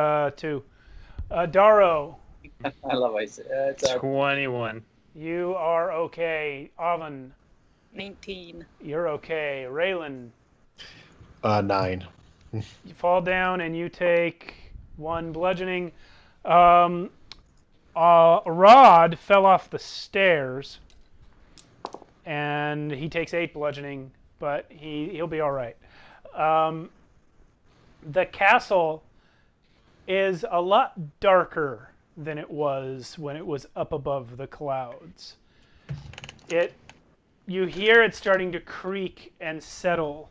Daro, I love it. It's 21. you are okay. Oven, 19. you're okay. Raylan, 9. you fall down and you take 1 bludgeoning. Rod fell off the stairs and he takes 8 bludgeoning, but he'll be all right. The castle is a lot darker than it was when it was up above the clouds. You hear it starting to creak and settle.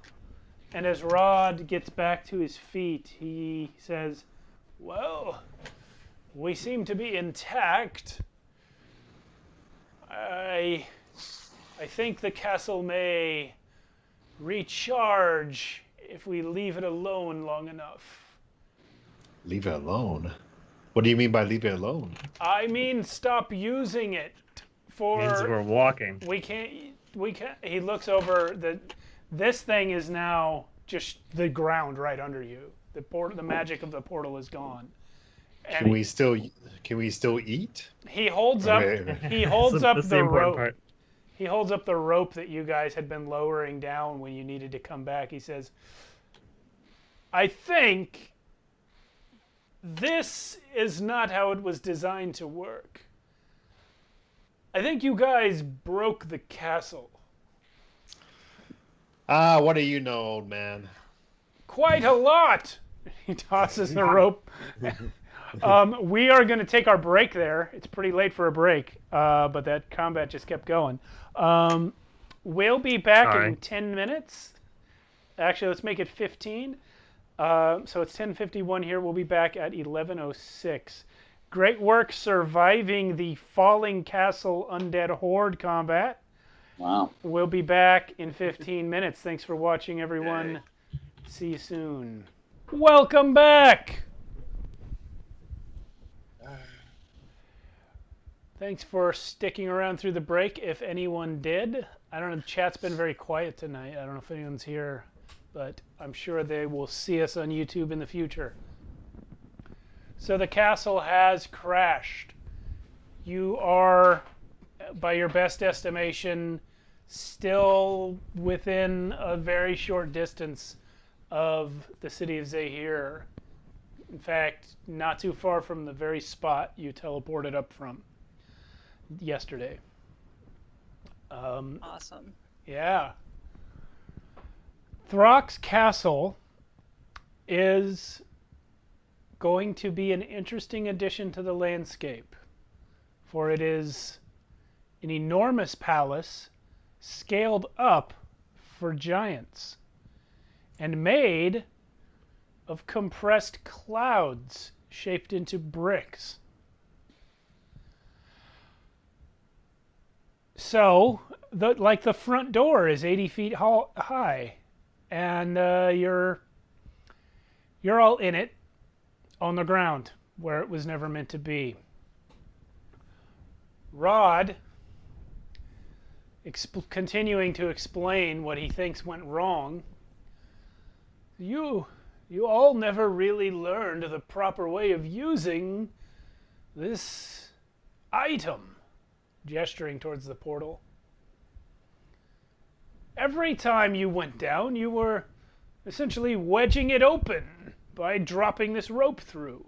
And as Rod gets back to his feet, he says, "Well, we seem to be intact. I think the castle may recharge if we leave it alone long enough." Leave it alone? What do you mean by leave it alone? I mean, stop using it Means we're walking. We can't. He looks over. This thing is now just the ground right under you. The magic of the portal is gone. And Can we still eat? he holds up. He holds up That's the important rope. part. He holds up the rope that you guys had been lowering down when you needed to come back. He says, "I think this is not how it was designed to work. I think you guys broke the castle." What do you know, old man? Quite a lot. He tosses the rope. We are going to take our break there. It's pretty late for a break, but that combat just kept going. We'll be back in 10 minutes. Actually, let's make it 15. So it's 10:51 here. We'll be back at 11:06. Great work surviving the falling castle undead horde combat. Wow. We'll be back in 15 minutes. Thanks for watching, everyone. See you soon. Welcome back. Thanks for sticking around through the break, if anyone did. I don't know, the chat's been very quiet tonight. I don't know if anyone's here, but I'm sure they will see us on YouTube in the future. So the castle has crashed. You are, by your best estimation, still within a very short distance of the city of Zahir. In fact, not too far from the very spot you teleported up from yesterday. Awesome. Yeah. Throck's castle is going to be an interesting addition to the landscape, for it is an enormous palace scaled up for giants and made of compressed clouds shaped into bricks. So, the front door is 80 feet high, and you're all in it on the ground where it was never meant to be. Rod, continuing to explain what he thinks went wrong. You all never really learned the proper way of using this item, gesturing towards the portal. Every time you went down, you were essentially wedging it open by dropping this rope through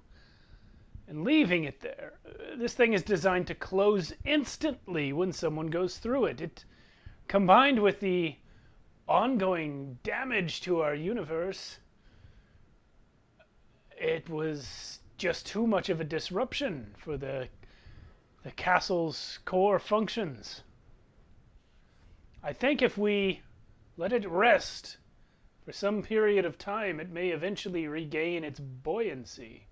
and leaving it there. This thing is designed to close instantly when someone goes through it. It, combined with the ongoing damage to our universe, it was just too much of a disruption for the castle's core functions. I think if we let it rest for some period of time, it may eventually regain its buoyancy.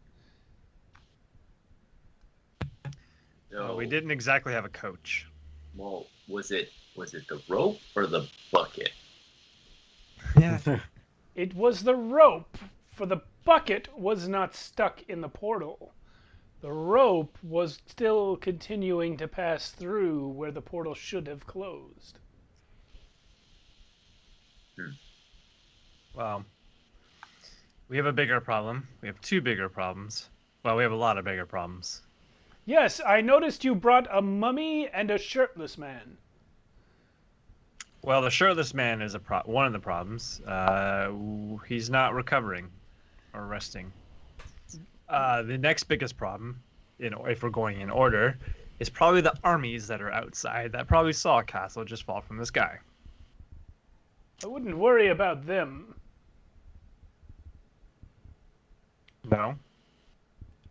Well, we didn't exactly have a coach. Well, was it the rope or the bucket? Yeah. It was the rope, for the bucket was not stuck in the portal. The rope was still continuing to pass through where the portal should have closed. Well, we have a bigger problem. We have two bigger problems. Well, we have a lot of bigger problems. Yes, I noticed you brought a mummy and a shirtless man. Well, the shirtless man is one of the problems. He's not recovering or resting. The next biggest problem, if we're going in order, is probably the armies that are outside that probably saw a castle just fall from the sky. I wouldn't worry about them. No?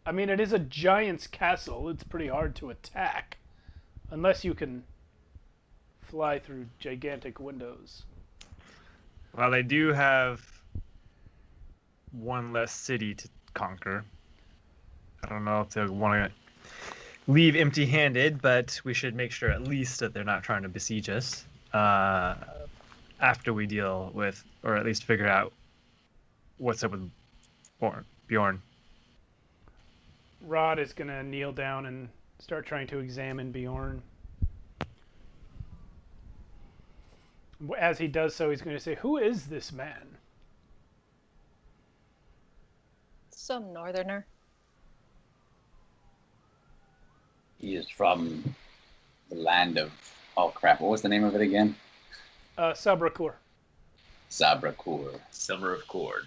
I mean, it is a giant's castle. It's pretty hard to attack. Unless you can fly through gigantic windows. Well, they do have one less city to conquer. I don't know if they'll want to leave empty-handed, but we should make sure at least that they're not trying to besiege us after we deal with, or at least figure out what's up with Bjorn. Rod is going to kneel down and start trying to examine Bjorn. As he does so, he's going to say, "Who is this man?" Some northerner. He is from the land of, oh crap, what was the name of it again? Sabrakur. Sabrakur. Summer of Cord.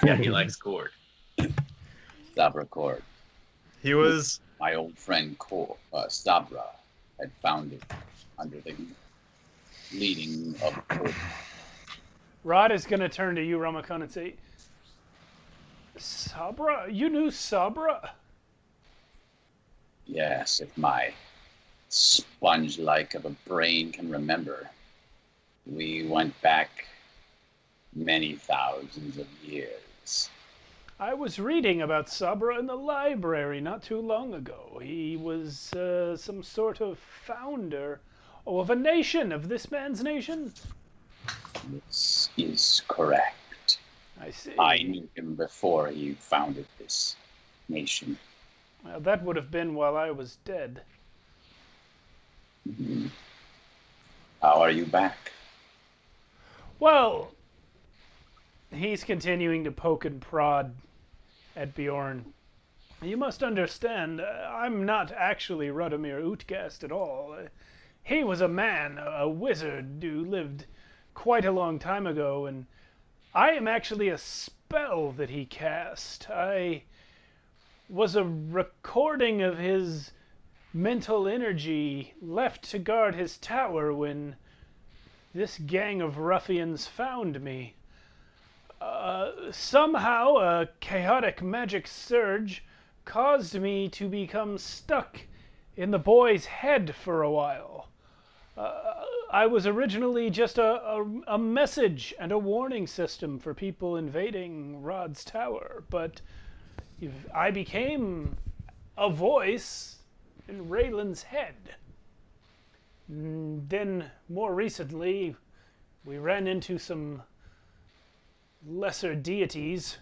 Yeah, he likes cord. Sabrakur. He was... My old friend Sabra had found it under the leading up. Rod is going to turn to you, Ramakon, and say, Sabra? You knew Sabra? Yes, if my sponge-like of a brain can remember. We went back many thousands of years. I was reading about Sabra in the library not too long ago. He was some sort of founder of a nation, of this man's nation. This is correct. I see. I knew him before he founded this nation. Well, that would have been while I was dead. Mhm. How are you back? Well, he's continuing to poke and prod at Bjorn. You must understand, I'm not actually Radomir Utgast at all. He was a man, a wizard who lived quite a long time ago, and I am actually a spell that he cast. I was a recording of his mental energy left to guard his tower when this gang of ruffians found me. Somehow a chaotic magic surge caused me to become stuck in the boy's head for a while. I was originally just a message and a warning system for people invading Rod's tower, but I became a voice in Raylan's head. Then, more recently, we ran into some lesser deities,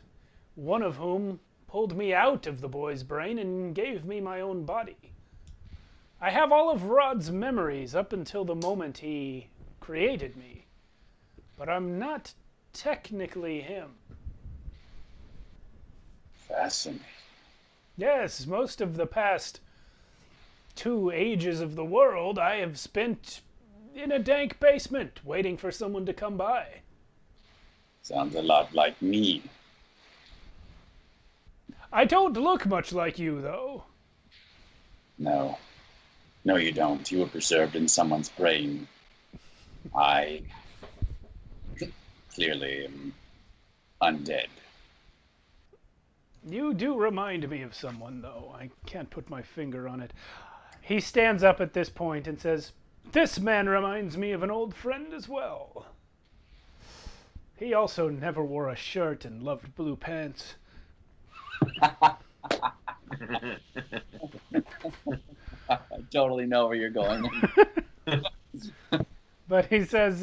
one of whom pulled me out of the boy's brain and gave me my own body. I have all of Rod's memories up until the moment he created me, but I'm not technically him. Fascinating. Yes, most of the past 2 ages of the world I have spent in a dank basement waiting for someone to come by. Sounds a lot like me. I don't look much like you, though. No. No, you don't. You were preserved in someone's brain. I clearly am undead. You do remind me of someone, though. I can't put my finger on it. He stands up at this point and says, "This man reminds me of an old friend as well. He also never wore a shirt and loved blue pants." I totally know where you're going. But he says,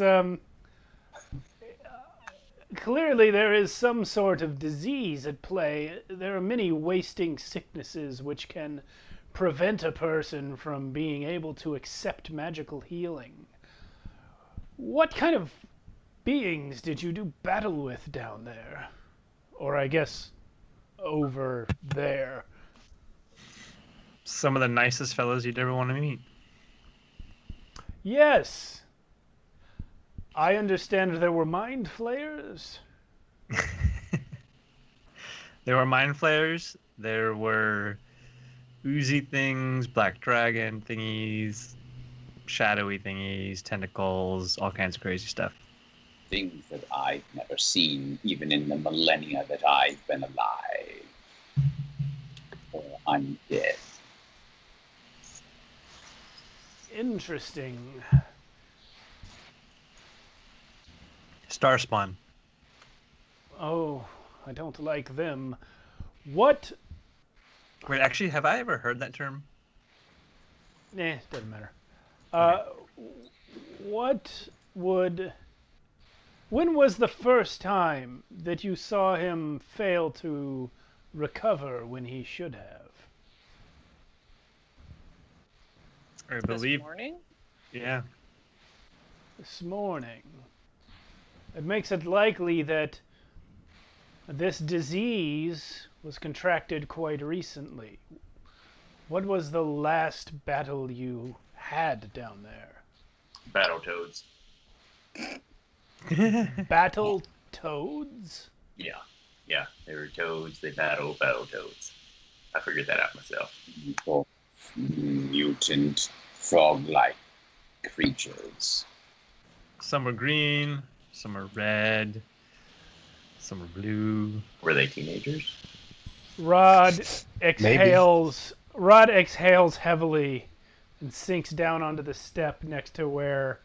clearly there is some sort of disease at play. There are many wasting sicknesses which can prevent a person from being able to accept magical healing. What kind of beings did you do battle with down there? Or I guess over there. Some of the nicest fellows you'd ever want to meet. Yes. I understand there were mind flayers. There were mind flayers. There were oozy things, black dragon thingies, shadowy thingies, tentacles, all kinds of crazy stuff. Things that I've never seen, even in the millennia that I've been alive. Or undead. Interesting. Starspawn. Oh, I don't like them. What? Wait, actually, have I ever heard that term? Doesn't matter. What would... When was the first time that you saw him fail to recover when he should have? I believe. This morning? Yeah. This morning. It makes it likely that this disease was contracted quite recently. What was the last battle you had down there? Battletoads. Battle toads? Yeah. They were toads. They battletoads. I figured that out myself. Mutant frog-like creatures. Some are green, some are red, some are blue. Were they teenagers? Rod exhales. Rod exhales heavily and sinks down onto the step next to where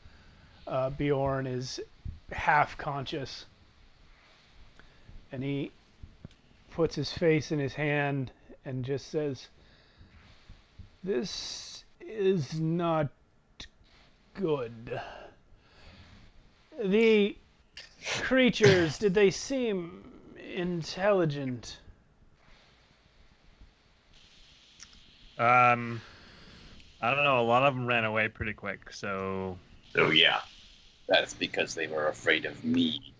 Bjorn is half conscious. And he puts his face in his hand and just says, "This is not good. The creatures, did they seem intelligent?" I don't know. A lot of them ran away pretty quick, so. Oh yeah. That's because they were afraid of me.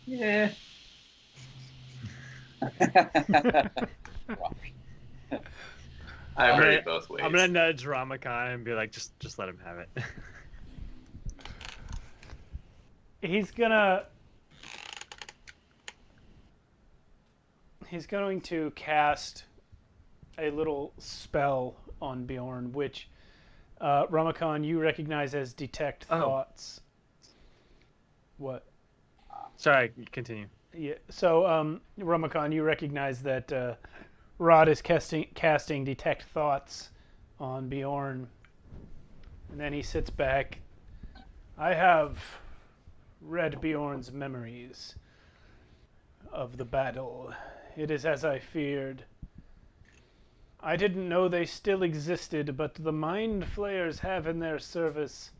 Yeah. I've heard it both ways. I'm gonna nudge Ramakan and be like, just let him have it. He's going to cast a little spell on Bjorn, which Ramakan, you recognize as Detect Thoughts. What? Sorry, continue. Yeah. So Ramakan, you recognize that Rod is casting Detect Thoughts on Bjorn, and then he sits back. "I have read Bjorn's memories of the battle. It is as I feared. I didn't know they still existed, but the Mind Flayers have in their service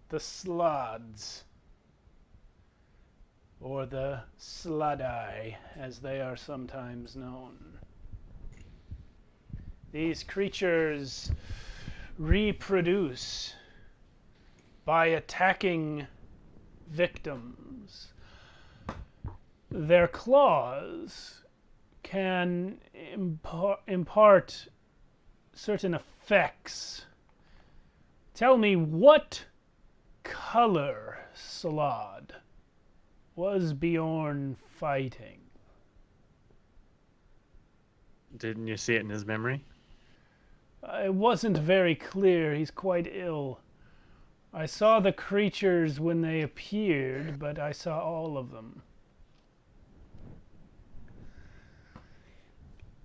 the Slods, or the Sludai, as they are sometimes known. These creatures reproduce by attacking victims. Their claws can impart certain effects. Tell me, what color Slod was Bjorn fighting?" Didn't you see it in his memory? "It wasn't very clear. He's quite ill. I saw the creatures when they appeared, but I saw all of them."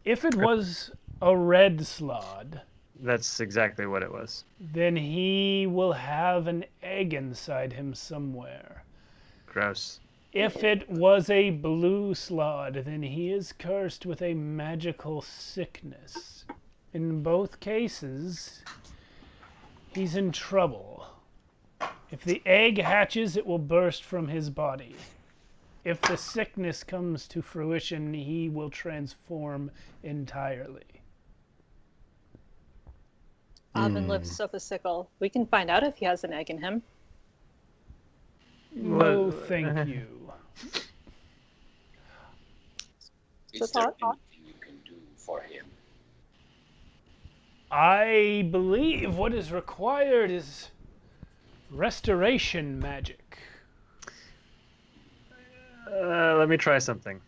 "If it was a red Slod, That's exactly what it was. then he will have an egg inside him somewhere. Gross. If it was a blue Slod, then he is cursed with a magical sickness. In both cases, he's in trouble. If the egg hatches, it will burst from his body. If the sickness comes to fruition, he will transform entirely." Alvin lifts up a sickle. We can find out if he has an egg in him. No, thank you. Is there anything you can do for him? I believe what is required is restoration magic. Let me try something.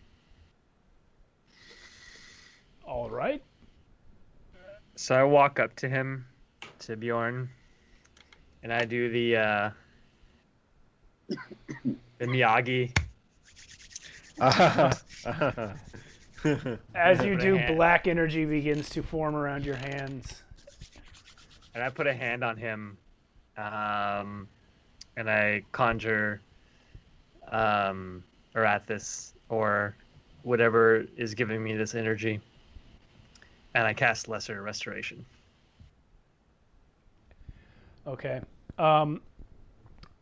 All right. So I walk up to him, to Bjorn, and I do the Miyagi. As you do, black energy begins to form around your hands. And I put a hand on him, and I conjure Arathis, or whatever is giving me this energy, and I cast Lesser Restoration. Okay.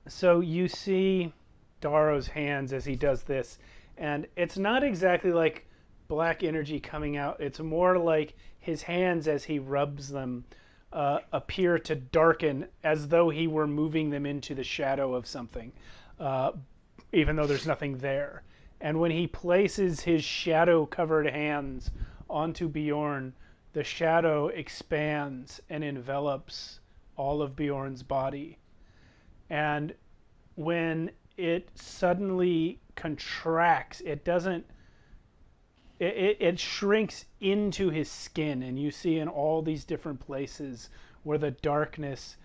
So you see Daro's hands as he does this, and it's not exactly like black energy coming out. It's more like his hands, as he rubs them, appear to darken as though he were moving them into the shadow of something, even though there's nothing there. And when he places his shadow-covered hands onto Bjorn, the shadow expands and envelops all of Bjorn's body. And when it suddenly contracts, it shrinks into his skin, and you see in all these different places where the darkness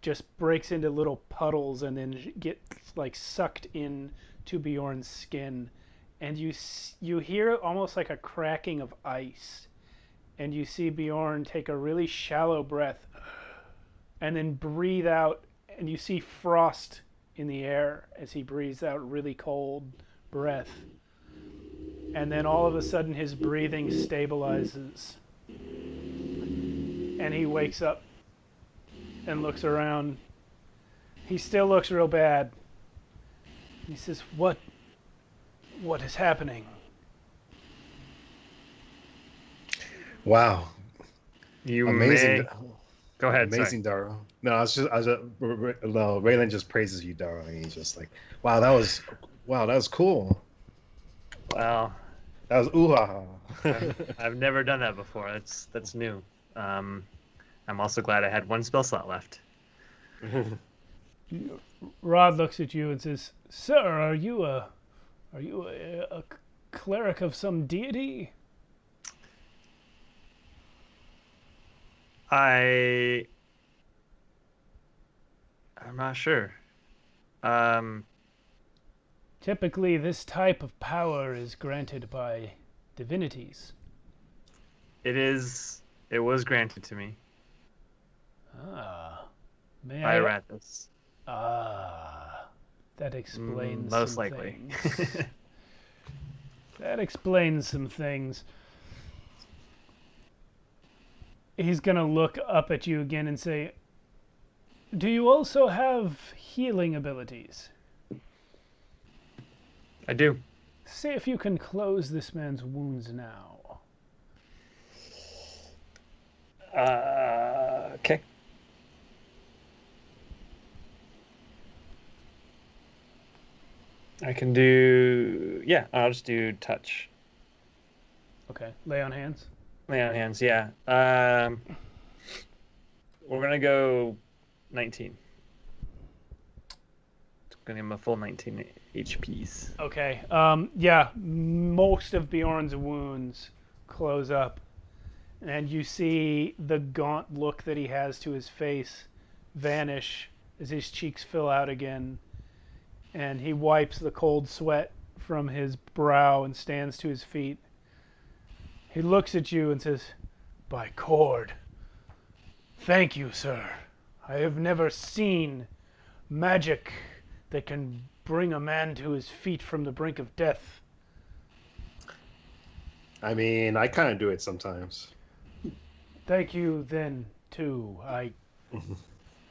just breaks into little puddles and then gets like sucked in to Bjorn's skin, and you hear almost like a cracking of ice, and you see Bjorn take a really shallow breath and then breathe out, and you see frost in the air as he breathes out really cold breath. And then all of a sudden his breathing stabilizes. And he wakes up and looks around. He still looks real bad. He says, What is happening? Wow. You Amazing. may... Go ahead. Amazing, Daro. No, Raylan just praises you, Daro, and he's just like, wow, that was cool. Well, that was ooh-ha. I've never done that before. That's new. I'm also glad I had one spell slot left. Rod looks at you and says, "Sir, are you a cleric of some deity?" I'm not sure. Typically, this type of power is granted by divinities. It was granted to me Ah, may by I? Arathis. Ah, that explains most some likely. things. That explains some things. He's gonna look up at you again and say, "Do you also have healing abilities? I do. See if you can close this man's wounds now." Okay. I can do... Yeah, I'll just do touch. Okay, lay on hands. Lay on hands, yeah. We're going to go 19. Going to give him a full 19 HPs. Okay, yeah, most of Bjorn's wounds close up, and you see the gaunt look that he has to his face vanish as his cheeks fill out again, and he wipes the cold sweat from his brow and stands to his feet. He looks at you and says, "By Cord, thank you, sir. I have never seen magic that can bring a man to his feet from the brink of death." I mean, I kind of do it sometimes. Thank you then, too.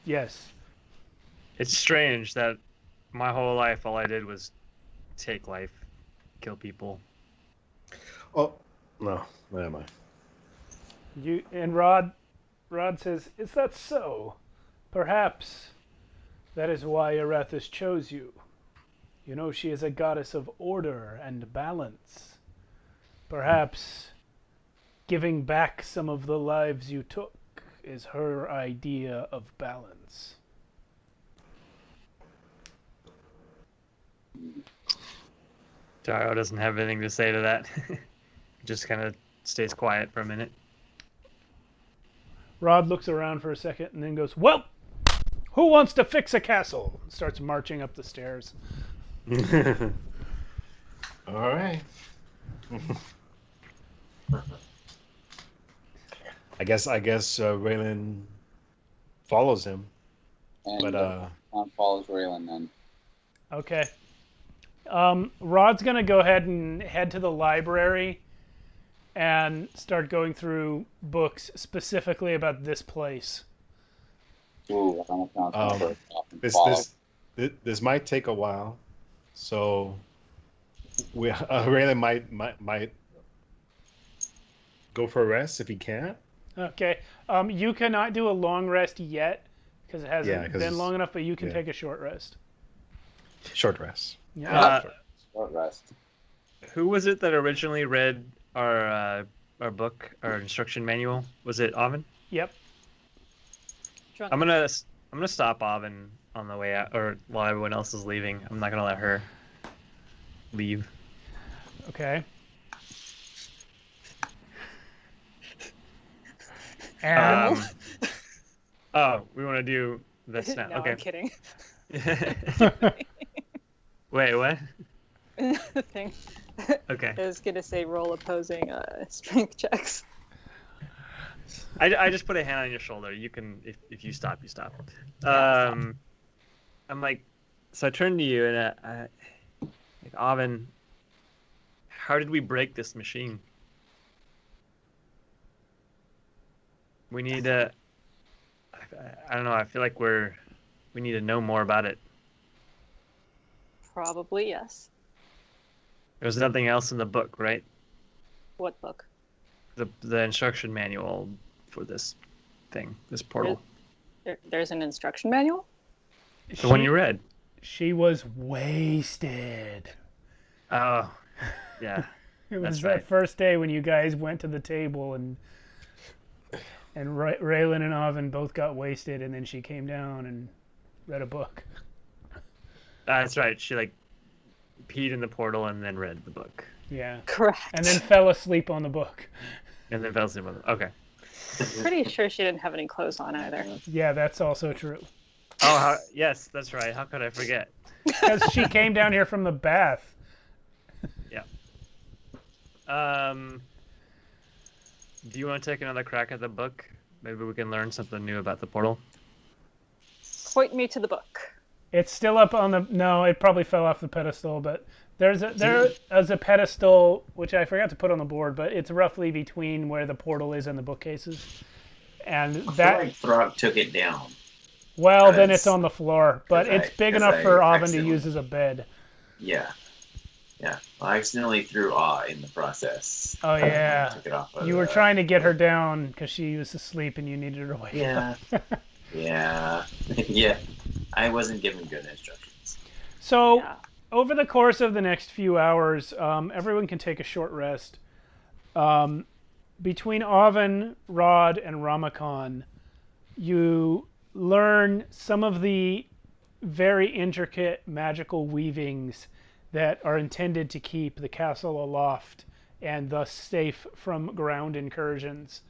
Yes. It's strange that my whole life all I did was take life, kill people. Oh, no, never mind. And Rod says, "Is that so? Perhaps that is why Arathis chose you. You know, she is a goddess of order and balance. Perhaps giving back some of the lives you took is her idea of balance." Daro doesn't have anything to say to that. Just kind of stays quiet for a minute. Rod looks around for a second and then goes, "Well, who wants to fix a castle?" And starts marching up the stairs. All right. I guess Raylan follows him, And but follows Raylan then. Okay. Rod's going to go ahead and head to the library and start going through books specifically about this place. Ooh, I don't know if it's gonna this might take a while, so Raylan might go for a rest if he can. Okay. You cannot do a long rest yet because it hasn't been long enough, but you can take a short rest. Short rest. Yeah. Short rest. Who was it that originally read our book, our instruction manual? Was it Oven? Yep. I'm gonna stop Oven on the way out, or while everyone else is leaving. I'm not gonna let her leave. Okay. And Oh, we want to do this now. No, Okay. I'm kidding. Wait, what? Thing. Okay. I was gonna say roll opposing strength checks. I just put a hand on your shoulder. You can, if you stop, you stop. I'm like, so I turn to you and like, Avin, how did we break this machine? We need to, I don't know, I feel like we need to know more about it. Probably yes. There's nothing else in the book, right? What book? The instruction manual for this thing, this portal. There's an instruction manual? The one you read. She was wasted. Oh, yeah. It was That's that right. first day when you guys went to the table and Raylan and Avin both got wasted, and then she came down and read a book. That's right. She like peed in the portal and then read the book. Yeah. Correct. And then fell asleep on the book. And then fell asleep on the Okay. Pretty sure she didn't have any clothes on either. Yeah, that's also true. Oh, yes, that's right. How could I forget? Because she came down here from the bath. Yeah. Do you want to take another crack at the book? Maybe we can learn something new about the portal. Point me to the book. It's still up on the... No, it probably fell off the pedestal, but there is a pedestal, which I forgot to put on the board, but it's roughly between where the portal is and the bookcases. And I feel that... like Throck took it down. Well, then it's on the floor, but it's big enough for Avin to accidentally- use as a bed. Yeah. Yeah. I accidentally threw awe in the process. Oh, yeah. Took it off of You were the- trying to get her down because she was asleep and you needed her awake. Yeah. Yeah. Yeah. I wasn't given good instructions. So, Yeah. over the course of the next few hours, everyone can take a short rest. Between Avin, Rod, and Ramakon, you learn some of the very intricate magical weavings that are intended to keep the castle aloft and thus safe from ground incursions.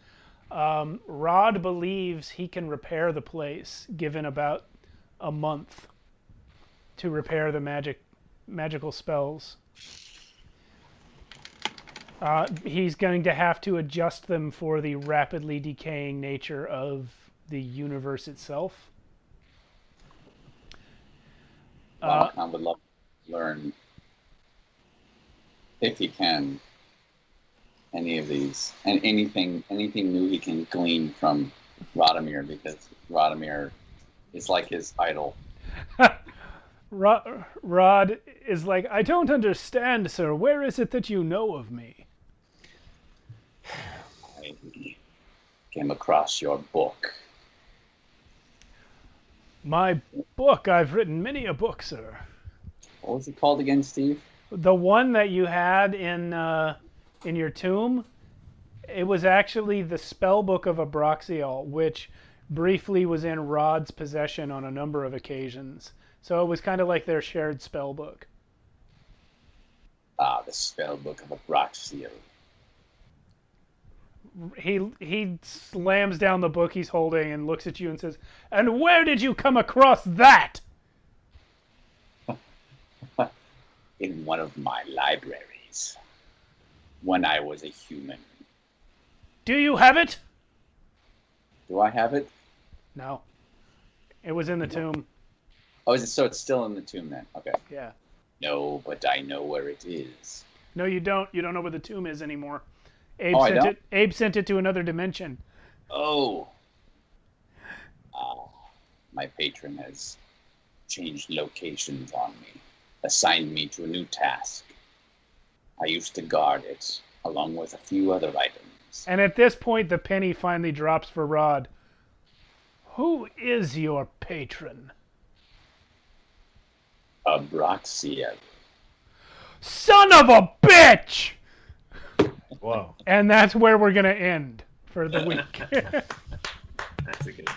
Rod believes he can repair the place, given about a month to repair the magical spells. He's going to have to adjust them for the rapidly decaying nature of the universe itself. Valakon would love to learn, if he can, any of these, and anything new he can glean from Radomir, because Radomir is like his idol. Rod is like, I don't understand, sir. Where is it that you know of me? I came across your book. My book? I've written many a book, sir. What was it called again, Steve? The one that you had in your tomb, it was actually the spell book of Abraxial, which briefly was in Rod's possession on a number of occasions. So it was kind of like their shared spell book. Ah, the spell book of Abraxial. He slams down the book he's holding and looks at you and says, "And where did you come across that?" In one of my libraries, when I was a human. Do you have it? Do I have it? No. It was in the tomb. Oh, is it? So it's still in the tomb then? Okay. Yeah. No, but I know where it is. No, you don't. You don't know where the tomb is anymore. Abe Oh, I sent don't? it. Abe sent it to another dimension. Oh. My patron has changed locations on me, assigned me to a new task. I used to guard it, along with a few other items. And at this point, the penny finally drops for Rod. Who is your patron? Abraxial. Son of a bitch! Wow. And that's where we're going to end for the week. That's a good.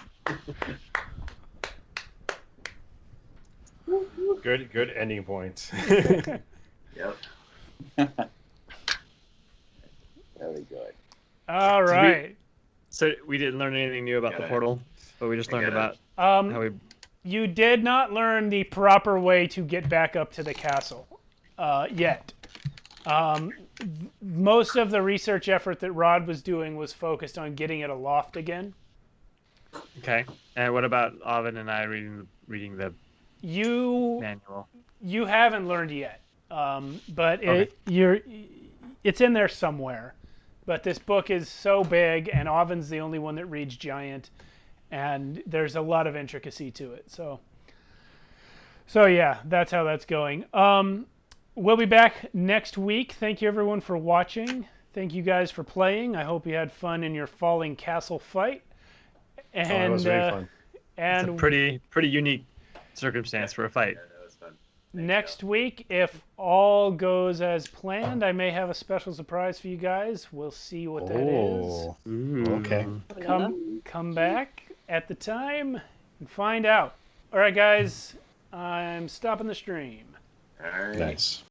Good ending point. Yep. Very good. All right. So we didn't learn anything new about the portal, but we just learned about how we. You did not learn the proper way to get back up to the castle yet. Most of the research effort that Rod was doing was focused on getting it aloft again. Okay. And what about Ovid and I reading the manual? You haven't learned yet, but Okay. it's in there somewhere. But this book is so big, and Ovin's the only one that reads Giant, and there's a lot of intricacy to it. So yeah, that's how that's going. We'll be back next week. Thank you everyone for watching. Thank you guys for playing. I hope you had fun in your falling castle fight. And that was very fun. And It's a pretty unique circumstance for a fight. That was fun. next week, if all goes as planned, I may have a special surprise for you guys. We'll see what that is. Okay. Come back at the time and find out. All right, guys, I'm stopping the stream. All right. Nice.